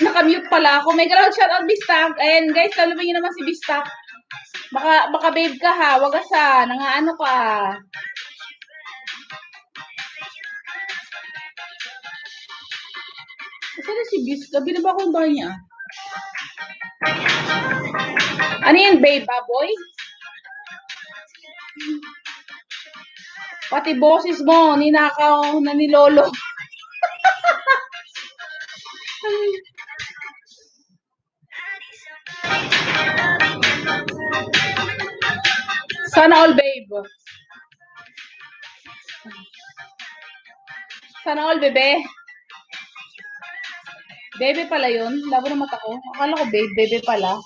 Nakamute pala ako. May shoutout, Bistag. Ayan, guys, talubin niyo naman si Bistag. Baka babe ka ha. Wag ka sa. Nangaano ka. Saan na si Bistag? Binaba ko yung bahay niya. Ano yan, babe, boy? Pati boses mo, ninakaw na ni Lolo. Sana all, babe. Sana all, bebe. Bebe pala yun. Labo na mata ko. Akala ko babe. Bebe pala.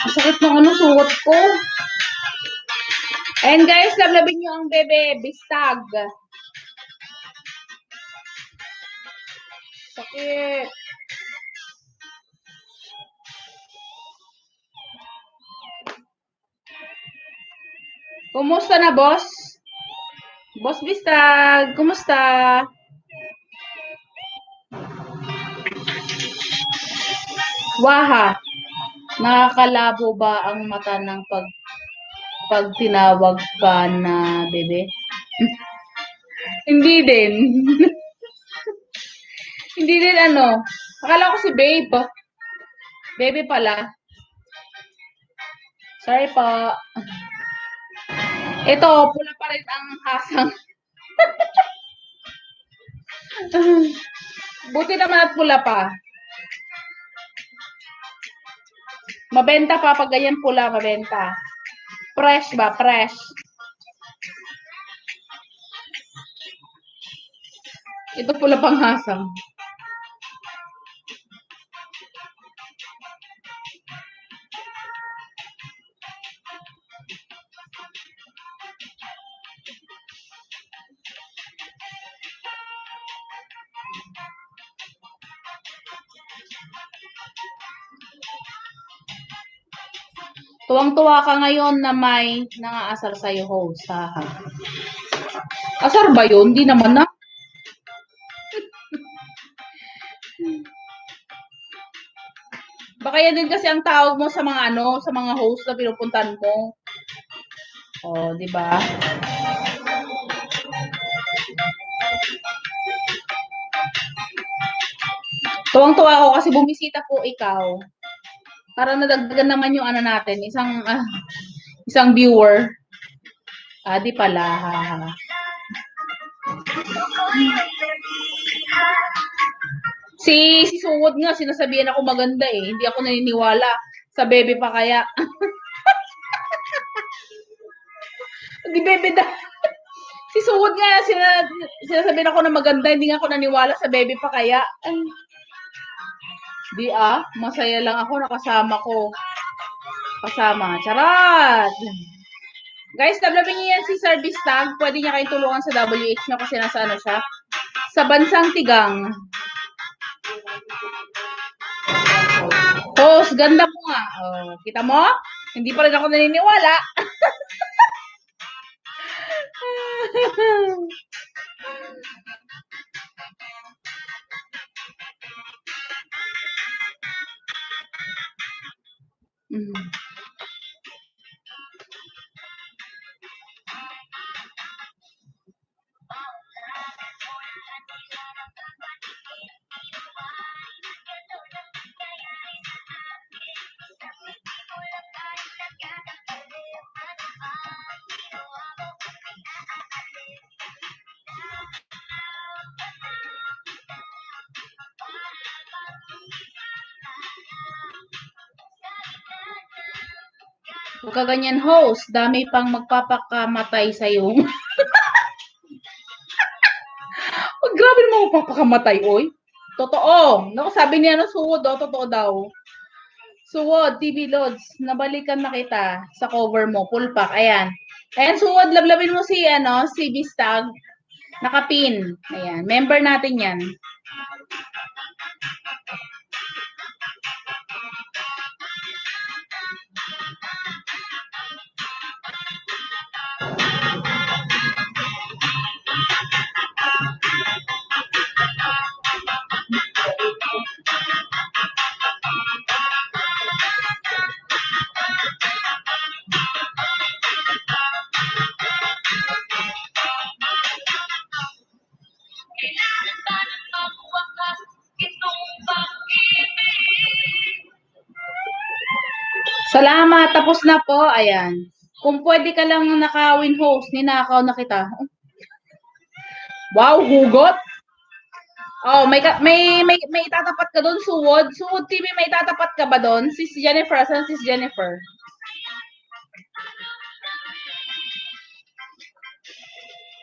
Masakit ng suot ko. And guys, lablabin nyo ang bebe. Bistag. Sakit. Kumusta na, boss? Boss Bistag, kumusta? Waha, nakakalabo ba ang mata ng pag tinawag ka na bebe? Hindi din. Hindi din Akala ko si babe. Baby pala. Sorry po. Ito, pula pa rin ang hasang. Buti naman at pula pa. Mabenta pa pag ganyan pula, mabenta. Fresh ba? Fresh. Ito pula pang hasang. Tuwang-tuwa ka ngayon na may nangaasar sa'yo, host. Asar ba yun? Hindi naman na. Baka yan din kasi ang tawag mo sa mga sa mga host na pinupuntan mo. Oh, di ba? Tuwang-tuwa ako kasi bumisita po ikaw. Para nadagdagan naman yung natin, isang viewer. Di pala. Si Suwod nga, sinasabihan ako maganda eh. Hindi ako naniniwala. Sa bebe pa kaya. Hindi bebe da. Si Suwod nga, sinasabihan ako na maganda. Hindi nga ako naniwala sa bebe pa kaya. Di masaya lang ako nakasama ko. Kasama. Charot! Guys, tablabin niyo yan si Sir Bistag. Pwede niya kayong tulungan sa WH niya kasi nasa siya. Sa bansang Tigang. Host, ganda mo nga. Oh, kita mo? Hindi pa rin ako naniniwala. Huwag ka ganyan, host. Dami pang magpapakamatay sa'yo. Oh, grabe naman magpapakamatay, oy. Totoo. Naku, sabi niya no, Suwod, oh, totoo daw. Suwod, TV Lods, nabalikan na kita sa cover mo, full pack. Ayan. Ayan, Suwod, lablabin mo si, si Bistag. Nakapin. Ayan. Member natin yan. Salamat. Tapos na po. Ayan. Kung pwede ka lang naka-win host, ninakaw na kita. Wow, hugot. Oh, may itatapat ka doon, Suwod. Suwod TV, may itatapat ka ba doon? Sis Jennifer, asan sis Jennifer?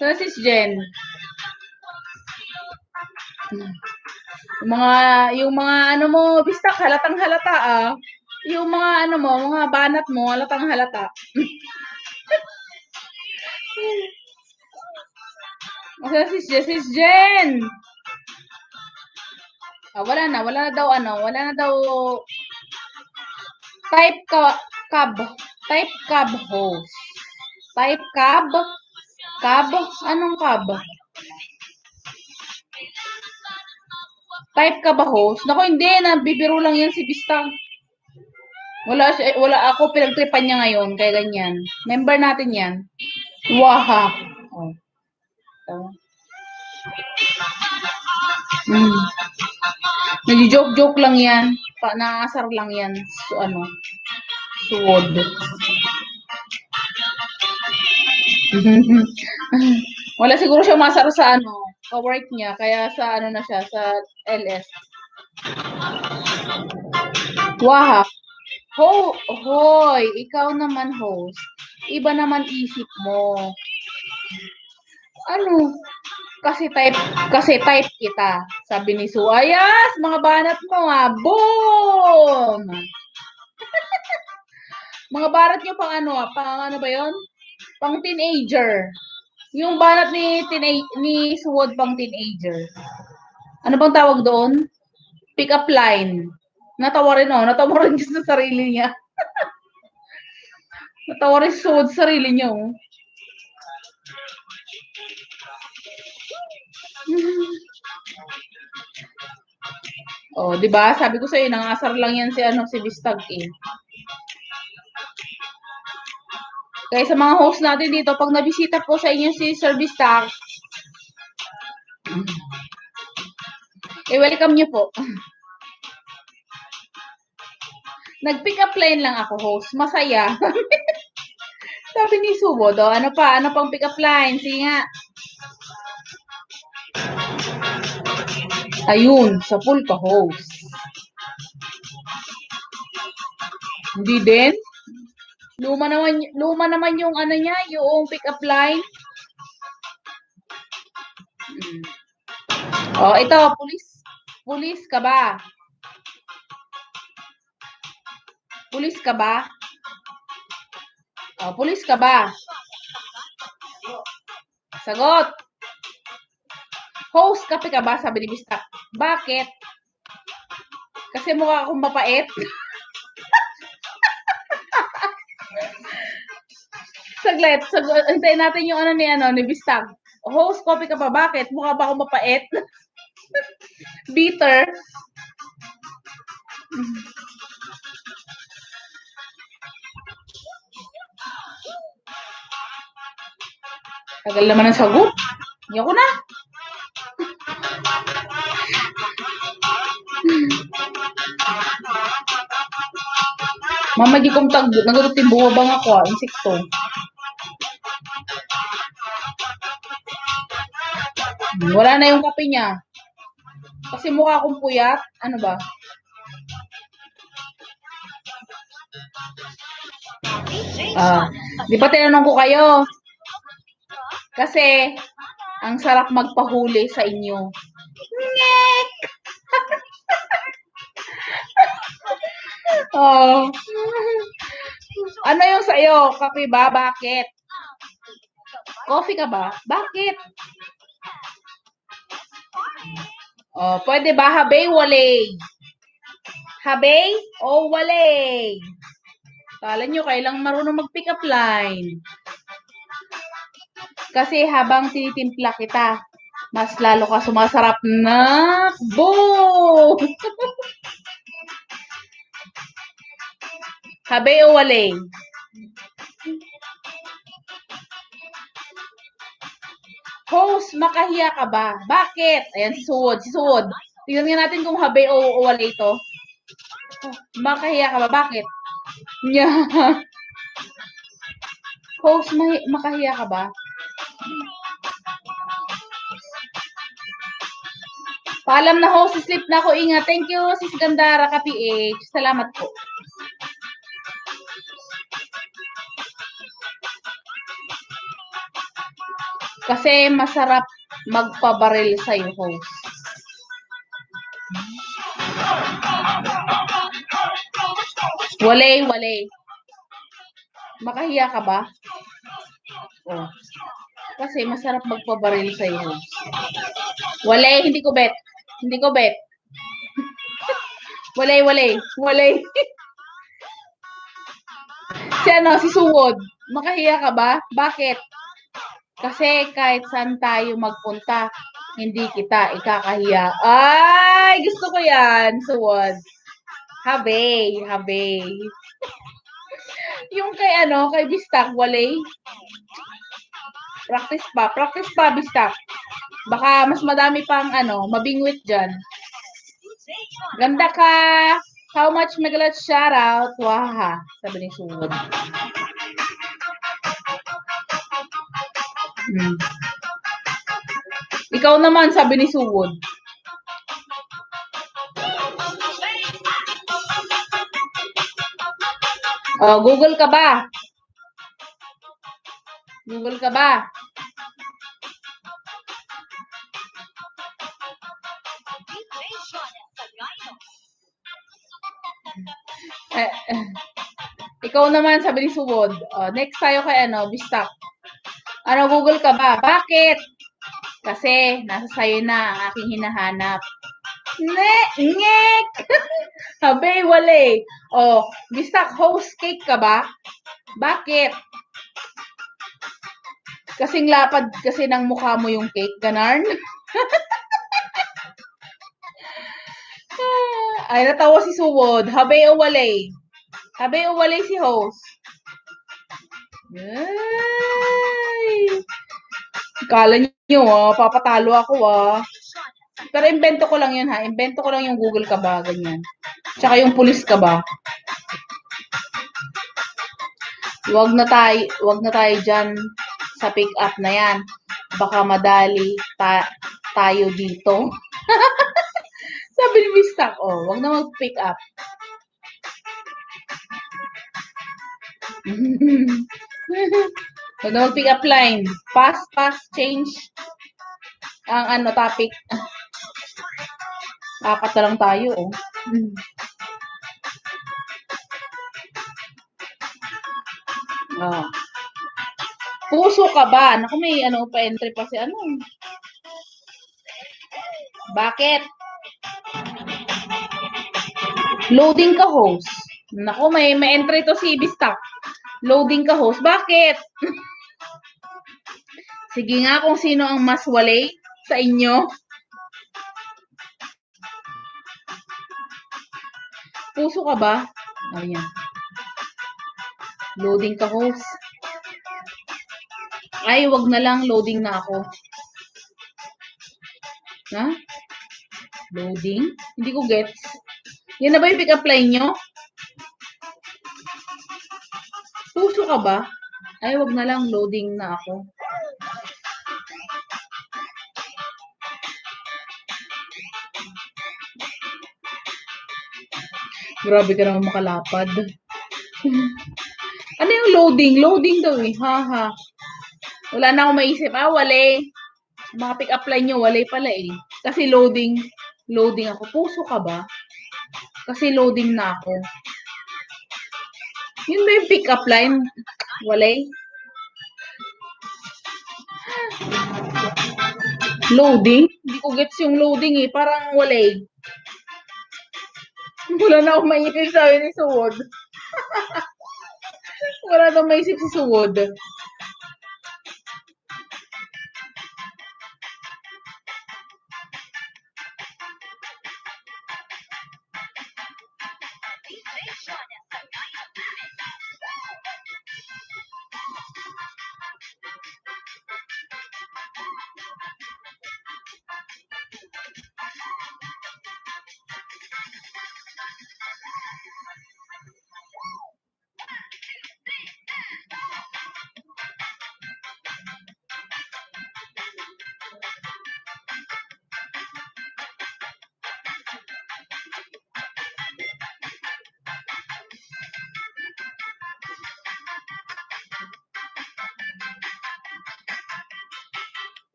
Saan sis Jen? Yung mga ano mo, Bistak, halatang halata ah. Yung mga ano mo, mga banat mo, halatang halata. Asan sis Jen? Wala na daw type cab host. Type cab? Anong cab? Type ka ba host? Naku, hindi, nabibiro lang yan si Bistang. Wala ako, pinagtripan niya ngayon, kaya ganyan. Member natin yan. Waha. Oh. Nag-joke lang yan. Naasar lang yan. Suwod. Wala siguro siya masar sa ka-work niya. Kaya sa na siya, sa LS. Waha. Hoy, ikaw naman host. Iba naman isip mo. Kasi type kita. Sabi ni Su, ayas, mga banat mo boom! Mga banat nyo pang ano ba yon? Pang teenager. Yung banat ni Suwod pang teenager. Ano bang tawag doon? Pick up line. Natawa rin sa sarili niya. Natawa rin si Suwod sa sarili niya. Oh, 'di ba? Sabi ko sa iyo, nangasar lang 'yan si Bistag eh. Kaya sa mga host natin dito, pag nabisita po sa inyo si Sir Bistag, welcome niyo po. Nag-pick up line lang ako, host. Masaya. Sabi ni Subo, ano pang pick up line? Sige nga. Ayun, sa pool ka, host. Hindi din? Luma naman yung niya, yung pick up line. Oh, ito, pulis ka ba? Pulis ka ba? Oh, pulis ka ba? Sagot. Host kape ka ba? Sabi ni Bistak. Bakit? Kasi mukha akong mapait. Saglit. Hintayin natin yung ni Bistak. Host, copy ka ba? Bakit? Mukha ba akong mapait? Bitter. Tagal naman ang sagot. Ayoko na. Mama, di kong nagurutin bumabang ako, insekto. Wala na yung kape niya. Kasi mukha akong puyat. Ano ba? Di ba tinanong ko kayo? Kasi, ang sarap magpahuli sa inyo. Ngek! Oh. Ano yung sa'yo? Kape ba? Bakit? Coffee ka ba? Bakit? Oh, pwede ba? Habay, walay. Habay o walay? Kala nyo, kailang marunong mag-pick up line. Kasi habang tinitimpla kita, mas lalo ka sumasarap na boom! Habay o walay? Host, makahiya ka ba? Bakit? Ayan, si Suwod. Si Suwod. Tingnan nga natin kung habay o walay to. Makahiya ka ba? Bakit? Host, makahiya ka ba? Paalam na host, sleep na ako. Ingat. Thank you, Sis Gandara ka PH. Salamat po. Kasi masarap magpabaril sa'yo, host. Walay, walay. Makahiya ka ba? Oh. Kasi masarap magpabaril sa'yo, host. Walay, hindi ko bet. Hindi ko bet. Walay, walay. Walay. Si ano, si Suwod. Makahiya ka ba? Bakit? Kasi kahit saan tayo magpunta, hindi kita ikakahiya. Ay, gusto ko yan, Suwod. Habay, habay. Yung kay ano, kay Bistak, walay. Practice pa, Bistak. Baka mas madami pang ano, mabingwit dyan. Ganda ka. How much Megalat shoutout? Waha, sabi ni Suwod. Ikaw naman, sabi ni Suwod. Oh, Google ka ba? Google ka ba? Ikaw naman, sabi ni Suwod. Next tayo kay ano, Bistak. Ano, Google ka ba? Bakit? Kasi, nasa sayo na ang aking hinahanap. Ngek! Habay, wale. Oh, Bistak, host cake ka ba? Bakit? Kasing lapad kasi ng mukha mo yung cake, ganarn. Ay, natawa si Suwod. Habay o walay? Habay o walay si host? Ay! Kala nyo, papatalo ako, Pero invento ko lang yun, ha? Invento ko lang yung Google ka ba, ganyan. Tsaka yung pulis ka ba. Wag na tayo dyan sa pick up na yan. Baka madali tayo dito. Sabi ni Mistak, wag na mag-pick up. Wag na mag-pick up line. Pass, change. Ang ano, topic. Apat na lang tayo, Puso ka ba? Naku, may ano pa entry pa si ano. Bakit? Loading ka, host. Naku, may entry to si Bistak. Loading ka, host. Bakit? Sige nga kung sino ang mas walay sa inyo. Puso ka ba? Ayan. Loading ka, host. Ay, wag na lang. Loading na ako. Ha? Loading? Hindi ko gets. Yan na ba yung pick up line nyo? Puso ka ba? Ay, wag na lang. Loading na ako. Grabe ka naman makalapad. Ano yung loading? Loading daw eh. Haha. Wala na akong maisip. Wala. Mga pick-up line nyo, wala pala eh. Kasi loading. Loading ako. Puso ka ba? Kasi loading na ako. Yun ba yung pick-up line? Wala. Loading? Hindi ko gets yung loading eh. Parang wala. Wala na akong maisip sabi ni Suwod. Wala na akong maisip si Suwod.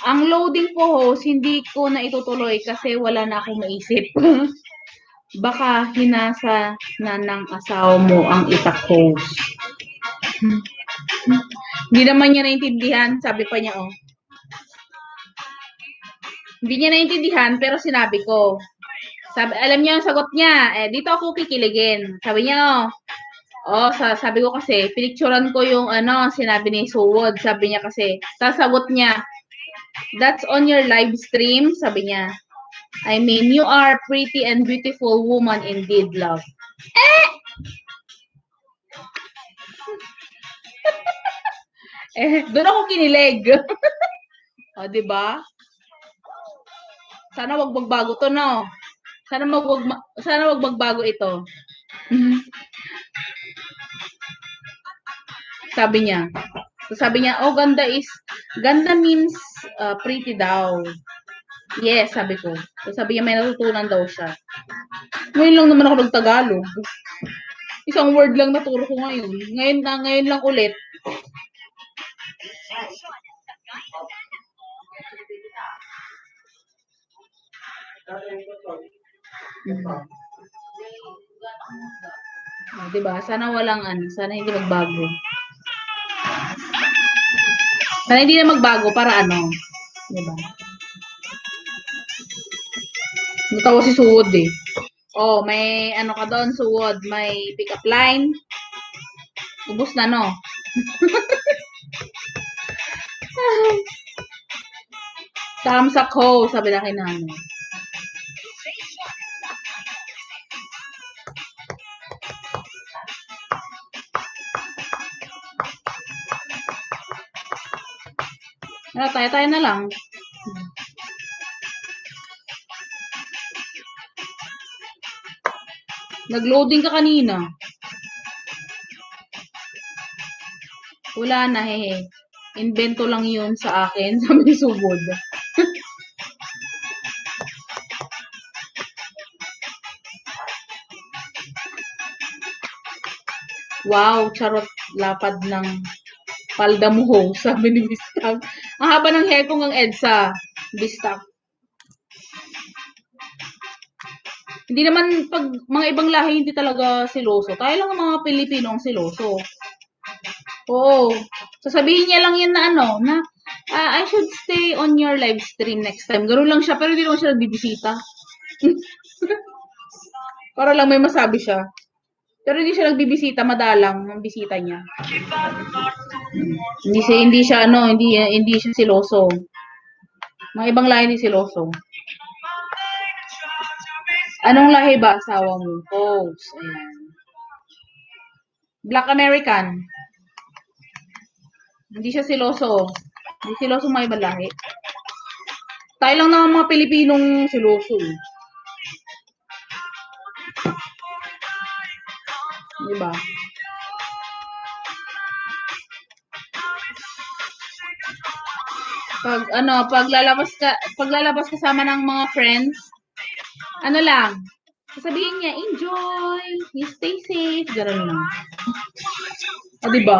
Ang loading po host, hindi ko na itutuloy kasi wala na akong maisip. Baka hinasa na ng asawa mo ang itak host. Hindi naman niya naintindihan, sabi pa niya oh. Hindi niya naintindihan pero sinabi ko. Sabi, alam niya yung sagot niya, dito ako kikiligin. Sabi niya sabi ko kasi, pinicturan ko yung sinabi ni Suwod. Sabi niya kasi, sasagot niya, that's on your live stream, sabi niya. I mean, you are pretty and beautiful woman indeed, love. Doon ako kinilig. O, di ba? Sana wag magbago to, no? Sana wag magbago ito. Sabi niya. So, sabi niya, ganda means pretty daw. Yes, sabi ko. So, sabi niya, may natutunan daw siya. Ngayon lang naman ako nagtagalog. Isang word lang naturo ko ngayon. Ngayon lang ulit. Diba? Sana sana hindi magbago. Sana hindi na magbago para diba? Natawa si Suwod eh. Oh, may ka doon, Suwod, may pick-up line. Ubus na, no? Thumbs up ho, sabi na kinano. Tayo na lang. Nag-loading ka kanina. Wala na, hehe. Invento lang yun sa akin, sabi ni Subod. Wow, charot, lapad ng palda mo ho, sabi ni Bistag. Ang haba ng hair ko ng EDSA, Bistag. Hindi naman, pag mga ibang lahi, hindi talaga siloso. Tayo lang ang mga Pilipino ang siloso. Oo. Sasabihin niya lang yan na I should stay on your live stream next time. Ganoon lang siya, pero hindi naman siya nagbibisita. Para lang may masabi siya. Pero hindi siya nagbibisita, madalang ang bisita niya. Hindi siya siloso. Mga ibang lahi hindi siloso. Anong lahi ba asawa mo? Post. Ayan. Black American. Hindi siya siloso. Hindi siloso mga ibang lahi. Tayo lang naman mga Pilipinong siloso. Diba? Pag lalabas kasama ng mga friends, lang, Sasabihin niya, enjoy, you stay safe, gano'n lang. O, diba?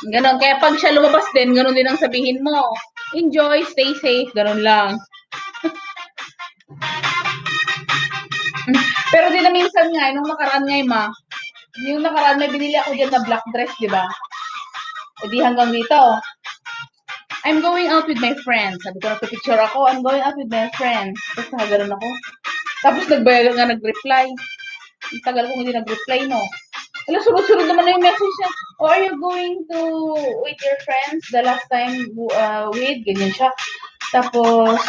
Ganon. Kaya pag siya lumabas din, ganon din ang sabihin mo. Enjoy, stay safe, ganon lang. Pero din na minsan nga, nung nakaraan nga yung nakaraan may binili ako dyan na black dress, di ba? E di hanggang dito. I'm going out with my friends. Sabi ko, nagpipicture ako, I'm going out with my friends. Tapos nakaganon ako. Tapos nag-reply. Ang tagal kong hindi nag-reply, no? Alam, sunod-sunod naman na yung message niya. Oh, are you going to with your friends the last time with? Ganyan siya. Tapos,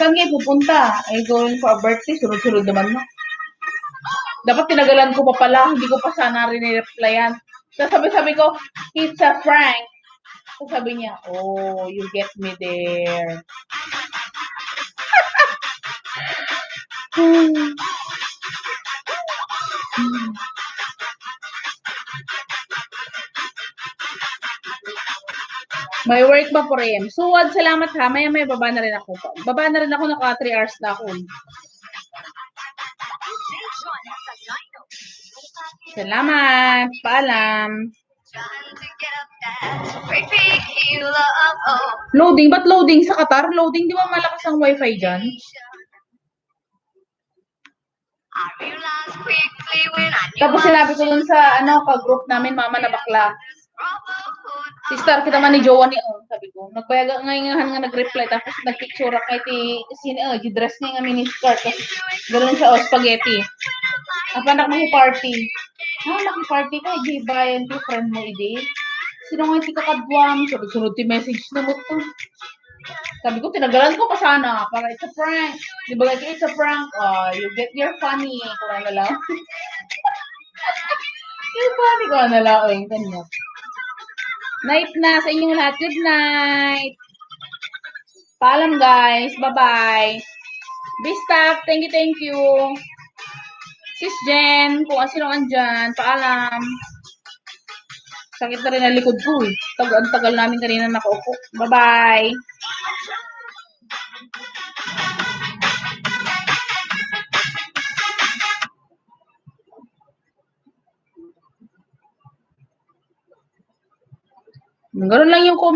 saan kayo pupunta? Are you going for a birthday? Sunod-sunod naman, no? Dapat tinagalan ko pa pala. Hindi ko pa sana rin-replyan. Tapos sabi ko, it's a prank. Tapos sabi niya, oh, you get me there. May work ba po rin? Suwad, salamat ha. Maya baba na rin ako. Baba na rin ako, naka 3 hours na ako. Salamat. Paalam. Loading? Ba't loading sa Qatar? Loading, di ba malakas ang wifi dyan? Tapos sinabi ko dun sa ka-group namin, mama na bakla. Sister, kita man ni Jowa ni sabi ko. Nagbayaga ngayon nga nag-reply, tapos nagpicture kay ti dress niya nga miniskirt. Tapos gano'n siya, spaghetti. Apa anak mo party? Naki-party ka, di bayan ti friend mo, idi. Sino nga ti kakadwang? Sunod ti message na mo to. Sabi ko, tinagalan ko pa sana, para it's a prank. Di ba, it's a prank, you get your funny. Kung ano lang. Yung funny ko na lang, kanya. Night na sa inyong lahat. Good night. Paalam guys. Bye-bye. Bistap. Thank you. Sis Jen, kung sino andyan, paalam. Sakit na rin ang likod ko eh. Ang tagal namin kanina nakaupo. Bye-bye. Ganun lang yung comment.